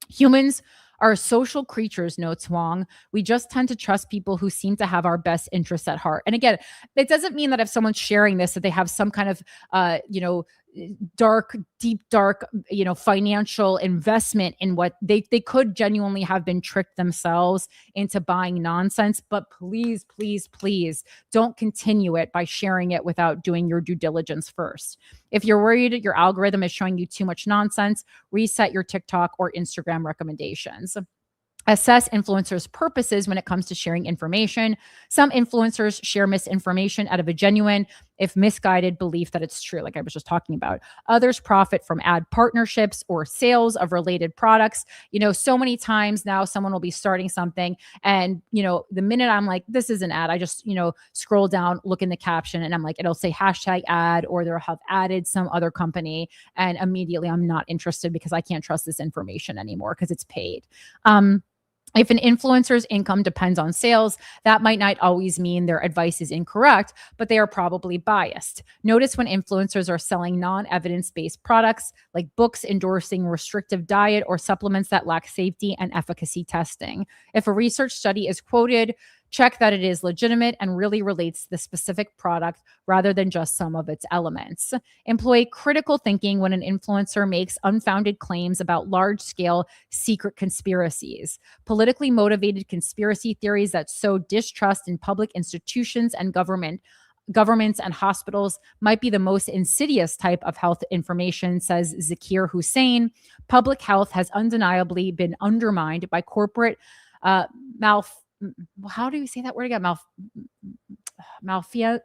Humans are social creatures, notes Wong. We just tend to trust people who seem to have our best interests at heart. And again, it doesn't mean that if someone's sharing this, that they have some kind of, deep, financial investment in what they could genuinely have been tricked themselves into buying nonsense. But please, please, please don't continue it by sharing it without doing your due diligence first. If you're worried your algorithm is showing you too much nonsense, reset your TikTok or Instagram recommendations. Assess influencers' purposes when it comes to sharing information. Some influencers share misinformation out of a genuine, if misguided, belief that it's true, like I was just talking about. Others profit from ad partnerships or sales of related products. So many times now someone will be starting something and, the minute I'm like, this is an ad, I just, scroll down, look in the caption, and I'm like, it'll say hashtag ad, or they'll have added some other company. And immediately I'm not interested because I can't trust this information anymore because it's paid. If an influencer's income depends on sales, that might not always mean their advice is incorrect, but they are probably biased. Notice when influencers are selling non-evidence-based products like books endorsing restrictive diet or supplements that lack safety and efficacy testing. If a research study is quoted, check that it is legitimate and really relates to the specific product rather than just some of its elements. Employ critical thinking when an influencer makes unfounded claims about large-scale secret conspiracies. Politically motivated conspiracy theories that sow distrust in public institutions and governments and hospitals might be the most insidious type of health information, says Zakir Hussain. Public health has undeniably been undermined by corporate how do you say that word again? Malfeasance.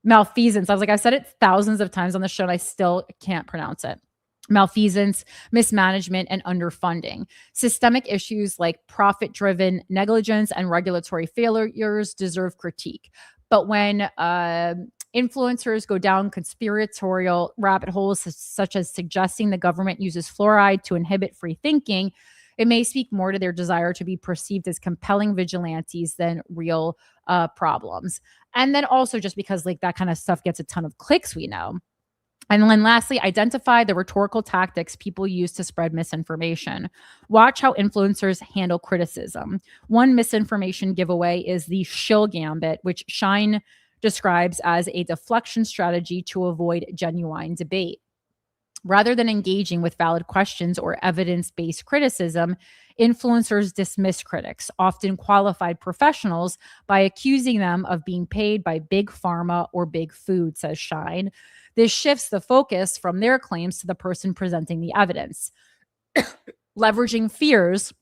Malfeasance. I was like, I've said it thousands of times on the show and I still can't pronounce it. Malfeasance, mismanagement, and underfunding. Systemic issues like profit-driven negligence and regulatory failures deserve critique. But when influencers go down conspiratorial rabbit holes, such as suggesting the government uses fluoride to inhibit free thinking, it may speak more to their desire to be perceived as compelling vigilantes than real problems. And then also just because like that kind of stuff gets a ton of clicks, we know. And then lastly, identify the rhetorical tactics people use to spread misinformation. Watch how influencers handle criticism. One misinformation giveaway is the shill gambit, which Shine describes as a deflection strategy to avoid genuine debate. Rather than engaging with valid questions or evidence-based criticism, influencers dismiss critics, often qualified professionals, by accusing them of being paid by big pharma or big food, says Shine. This shifts the focus from their claims to the person presenting the evidence, leveraging fears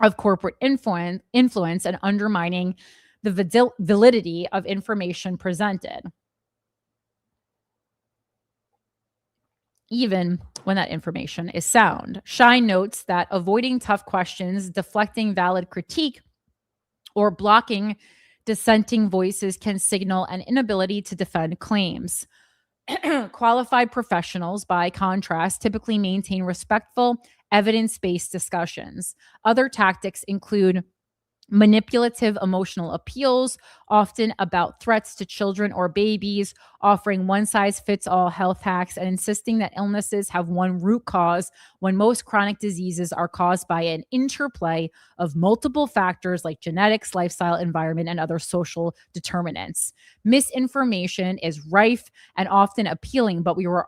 of corporate influence and undermining the validity of information presented, even when that information is sound. Shine notes that avoiding tough questions, deflecting valid critique, or blocking dissenting voices can signal an inability to defend claims. Qualified professionals, by contrast, typically maintain respectful, evidence-based discussions. Other tactics include manipulative emotional appeals, often about threats to children or babies, offering one-size-fits-all health hacks and insisting that illnesses have one root cause when most chronic diseases are caused by an interplay of multiple factors like genetics, lifestyle, environment, and other social determinants. Misinformation is rife and often appealing, but we are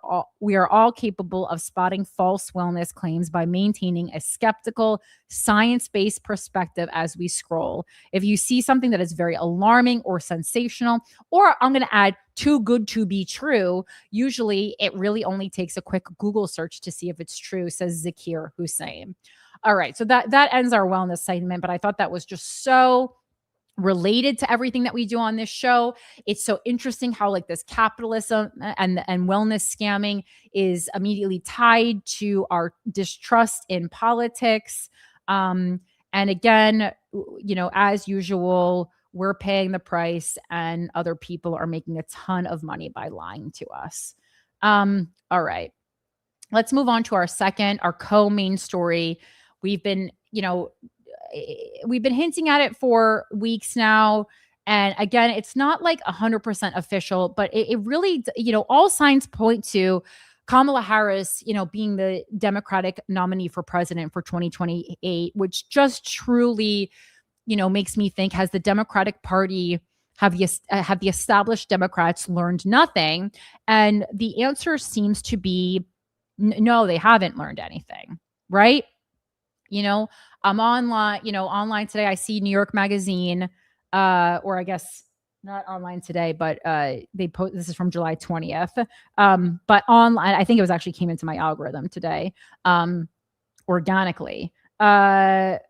all capable of spotting false wellness claims by maintaining a skeptical, science-based perspective as we scroll. If you see something that is very alarming or sensational, or I'm going to add too good to be true, usually it really only takes a quick Google search to see if it's true, says Zakir Hussain. All right, so that ends our wellness segment, but I thought that was just so related to everything that we do on this show. It's so interesting how like this capitalism and wellness scamming is immediately tied to our distrust in politics. And again, you know, as usual, we're paying the price and other people are making a ton of money by lying to us. All right, let's move on to our co-main story. We've been hinting at it for weeks now. And again, it's not like 100% official, but it really, all signs point to Kamala Harris, being the Democratic nominee for president for 2028, which just truly, makes me think, has the Democratic Party, have the established Democrats learned nothing? And the answer seems to be no, they haven't learned anything, right? I'm online today. I see New York Magazine, or I guess not online today, but this is from July 20th. But online, I think it was actually came into my algorithm today, organically. But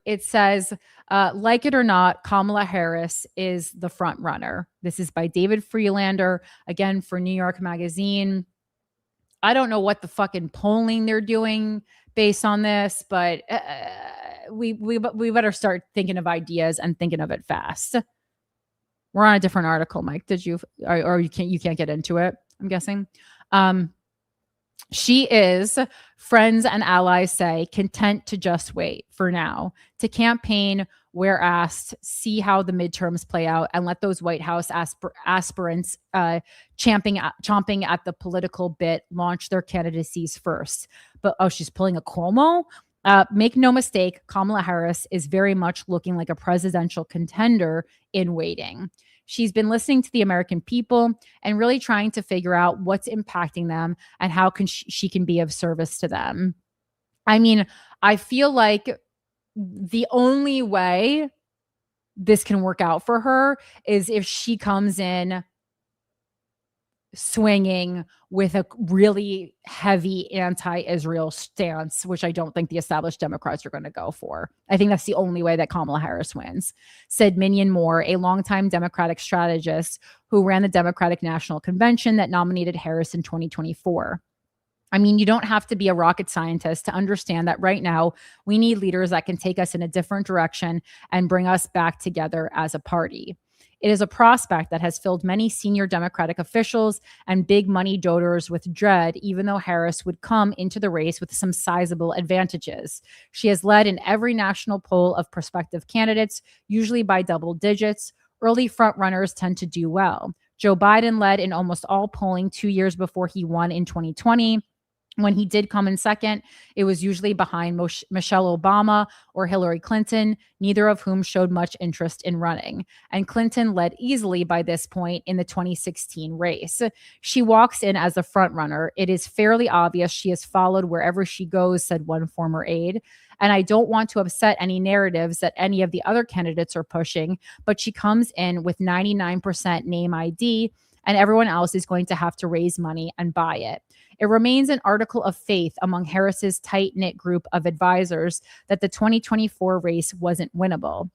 it says, like it or not, Kamala Harris is the front runner. This is by David Freelander, again, for New York Magazine. I don't know what the fucking polling they're doing based on this, but we better start thinking of ideas and thinking of it fast. We're on a different article, Mike. Did you, or you can't get into it, I'm guessing. She is, friends and allies say, content to just wait for now, to campaign where asked, see how the midterms play out, and let those White House aspirants chomping at the political bit launch their candidacies first. But she's pulling a Cuomo. Make no mistake, Kamala Harris is very much looking like a presidential contender in waiting. She's been listening to the American people and really trying to figure out what's impacting them and how she can be of service to them. I mean, I feel like the only way this can work out for her is if she comes in swinging with a really heavy anti-Israel stance, which I don't think the established Democrats are going to go for. I think that's the only way that Kamala Harris wins, said Minion Moore, a longtime Democratic strategist who ran the Democratic National Convention that nominated Harris in 2024. I mean, you don't have to be a rocket scientist to understand that right now we need leaders that can take us in a different direction and bring us back together as a party. It is a prospect that has filled many senior Democratic officials and big money donors with dread, even though Harris would come into the race with some sizable advantages. She has led in every national poll of prospective candidates, usually by double digits. Early frontrunners tend to do well. Joe Biden led in almost all polling 2 years before he won in 2020. When he did come in second, it was usually behind Michelle Obama or Hillary Clinton, neither of whom showed much interest in running. And Clinton led easily by this point in the 2016 race. She walks in as a frontrunner. It is fairly obvious she is followed wherever she goes, said one former aide. And I don't want to upset any narratives that any of the other candidates are pushing, but she comes in with 99% name ID, and everyone else is going to have to raise money and buy it. It remains an article of faith among Harris's tight-knit group of advisors that the 2024 race wasn't winnable.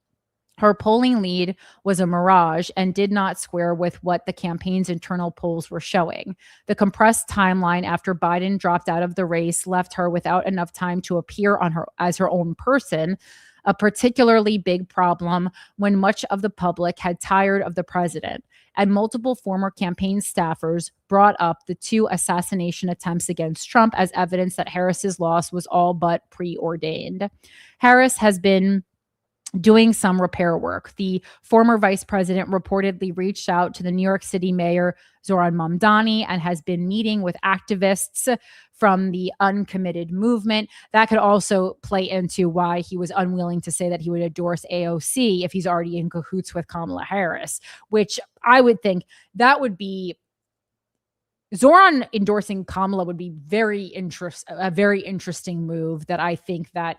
Her polling lead was a mirage and did not square with what the campaign's internal polls were showing. The compressed timeline after Biden dropped out of the race left her without enough time to appear as her own person, a particularly big problem when much of the public had tired of the president, and multiple former campaign staffers brought up the 2 assassination attempts against Trump as evidence that Harris's loss was all but preordained. Harris has been doing some repair work. The former vice president reportedly reached out to the New York City mayor, Zohran Mamdani, and has been meeting with activists from the uncommitted movement. That could also play into why he was unwilling to say that he would endorse AOC if he's already in cahoots with Kamala Harris, which I would think that would be Zohran endorsing Kamala would be a very interesting move that I think that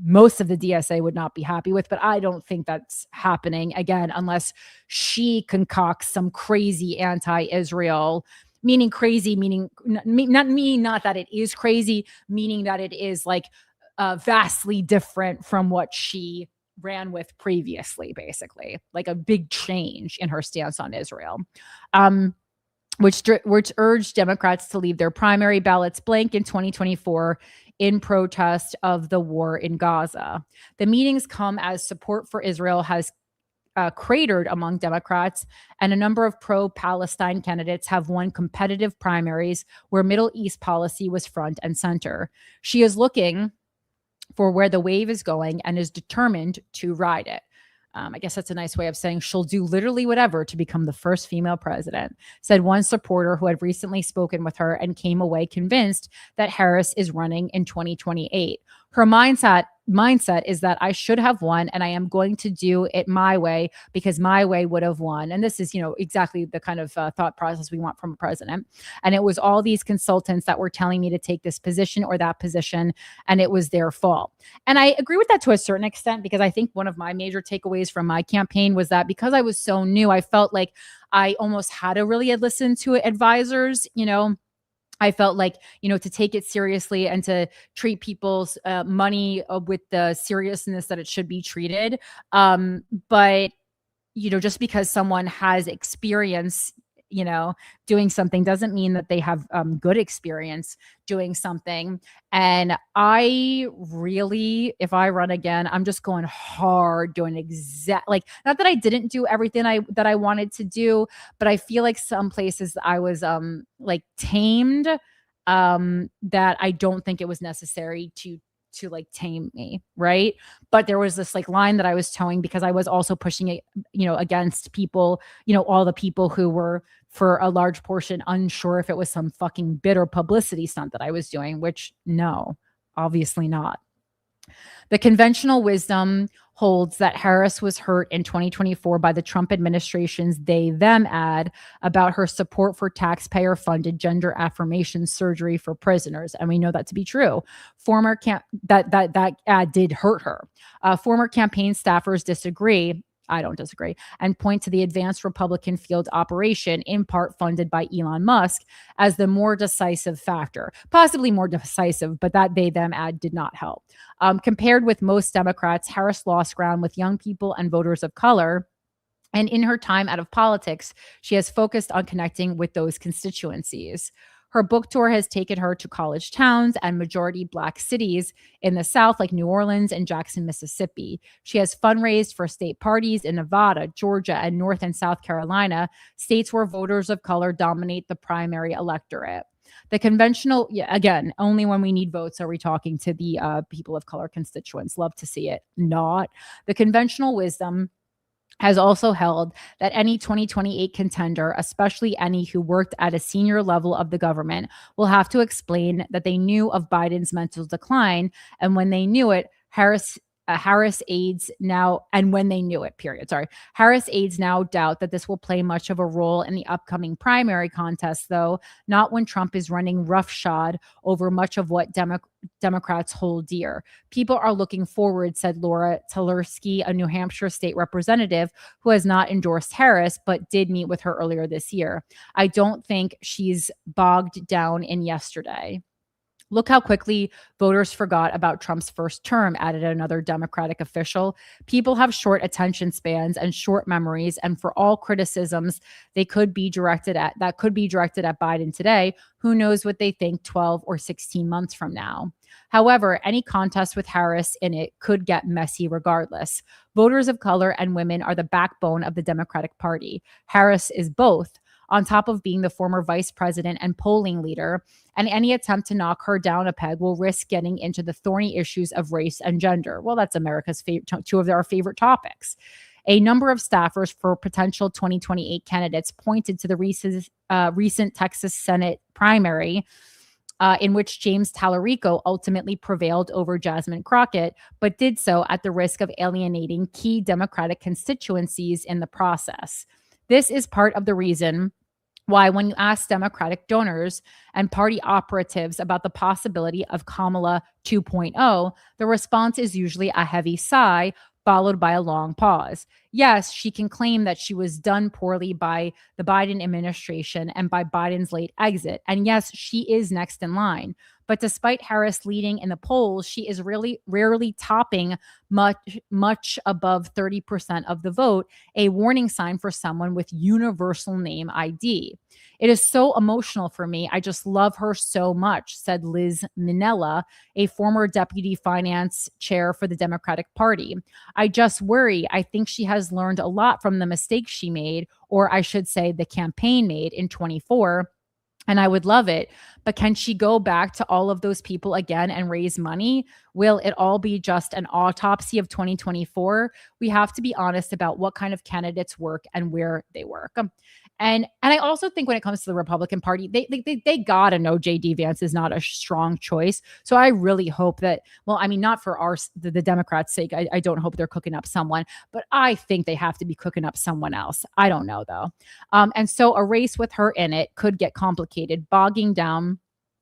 most of the DSA would not be happy with, but I don't think that's happening again, unless she concocts some crazy anti-Israel, meaning crazy, meaning not that it is crazy, meaning that it is like vastly different from what she ran with previously, basically like a big change in her stance on Israel. Which urged Democrats to leave their primary ballots blank in 2024 in protest of the war in Gaza. The meetings come as support for Israel has cratered among Democrats, and a number of pro-Palestine candidates have won competitive primaries where Middle East policy was front and center. She is looking for where the wave is going and is determined to ride it. I guess that's a nice way of saying she'll do literally whatever to become the first female president, said one supporter who had recently spoken with her and came away convinced that Harris is running in 2028. Her mindset is that I should have won and I am going to do it my way because my way would have won. And this is, exactly the kind of thought process we want from a president. And it was all these consultants that were telling me to take this position or that position, and it was their fault. And I agree with that to a certain extent, because I think one of my major takeaways from my campaign was that because I was so new, I felt like I almost had to really listen to advisors, I felt like, to take it seriously and to treat people's money with the seriousness that it should be treated. But, just because someone has experience, doing something doesn't mean that they have good experience doing something. And I really, if I run again, I'm just going hard, doing not that I didn't do everything that I wanted to do, but I feel like some places I was tamed, that I don't think it was necessary to tame me, right? But there was this line that I was towing because I was also pushing it, against people, all the people who were for a large portion unsure if it was some fucking bitter publicity stunt that I was doing, which no, obviously not. The conventional wisdom holds that Harris was hurt in 2024 by the Trump administration's they-them ad about her support for taxpayer-funded gender affirmation surgery for prisoners, and we know that to be true. That ad did hurt her. Former campaign staffers disagree. I don't disagree, and point to the advanced Republican field operation, in part funded by Elon Musk, as the more decisive factor. Possibly more decisive, but that they-them ad did not help. Compared with most Democrats, Harris lost ground with young people and voters of color. And in her time out of politics, she has focused on connecting with those constituencies. Her book tour has taken her to college towns and majority Black cities in the South, like New Orleans and Jackson, Mississippi. She has fundraised for state parties in Nevada, Georgia, and North and South Carolina, states where voters of color dominate the primary electorate. The conventional, again, only when we need votes are we talking to the people of color constituents. Love to see it. Not. The conventional wisdom has also held that any 2028 contender, especially any who worked at a senior level of the government, will have to explain that they knew of Biden's mental decline, and when they knew it, Harris aides now doubt that this will play much of a role in the upcoming primary contest, though not when Trump is running roughshod over much of what Democrats hold dear. People are looking forward, said Laura Talerski, a New Hampshire state representative who has not endorsed Harris, but did meet with her earlier this year. I don't think she's bogged down in yesterday. Look how quickly voters forgot about Trump's first term, added another Democratic official. People have short attention spans and short memories, and for all criticisms that could be directed at Biden today, who knows what they think 12 or 16 months from now. However, any contest with Harris in it could get messy regardless. Voters of color and women are the backbone of the Democratic Party. Harris is both. on top of being the former vice president and polling leader. And any attempt to knock her down a peg will risk getting into the thorny issues of race and gender. Well, that's America's two of our favorite topics. A number of staffers for potential 2028 candidates pointed to the recent Texas Senate primary, in which James Tallarico ultimately prevailed over Jasmine Crockett, but did so at the risk of alienating key Democratic constituencies in the process. This is part of the reason why, when you ask Democratic donors and party operatives about the possibility of Kamala 2.0, the response is usually a heavy sigh, followed by a long pause. Yes, she can claim that she was done poorly by the Biden administration and by Biden's late exit. And yes, she is next in line. But despite Harris leading in the polls, she is really rarely topping much above 30% of the vote, a warning sign for someone with universal name ID. It is so emotional for me. I just love her so much, said Liz Minnella, a former deputy finance chair for the Democratic Party. I just worry. I think she has learned a lot from the mistakes she made, or I should say the campaign made in 24. And I would love it. But can she go back to all of those people again and raise money? Will it all be just an autopsy of 2024? We have to be honest about what kind of candidates work and where they work. And I also think when it comes to the Republican Party, they gotta know J.D. Vance is not a strong choice. So I really hope that, well, I mean, not for the Democrats' sake. I don't hope they're cooking up someone, but I think they have to be cooking up someone else. I don't know though. And so a race with her in it could get complicated, bogging down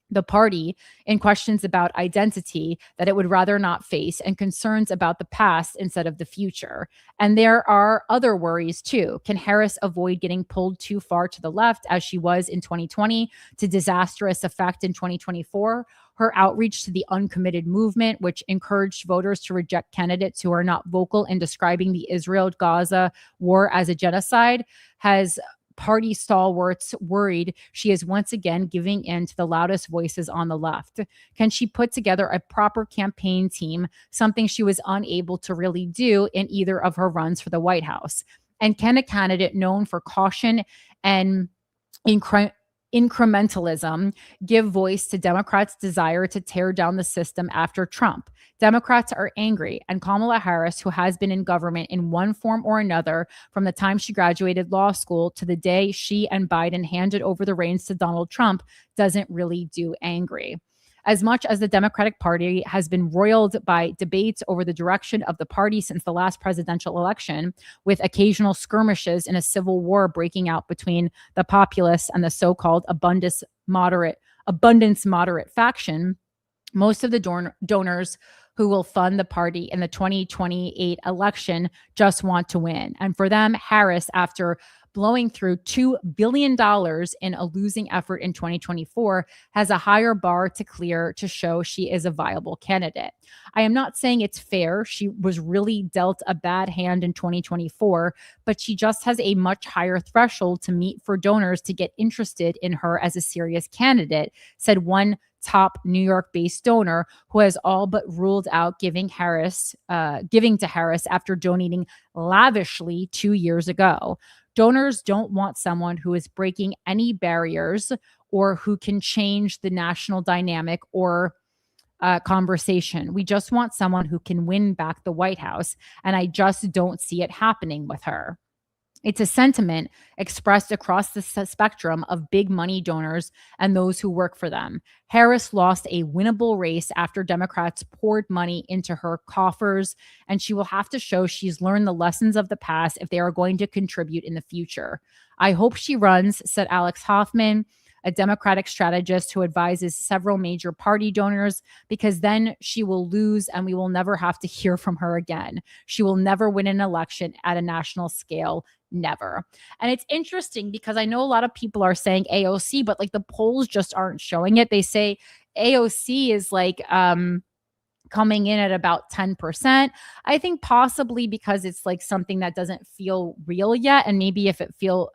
the party in questions about identity that it would rather not face and concerns about the past instead of the future. And there are other worries too. Can Harris avoid getting pulled too far to the left as she was in 2020 to disastrous effect in 2024? Her outreach to the uncommitted movement, which encouraged voters to reject candidates who are not vocal in describing the Israel-Gaza war as a genocide, has party stalwarts worried she is once again giving in to the loudest voices on the left. Can she put together a proper campaign team, something she was unable to really do in either of her runs for the White House? And can a candidate known for caution and incrementalism give voice to Democrats' desire to tear down the system after Trump? Democrats are angry, and Kamala Harris, who has been in government in one form or another from the time she graduated law school to the day she and Biden handed over the reins to Donald Trump, doesn't really do angry. As much as the Democratic Party has been roiled by debates over the direction of the party since the last presidential election, with occasional skirmishes in a civil war breaking out between the populists and the so-called abundance moderate faction, most of the donors who will fund the party in the 2028 election just want to win. And for them, Harris, after blowing through $2 billion in a losing effort in 2024, has a higher bar to clear to show she is a viable candidate. I am not saying it's fair. She was really dealt a bad hand in 2024, but she just has a much higher threshold to meet for donors to get interested in her as a serious candidate, said one top New York-based donor who has all but ruled out giving to Harris after donating lavishly 2 years ago. Donors don't want someone who is breaking any barriers or who can change the national dynamic or conversation. We just want someone who can win back the White House, and I just don't see it happening with her. It's a sentiment expressed across the spectrum of big money donors and those who work for them. Harris lost a winnable race after Democrats poured money into her coffers, and she will have to show she's learned the lessons of the past if they are going to contribute in the future. I hope she runs, said Alex Hoffman, a Democratic strategist who advises several major party donors, because then she will lose and we will never have to hear from her again. She will never win an election at a national scale. Never. And it's interesting because I know a lot of people are saying AOC, but like the polls just aren't showing it. They say AOC is like coming in at about 10%. I think possibly because it's like something that doesn't feel real yet. And maybe if it felt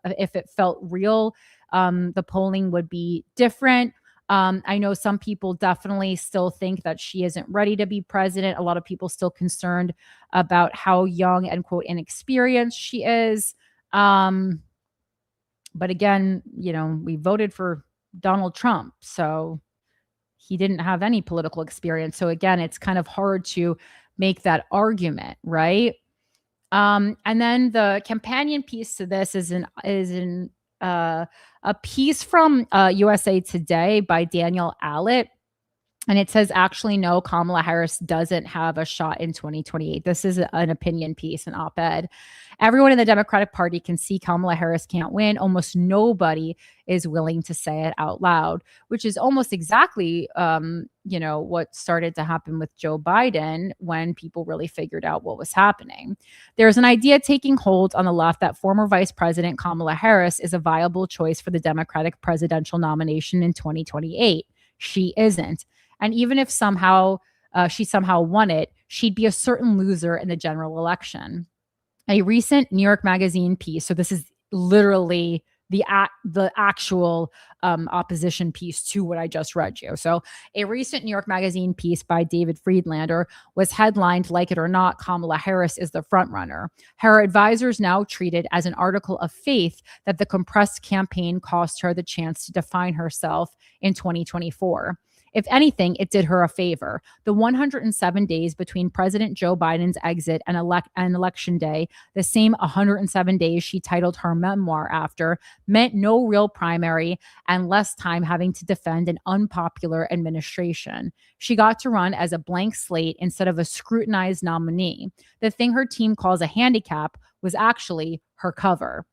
real, the polling would be different. I know some people definitely still think that she isn't ready to be president. A lot of people still concerned about how young and quote inexperienced she is. But again, we voted for Donald Trump, so he didn't have any political experience. So again, it's kind of hard to make that argument, right? And then the companion piece to this is a piece from USA Today by Daniel Allett. And it says, actually, no, Kamala Harris doesn't have a shot in 2028. This is an opinion piece, an op-ed. Everyone in the Democratic Party can see Kamala Harris can't win. Almost nobody is willing to say it out loud, which is almost exactly, what started to happen with Joe Biden when people really figured out what was happening. There's an idea taking hold on the left that former Vice President Kamala Harris is a viable choice for the Democratic presidential nomination in 2028. She isn't. And even if she somehow won it, she'd be a certain loser in the general election. A recent New York Magazine piece, so this is literally the actual opposition piece to what I just read you. So a recent New York Magazine piece by David Friedlander was headlined, "Like it or not, Kamala Harris is the frontrunner." Her advisors now treat it as an article of faith that the compressed campaign cost her the chance to define herself in 2024. If anything, it did her a favor. The 107 days between President Joe Biden's exit and election day, the same 107 days she titled her memoir after, meant no real primary and less time having to defend an unpopular administration. She got to run as a blank slate instead of a scrutinized nominee. The thing her team calls a handicap was actually her cover.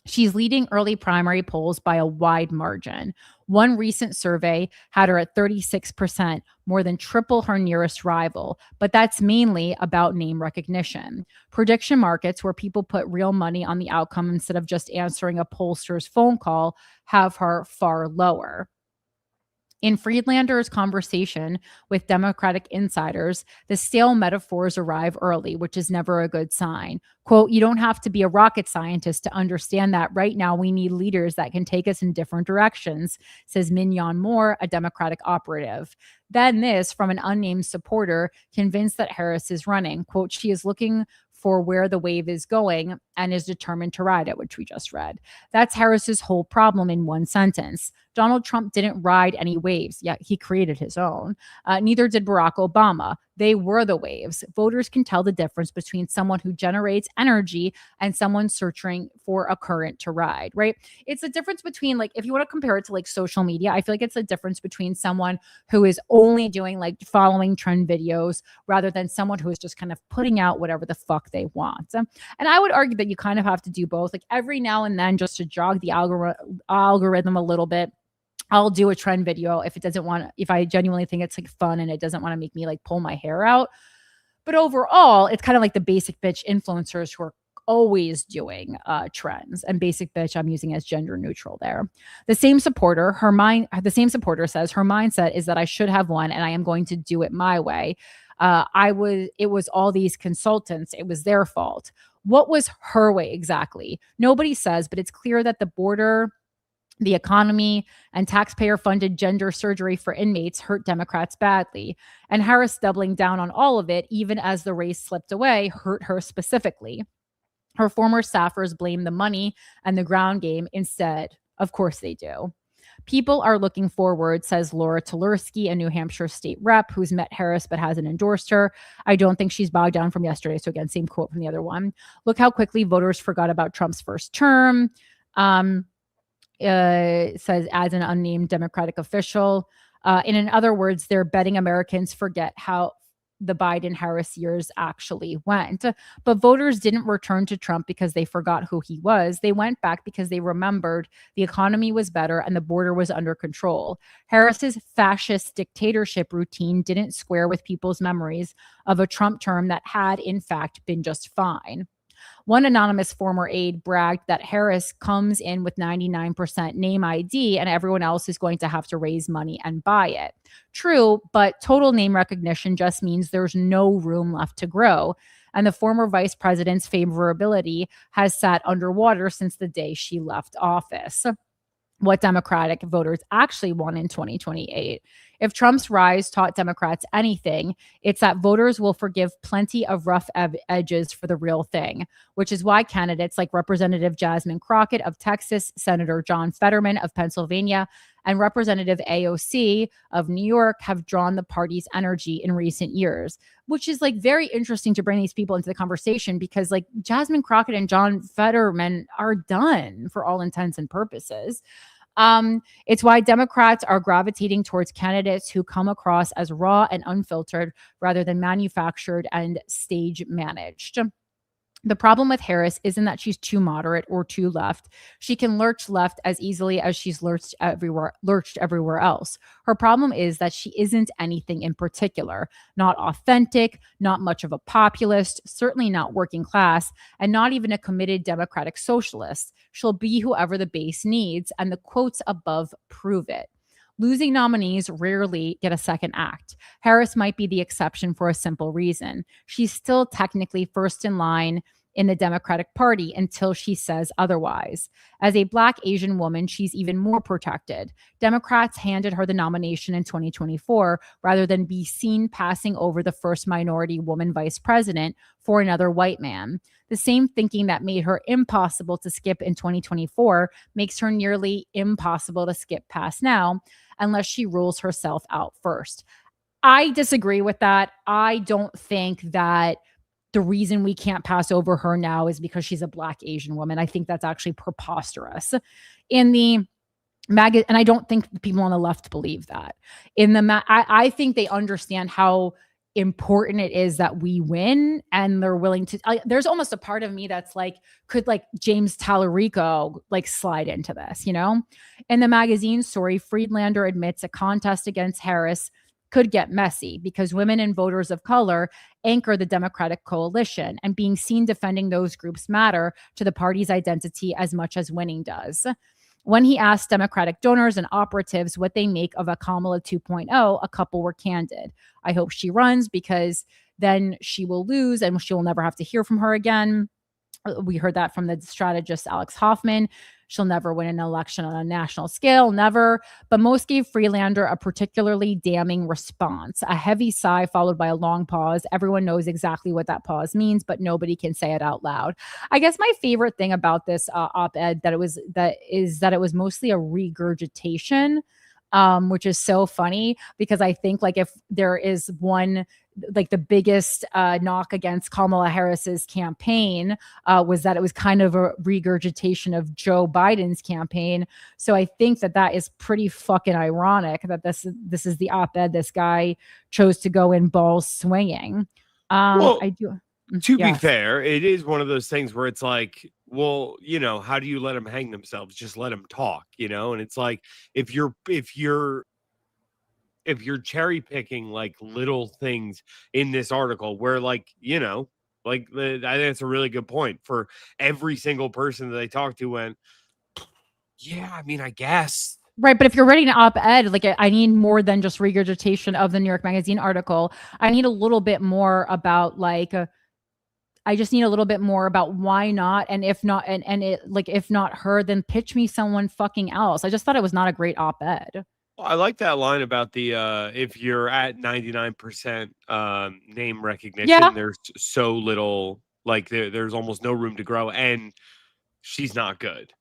She's leading early primary polls by a wide margin. One recent survey had her at 36%, more than triple her nearest rival, but that's mainly about name recognition. Prediction markets, where people put real money on the outcome instead of just answering a pollster's phone call, have her far lower. In Friedlander's conversation with Democratic insiders, the stale metaphors arrive early, which is never a good sign. Quote, "You don't have to be a rocket scientist to understand that right now we need leaders that can take us in different directions," says Mignon Moore, a Democratic operative. Then this from an unnamed supporter convinced that Harris is running. Quote, "She is looking for where the wave is going and is determined to ride it," which we just read. That's Harris's whole problem in one sentence. Donald Trump didn't ride any waves. Yeah, he created his own. Neither did Barack Obama. They were the waves. Voters can tell the difference between someone who generates energy and someone searching for a current to ride, right? It's a difference between, like, if you want to compare it to like social media, I feel like it's a difference between someone who is only doing like following trend videos rather than someone who is just kind of putting out whatever the fuck they want. And I would argue that you kind of have to do both. Like every now and then, just to jog the algorithm a little bit, I'll do a trend video if I genuinely think it's like fun and it doesn't want to make me like pull my hair out. But overall, it's kind of like the basic bitch influencers who are always doing trends. And basic bitch, I'm using as gender neutral there. The same supporter says her mindset is that I should have won and I am going to do it my way. It was all these consultants. It was their fault. What was her way exactly? Nobody says, but it's clear that the border, the economy, and taxpayer-funded gender surgery for inmates hurt Democrats badly. And Harris doubling down on all of it, even as the race slipped away, hurt her specifically. Her former staffers blame the money and the ground game instead. Of course they do. People are looking forward, says Laura Tulursky, a New Hampshire state rep who's met Harris but hasn't endorsed her. I don't think she's bogged down from yesterday. So again, same quote from the other one. Look how quickly voters forgot about Trump's first term. Says as an unnamed Democratic official. In other words, they're betting Americans forget how the Biden-Harris years actually went. But voters didn't return to Trump because they forgot who he was. They went back because they remembered the economy was better and the border was under control. Harris's fascist dictatorship routine didn't square with people's memories of a Trump term that had, in fact, been just fine. One anonymous former aide bragged that Harris comes in with 99% name ID and everyone else is going to have to raise money and buy it. True, but total name recognition just means there's no room left to grow. And the former vice president's favorability has sat underwater since the day she left office. what Democratic voters actually want in 2028. If Trump's rise taught Democrats anything, it's that voters will forgive plenty of rough edges for the real thing, which is why candidates like Representative Jasmine Crockett of Texas, Senator John Fetterman of Pennsylvania, and Representative AOC of New York have drawn the party's energy in recent years, which is like very interesting to bring these people into the conversation because like Jasmine Crockett and John Fetterman are done for all intents and purposes. It's why Democrats are gravitating towards candidates who come across as raw and unfiltered rather than manufactured and stage managed. The problem with Harris isn't that she's too moderate or too left. She can lurch left as easily as she's lurched everywhere else. Her problem is that she isn't anything in particular, not authentic, not much of a populist, certainly not working class, and not even a committed democratic socialist. She'll be whoever the base needs, and the quotes above prove it. Losing nominees rarely get a second act. Harris might be the exception for a simple reason. She's still technically first in line in the Democratic Party until she says otherwise. As a Black Asian woman, she's even more protected. Democrats handed her the nomination in 2024 rather than be seen passing over the first minority woman vice president for another white man. The same thinking that made her impossible to skip in 2024 makes her nearly impossible to skip past now, unless she rules herself out first. I disagree with that. I don't think that the reason we can't pass over her now is because she's a Black Asian woman. I think that's actually preposterous. In the MAGA, and I don't think the people on the left believe that. I think they understand how important it is that we win, and they're willing to. There's almost a part of me that's like, could like James Tallarico like slide into this, you know? In the magazine story, Friedlander admits a contest against Harris could get messy because women and voters of color anchor the Democratic coalition, and being seen defending those groups matter to the party's identity as much as winning does. When he asked Democratic donors and operatives what they make of a Kamala 2.0, a couple were candid. I hope she runs because then she will lose and she will never have to hear from her again. We heard that from the strategist Alex Hoffman. She'll never win an election on a national scale, never. But most gave Friedlander a particularly damning response, a heavy sigh followed by a long pause. Everyone knows exactly what that pause means, but nobody can say it out loud. I guess my favorite thing about this op-ed is that it was mostly a regurgitation, which is so funny because I think like if there is one, like the biggest knock against Kamala Harris's campaign was that it was kind of a regurgitation of Joe Biden's campaign. So I think that is pretty fucking ironic that this is the op-ed this guy chose to go in balls swinging. Well, I do. To be fair, it is one of those things where it's like, well, you know, how do you let them hang themselves? Just let them talk, you know? And it's like, if you're cherry picking like little things in this article where like, you know, like I think that's a really good point. For every single person that they talked to went, yeah, I mean, I guess. Right. But if you're writing an op-ed, like I need more than just regurgitation of the New York Magazine article. I need a little bit more about like, I just need a little bit more about why not. And if not, and it like, if not her, then pitch me someone fucking else. I just thought it was not a great op-ed. Well, I like that line about the if you're at 99% name recognition, there's so little, like there's almost no room to grow, and she's not good.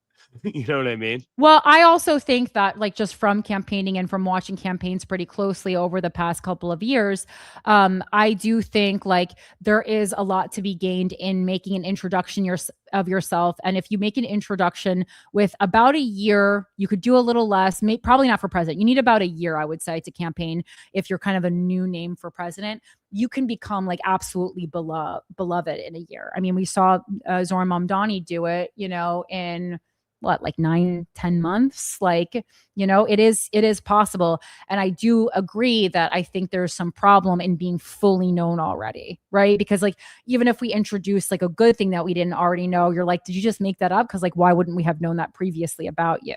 You know what I mean? Well, I also think that like just from campaigning and from watching campaigns pretty closely over the past couple of years, I do think like there is a lot to be gained in making an introduction of yourself. And if you make an introduction with about a year, you could do a little less, probably not for president. You need about a year, I would say, to campaign. If you're kind of a new name for president, you can become like absolutely beloved in a year. I mean, we saw Zohran Mamdani do it, you know, in what, like 9-10 months. Like, you know, it is possible. And I do agree that I think there's some problem in being fully known already, right? Because like, even if we introduce like a good thing that we didn't already know, you're like, did you just make that up? Because like, why wouldn't we have known that previously about you?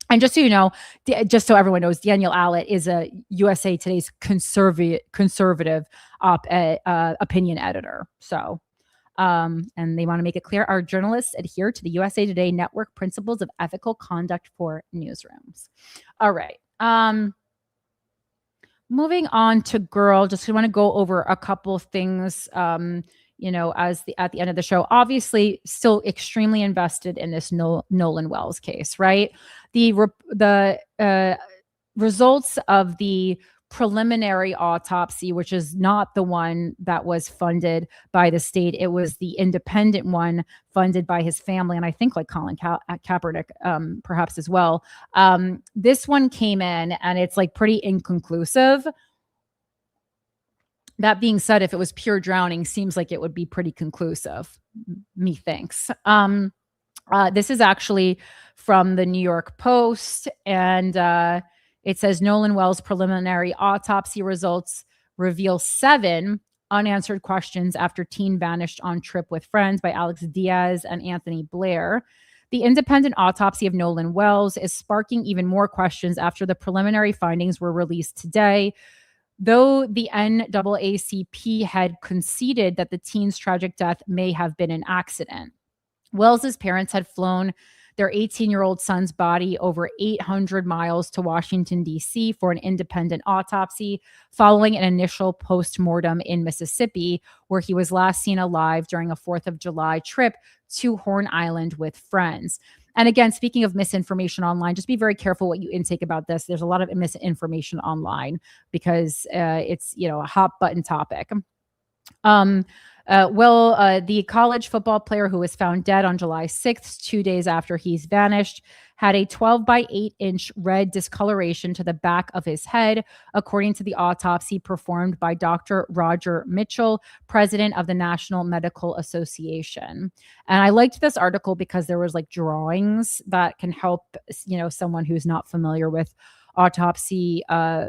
And just so you know, just so everyone knows, Daniel Allett is a USA Today's conservative opinion editor. So And they want to make it clear our journalists adhere to the USA Today Network principles of ethical conduct for newsrooms. All right. Moving on to Girl, just want to go over a couple of things. At the end of the show, obviously still extremely invested in this Nolan Wells case, right? The results of the preliminary autopsy, which is not the one that was funded by the state. It was the independent one funded by his family. And I think like Colin Kaepernick, perhaps as well. This one came in and it's like pretty inconclusive. That being said, if it was pure drowning, seems like it would be pretty conclusive. Methinks. This is actually from the New York Post, and it says Nolan Wells' preliminary autopsy results reveal 7 unanswered questions after teen vanished on trip with friends by Alex Diaz and Anthony Blair. The independent autopsy of Nolan Wells is sparking even more questions after the preliminary findings were released today. Though the NAACP had conceded that the teen's tragic death may have been an accident. Wells's parents had flown their 18-year-old son's body over 800 miles to Washington, D.C. for an independent autopsy following an initial post-mortem in Mississippi, where he was last seen alive during a 4th of July trip to Horn Island with friends. And again, speaking of misinformation online, just be very careful what you intake about this. There's a lot of misinformation online because it's, a hot button topic. The college football player who was found dead on July 6th, 2 days after he's vanished, had a 12 by 8 inch red discoloration to the back of his head, according to the autopsy performed by Dr. Roger Mitchell, president of the National Medical Association. And I liked this article because there was like drawings that can help, someone who's not familiar with autopsy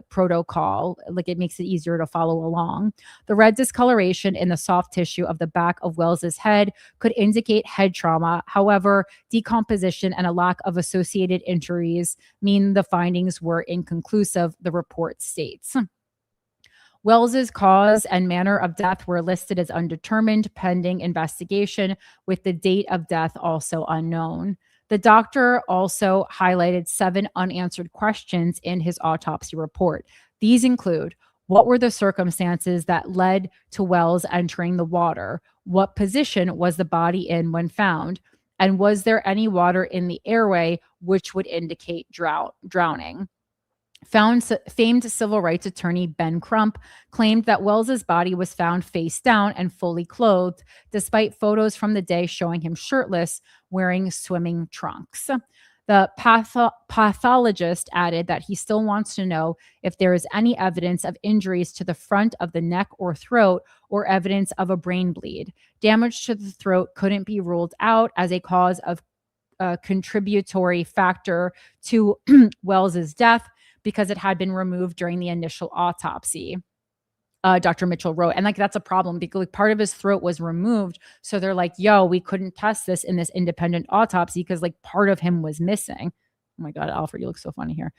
protocol. Like it makes it easier to follow along. The red discoloration in the soft tissue of the back of Wells's head could indicate head trauma. However, decomposition and a lack of associated injuries mean the findings were inconclusive, the report states. Wells's cause and manner of death were listed as undetermined pending investigation, with the date of death also unknown. The doctor also highlighted 7 unanswered questions in his autopsy report. These include: what were the circumstances that led to Wells entering the water? What position was the body in when found? And was there any water in the airway which would indicate drowning? Famed civil rights attorney Ben Crump claimed that Wells's body was found face down and fully clothed, despite photos from the day showing him shirtless, wearing swimming trunks. The pathologist added that he still wants to know if there is any evidence of injuries to the front of the neck or throat, or evidence of a brain bleed. Damage to the throat couldn't be ruled out as a cause of contributory factor to Wells's death, because it had been removed during the initial autopsy, Dr. Mitchell wrote. And that's a problem because part of his throat was removed. So they're like, we couldn't test this in this independent autopsy because part of him was missing. Oh my God, Alfred, you look so funny here.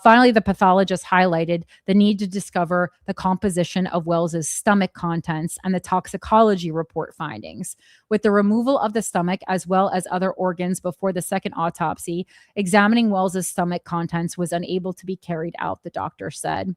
Finally, the pathologist highlighted the need to discover the composition of Wells's stomach contents and the toxicology report findings. With the removal of the stomach as well as other organs before the second autopsy, examining Wells's stomach contents was unable to be carried out, the doctor said.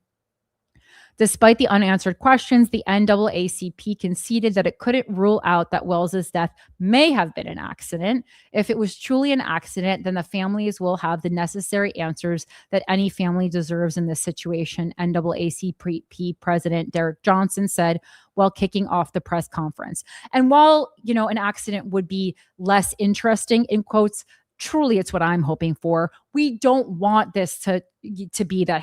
Despite the unanswered questions, the NAACP conceded that it couldn't rule out that Wells's death may have been an accident. If it was truly an accident, then the families will have the necessary answers that any family deserves in this situation, NAACP President Derek Johnson said while kicking off the press conference. And while, an accident would be less interesting, in quotes, truly it's what I'm hoping for. We don't want this to be that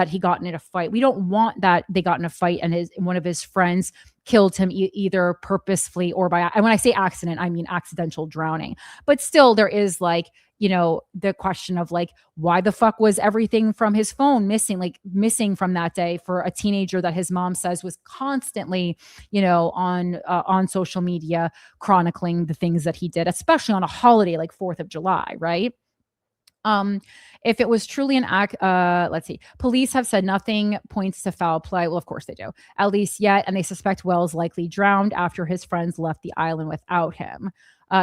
he got in a fight. We don't want that they got in a fight and one of his friends killed him either purposefully or by, and when I say accident, I mean accidental drowning. But still there is the question of why the fuck was everything from his phone missing from that day for a teenager that his mom says was constantly, on social media chronicling the things that he did, especially on a holiday like 4th of July, right? If it was truly an act, let's see. Police have said nothing points to foul play. Well, of course they do, at least yet, and they suspect Wells likely drowned after his friends left the island without him.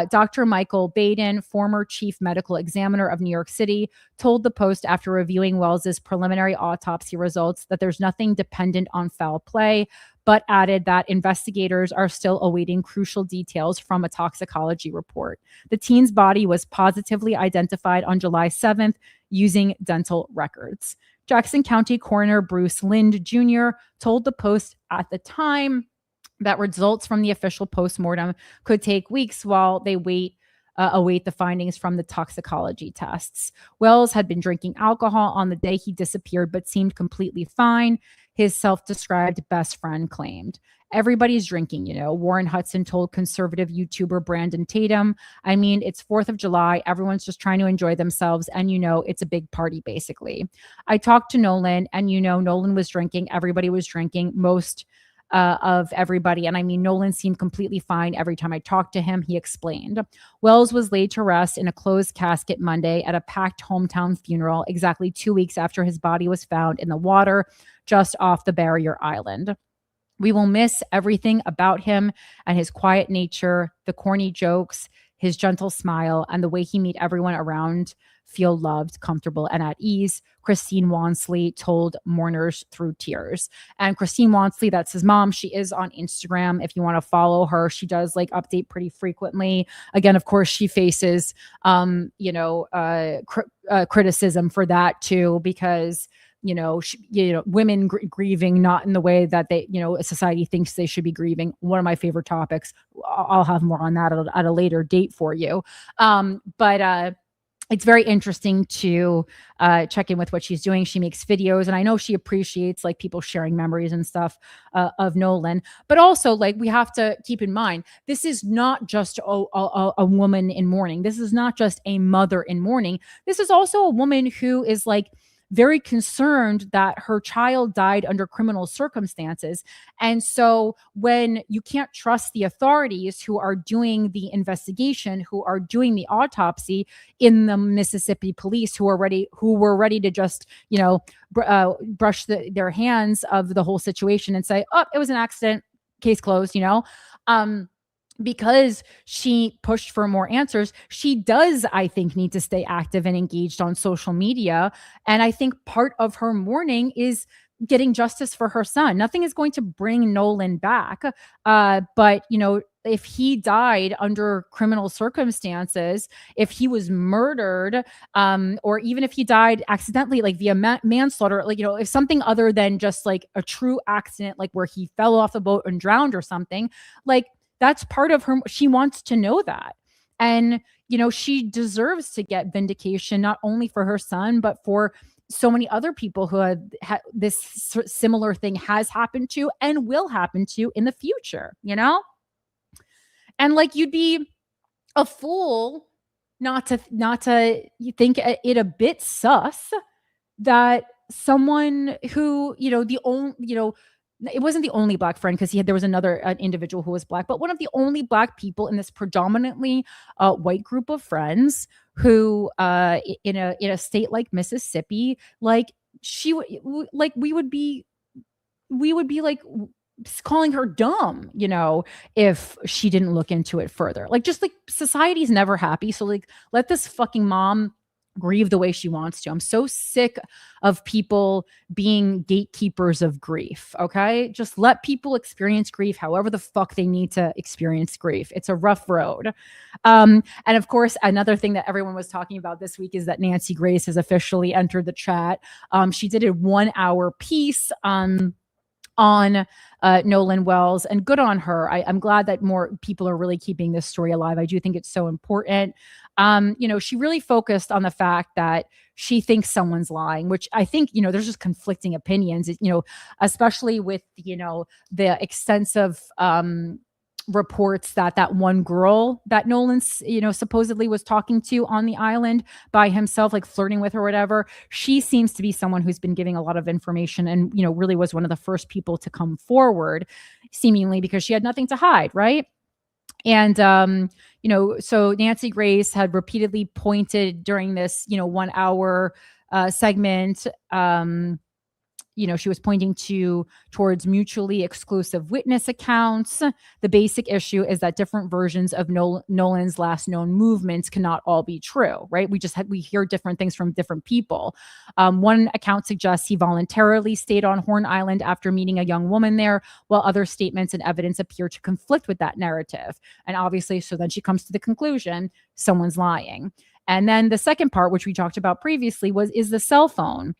Dr. Michael Baden, former chief medical examiner of New York City, told the Post after reviewing Wells's preliminary autopsy results that there's nothing dependent on foul play, but added that investigators are still awaiting crucial details from a toxicology report. The teen's body was positively identified on July 7th using dental records. Jackson County Coroner Bruce Lind Jr. told the Post at the time that results from the official postmortem could take weeks while they await the findings from the toxicology tests. Wells had been drinking alcohol on the day he disappeared, but seemed completely fine, his self-described best friend claimed. Everybody's drinking, Warren Hudson told conservative YouTuber Brandon Tatum. I mean, it's 4th of July. Everyone's just trying to enjoy themselves. And, it's a big party, basically. I talked to Nolan, and, Nolan was drinking. Everybody was drinking. Most of everybody. And I mean, Nolan seemed completely fine every time I talked to him, he explained. Wells was laid to rest in a closed casket Monday at a packed hometown funeral, exactly 2 weeks after his body was found in the water just off the barrier island. We will miss everything about him and his quiet nature, the corny jokes, his gentle smile, and the way he made everyone around feel loved, comfortable, and at ease, Christine Wansley told mourners through tears. And Christine Wansley, that's his mom. She is on Instagram. If you want to follow her, she does update pretty frequently. Again, of course, she faces, criticism for that too, because women grieving not in the way that they, society thinks they should be grieving. One of my favorite topics. I'll have more on that at a later date for you. But it's very interesting to check in with what she's doing. She makes videos, and I know she appreciates people sharing memories and stuff of Nolan. But also, we have to keep in mind, this is not just a woman in mourning. This is not just a mother in mourning. This is also a woman who is very concerned that her child died under criminal circumstances. And so when you can't trust the authorities who are doing the investigation, who are doing the autopsy in the Mississippi police, who were ready to just, brush their hands of the whole situation and say, oh, it was an accident, case closed, because she pushed for more answers, she does, I think, need to stay active and engaged on social media. And I think part of her mourning is getting justice for her son. Nothing is going to bring Nolan back. But, if he died under criminal circumstances, if he was murdered, or even if he died accidentally, via manslaughter, if something other than just a true accident, where he fell off the boat and drowned or something, that's part of her. She wants to know that. And, she deserves to get vindication, not only for her son, but for so many other people who have this similar thing has happened to and will happen to in the future, And you'd be a fool not to think it a bit sus that someone who, it wasn't the only Black friend, because there was another individual who was Black, but one of the only Black people in this predominantly white group of friends who in a state like Mississippi, we would be calling her dumb, if she didn't look into it further. Society's never happy. So let this fucking mom grieve the way she wants to. I'm so sick of people being gatekeepers of grief. Okay. Just let people experience grief however the fuck they need to experience grief. It's a rough road. And of course, another thing that everyone was talking about this week is that Nancy Grace has officially entered the chat. She did a 1-hour piece on Nolan Wells, and good on her. I'm glad that more people are really keeping this story alive. I do think it's so important. She really focused on the fact that she thinks someone's lying, which I think, there's just conflicting opinions, especially with, the extensive, reports that one girl that Nolan, supposedly was talking to on the island by himself, flirting with her or whatever. She seems to be someone who's been giving a lot of information and, really was one of the first people to come forward, seemingly because she had nothing to hide. Right. And, so Nancy Grace had repeatedly pointed during this, 1 hour segment, she was pointing towards mutually exclusive witness accounts. The basic issue is that different versions of Nolan's last known movements cannot all be true, right? We hear different things from different people. One account suggests he voluntarily stayed on Horn Island after meeting a young woman there, while other statements and evidence appear to conflict with that narrative. And obviously, so then she comes to the conclusion, someone's lying. And then the second part, which we talked about previously, is the cell phone.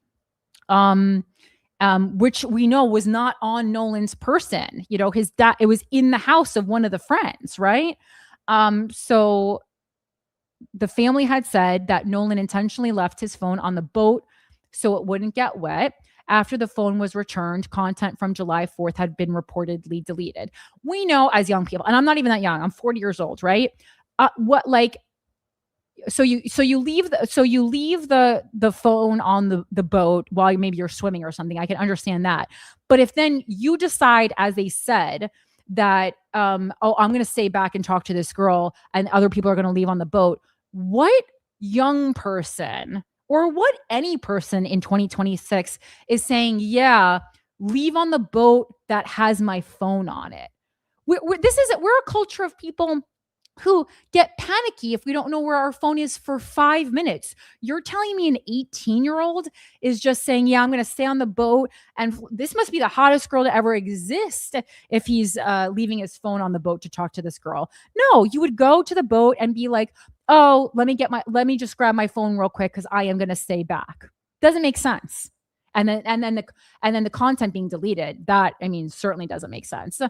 Which we know was not on Nolan's person. His dad, it was in the house of one of the friends, right? So the family had said that Nolan intentionally left his phone on the boat so it wouldn't get wet. After the phone was returned, content from July 4th had been reportedly deleted. We know as young people, and I'm not even that young, I'm 40 years old, right? So you leave the phone on the boat while maybe you're swimming or something. I can understand that. But if then you decide, as they said, that I'm going to stay back and talk to this girl, and other people are going to leave on the boat, what young person or what any person in 2026 is saying, yeah, leave on the boat that has my phone on it? We're a culture of people who get panicky if we don't know where our phone is for 5 minutes. You're telling me an 18-year-old is just saying, yeah, I'm going to stay on the boat, and this must be the hottest girl to ever exist if he's leaving his phone on the boat to talk to this girl. No, you would go to the boat and be like, oh, let me just grab my phone real quick because I am going to stay back. Doesn't make sense. And then the content being deleted, that, certainly doesn't make sense.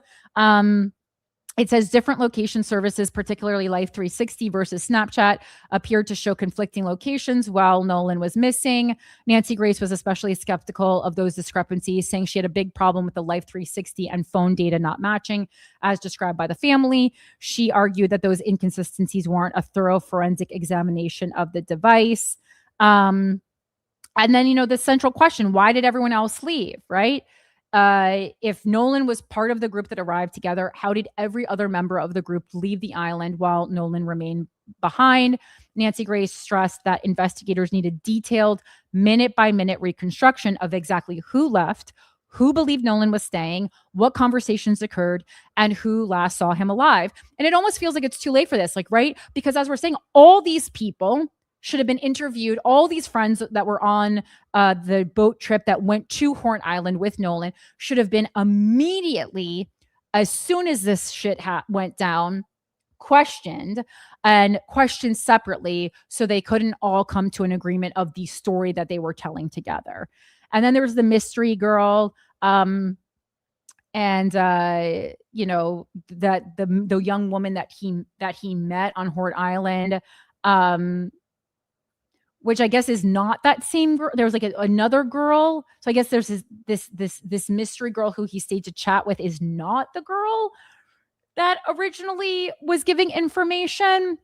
It says different location services, particularly Life 360 versus Snapchat, appeared to show conflicting locations while Nolan was missing. Nancy Grace was especially skeptical of those discrepancies, saying she had a big problem with the Life 360 and phone data not matching, as described by the family. She argued that those inconsistencies warrant a thorough forensic examination of the device. And then, the central question, why did everyone else leave, right? If Nolan was part of the group that arrived together, how did every other member of the group leave the island while Nolan remained behind? Nancy Grace stressed that investigators needed detailed minute-by-minute reconstruction of exactly who left, who believed Nolan was staying, what conversations occurred, and who last saw him alive. And it almost feels like it's too late for this, right? Because as we're saying, all these people should have been interviewed. All these friends that were on the boat trip that went to Horn Island with Nolan should have been immediately, as soon as this shit went down, questioned separately so they couldn't all come to an agreement of the story that they were telling together. And then there was the mystery girl, that the young woman that he met on Horn Island, which I guess is not that same girl. There was another girl. So I guess there's this mystery girl who he stayed to chat with is not the girl that originally was giving information.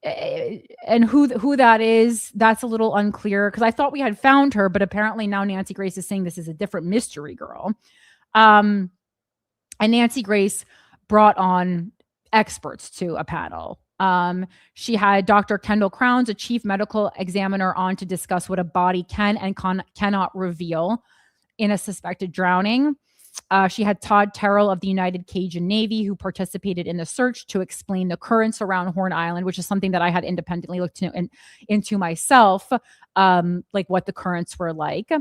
And who that is, that's a little unclear, because I thought we had found her, but apparently now Nancy Grace is saying this is a different mystery girl. And Nancy Grace brought on experts to a panel. She had Dr. Kendall Crowns, a chief medical examiner, on to discuss what a body can and cannot reveal in a suspected drowning. She had Todd Terrell of the United Cajun Navy, who participated in the search, to explain the currents around Horn Island, which is something that I had independently looked into myself, like what the currents were like.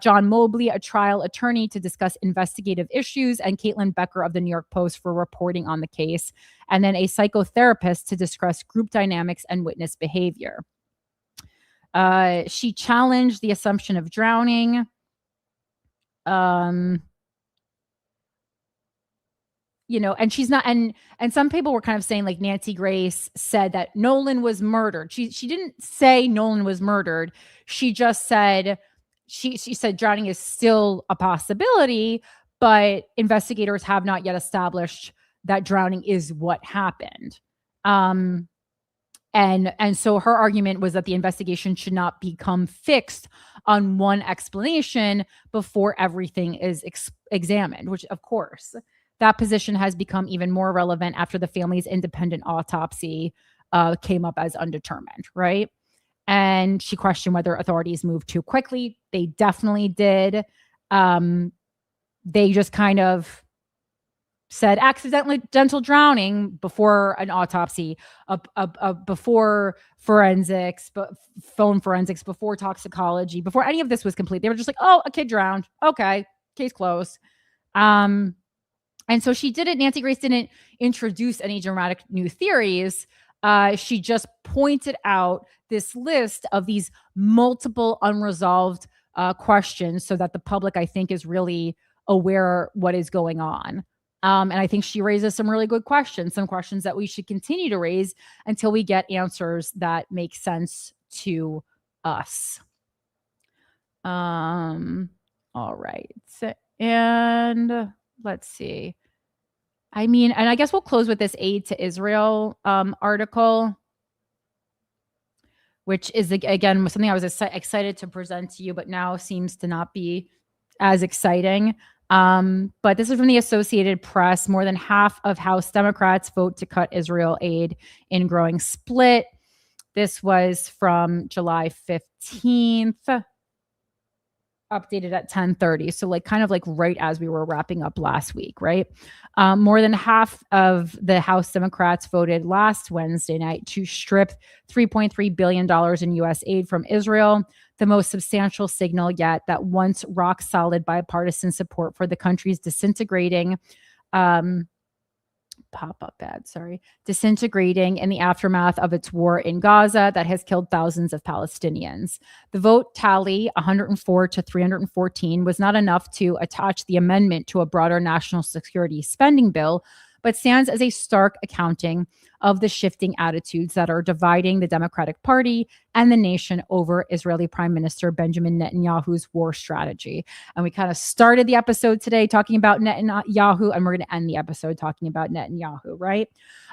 John Mobley, a trial attorney, to discuss investigative issues, and Caitlin Becker of the New York Post for reporting on the case, and then a psychotherapist to discuss group dynamics and witness behavior. She challenged the assumption of drowning. And she's not, and some people were kind of saying, like, Nancy Grace said that Nolan was murdered. She didn't say Nolan was murdered. She just said, she said drowning is still a possibility, but investigators have not yet established that drowning is what happened. And so her argument was that the investigation should not become fixed on one explanation before everything is examined, which of course that position has become even more relevant after the family's independent autopsy came up as undetermined, right? And she questioned whether authorities moved too quickly. They definitely did. They just kind of said accidental drowning before an autopsy, before forensics, phone forensics, before toxicology, before any of this was complete. They were just like, oh, a kid drowned. Okay, case closed. And so Nancy Grace didn't introduce any dramatic new theories. She just pointed out this list of these multiple unresolved questions so that the public, I think, is really aware what is going on. And I think she raises some really good questions, some questions that we should continue to raise until we get answers that make sense to us. All right. And let's see. I mean, and I guess we'll close with this aid to Israel article, which is, again, something I was excited to present to you, but now seems to not be as exciting. But this is from the Associated Press. More than half of House Democrats vote to cut Israel aid in growing split. This was from July 15th, updated at 10:30. So kind of right as we were wrapping up last week, right? More than half of the House Democrats voted last Wednesday night to strip $3.3 billion in U.S. aid from Israel, the most substantial signal yet that once rock solid bipartisan support for the country's disintegrating disintegrating in the aftermath of its war in Gaza that has killed thousands of Palestinians. The vote tally, 104 to 314, was not enough to attach the amendment to a broader national security spending bill, but stands as a stark accounting of the shifting attitudes that are dividing the Democratic Party and the nation over Israeli Prime Minister Benjamin Netanyahu's war strategy. And we kind of started the episode today talking about Netanyahu, and we're going to end the episode talking about Netanyahu, right?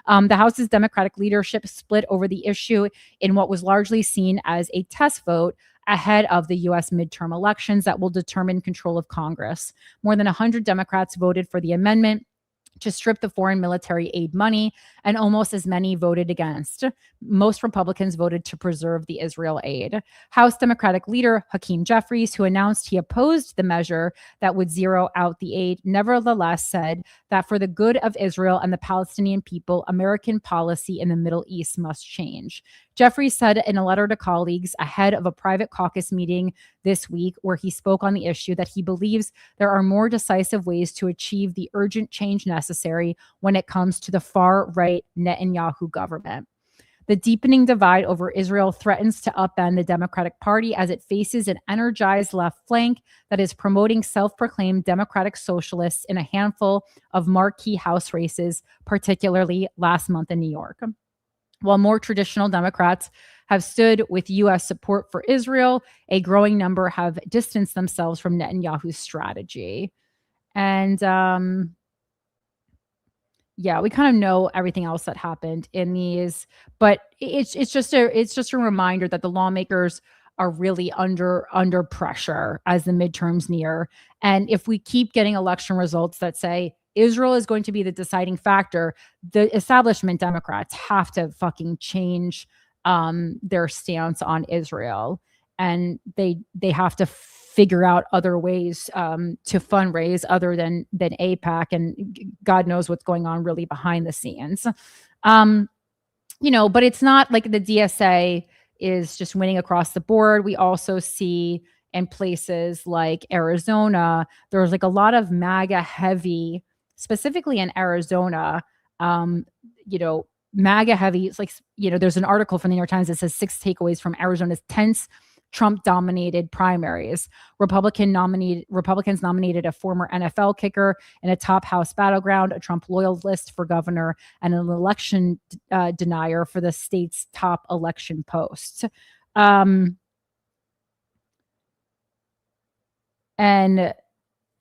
The House's Democratic leadership split over the issue in what was largely seen as a test vote ahead of the U.S. midterm elections that will determine control of Congress. More than 100 Democrats voted for the amendment to strip the foreign military aid money, and almost as many voted against. Most Republicans voted to preserve the Israel aid. House Democratic leader Hakeem Jeffries, who announced he opposed the measure that would zero out the aid, nevertheless said that for the good of Israel and the Palestinian people, American policy in the Middle East must change. Jeffries said in a letter to colleagues ahead of a private caucus meeting this week, where he spoke on the issue, that he believes there are more decisive ways to achieve the urgent change necessary when it comes to the far-right Netanyahu government. The deepening divide over Israel threatens to upend the Democratic Party as it faces an energized left flank that is promoting self-proclaimed Democratic Socialists in a handful of marquee House races, particularly last month in New York. While more traditional Democrats have stood with U.S. support for Israel, a growing number have distanced themselves from Netanyahu's strategy. And we kind of know everything else that happened in these, but it's just a reminder that the lawmakers are really under pressure as the midterms near. And if we keep getting election results that say Israel is going to be the deciding factor, the establishment Democrats have to fucking change their stance on Israel. And they have to figure out other ways to fundraise other than AIPAC, and God knows what's going on really behind the scenes. But it's not like the DSA is just winning across the board. We also see in places like Arizona, there's a lot of MAGA-heavy, specifically in Arizona, MAGA-heavy. It's there's an article from the New York Times that says 6 takeaways from Arizona's tense Trump-dominated primaries. Republicans nominated a former NFL kicker in a top House battleground, a Trump loyalist for governor, and an election denier for the state's top election post. And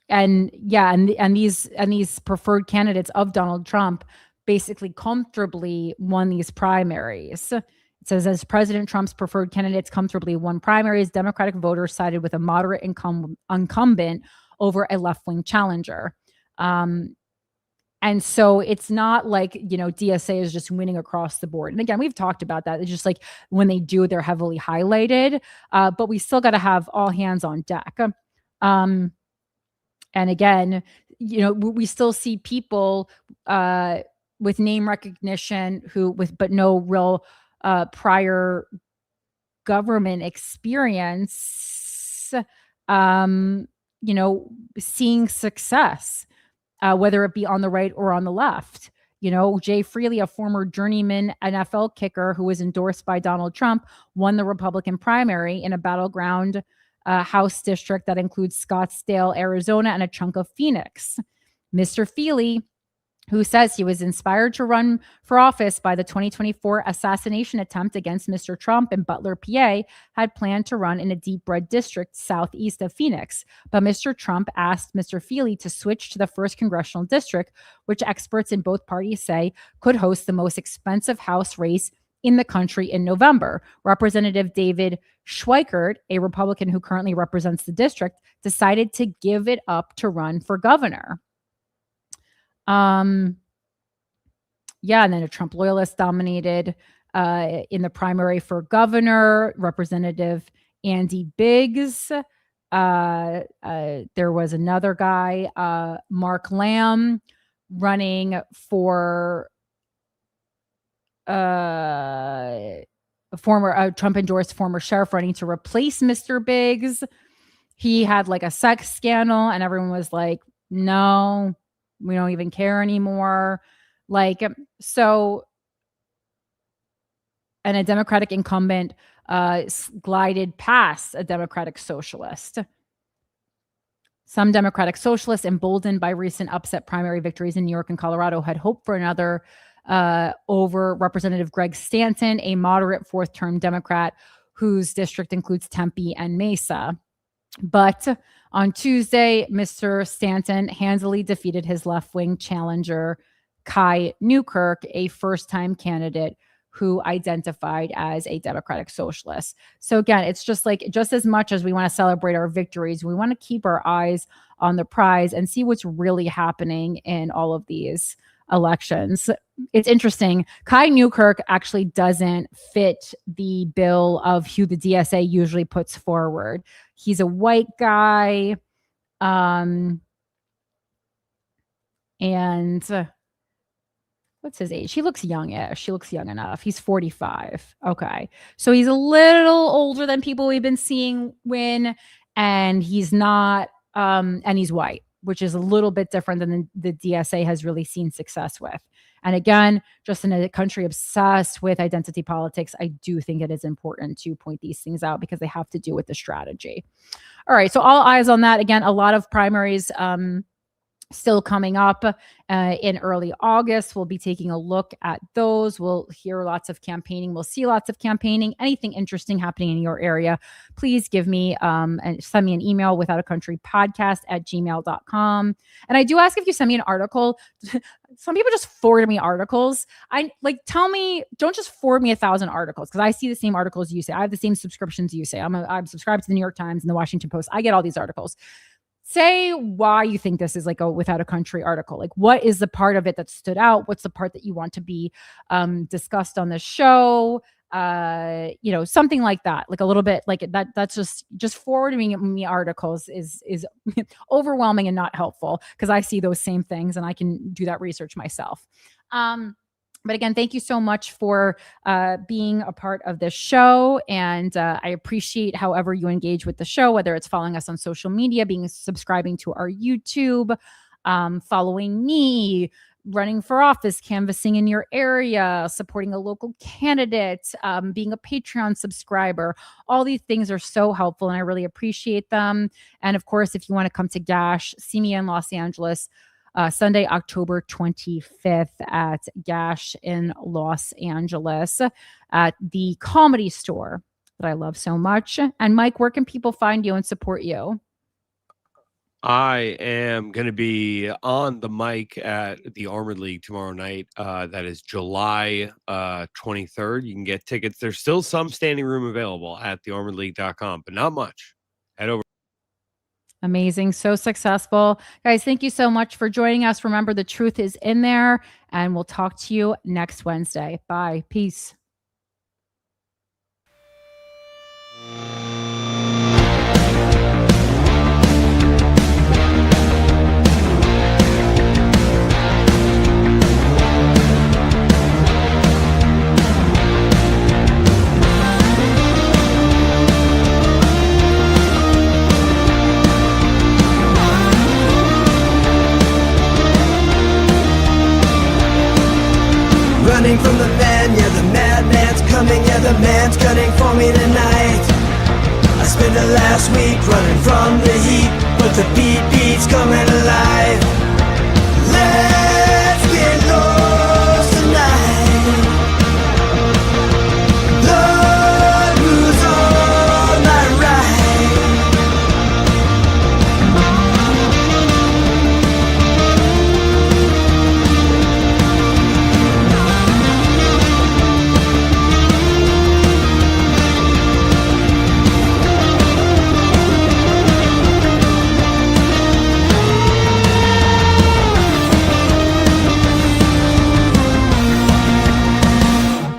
these preferred candidates of Donald Trump basically comfortably won these primaries. It says, as President Trump's preferred candidates comfortably won primaries, Democratic voters sided with a moderate incumbent over a left-wing challenger. And so it's not like, DSA is just winning across the board. And again, we've talked about that. It's just like when they do, they're heavily highlighted, but we still got to have all hands on deck. And again, we still see people with name recognition but no real prior government experience, seeing success, whether it be on the right or on the left. Jay Freely, a former journeyman NFL kicker who was endorsed by Donald Trump, won the Republican primary in a battleground House district that includes Scottsdale, Arizona, and a chunk of Phoenix. Mr. Feely, who says he was inspired to run for office by the 2024 assassination attempt against Mr. Trump in Butler, PA, had planned to run in a deep red district southeast of Phoenix. But Mr. Trump asked Mr. Feely to switch to the 1st Congressional District, which experts in both parties say could host the most expensive House race in the country in November. Representative David Schweikert, a Republican who currently represents the district, decided to give it up to run for governor. And then a Trump loyalist dominated in the primary for governor, Representative Andy Biggs. There was another guy, Mark Lamb, running for Trump endorsed former sheriff running to replace Mr. Biggs. He had like a sex scandal, and everyone was like, no, we don't even care anymore. And a Democratic incumbent glided past a Democratic socialist. Some Democratic socialists, emboldened by recent upset primary victories in New York and Colorado, had hoped for another over Representative Greg Stanton, a moderate fourth-term Democrat whose district includes Tempe and Mesa. But on Tuesday, Mr. Stanton handily defeated his left-wing challenger, Kai Newkirk, a first-time candidate who identified as a Democratic socialist. So again, it's just as much as we want to celebrate our victories, we want to keep our eyes on the prize and see what's really happening in all of these elections. It's interesting. Kai Newkirk actually doesn't fit the bill of who the DSA usually puts forward. He's a white guy. And what's his age? He looks youngish. He looks young enough. He's 45. Okay. So he's a little older than people we've been seeing win. And he's not, and he's white, which is a little bit different than the DSA has really seen success with. And again, just in a country obsessed with identity politics, I do think it is important to point these things out because they have to do with the strategy. All right. So all eyes on that. Again, a lot of primaries still coming up in early August. We'll be taking a look at those. We'll hear lots of campaigning. We'll see lots of campaigning. Anything interesting happening in your area, please give me and send me an email, withoutacountrypodcast@gmail.com. And I do ask if you send me an article. Some people just forward me articles. Tell me, don't just forward me 1,000 articles because I see the same articles you say. I have the same subscriptions you say. I'm subscribed to the New York Times and the Washington Post. I get all these articles. Say why you think this is like a Without a Country article. Like, what is the part of it that stood out? What's the part that you want to be discussed on the show? Something like that. Like a little bit like that. That's just forwarding me articles is overwhelming and not helpful because I see those same things and I can do that research myself. But again, thank you so much for being a part of this show. And I appreciate however you engage with the show, whether it's following us on social media, subscribing to our YouTube, following me, running for office, canvassing in your area, supporting a local candidate, being a Patreon subscriber. All these things are so helpful and I really appreciate them. And of course, if you want to come to GASH, see me in Los Angeles, Sunday, October 25th at GASH in Los Angeles at the Comedy Store that I love so much. And Mike, where can people find you and support you? I am going to be on the mic at the Armored League tomorrow night. That is July 23rd. You can get tickets. There's still some standing room available at thearmoredleague.com, but not much. Head over. Amazing. So successful. Guys, thank you so much for joining us. Remember, the truth is in there, and we'll talk to you next Wednesday. Bye. Peace. Running from the man, yeah, the madman's coming, yeah, the man's gunning for me tonight. I spent the last week running from the heat, but the beat beats coming alive.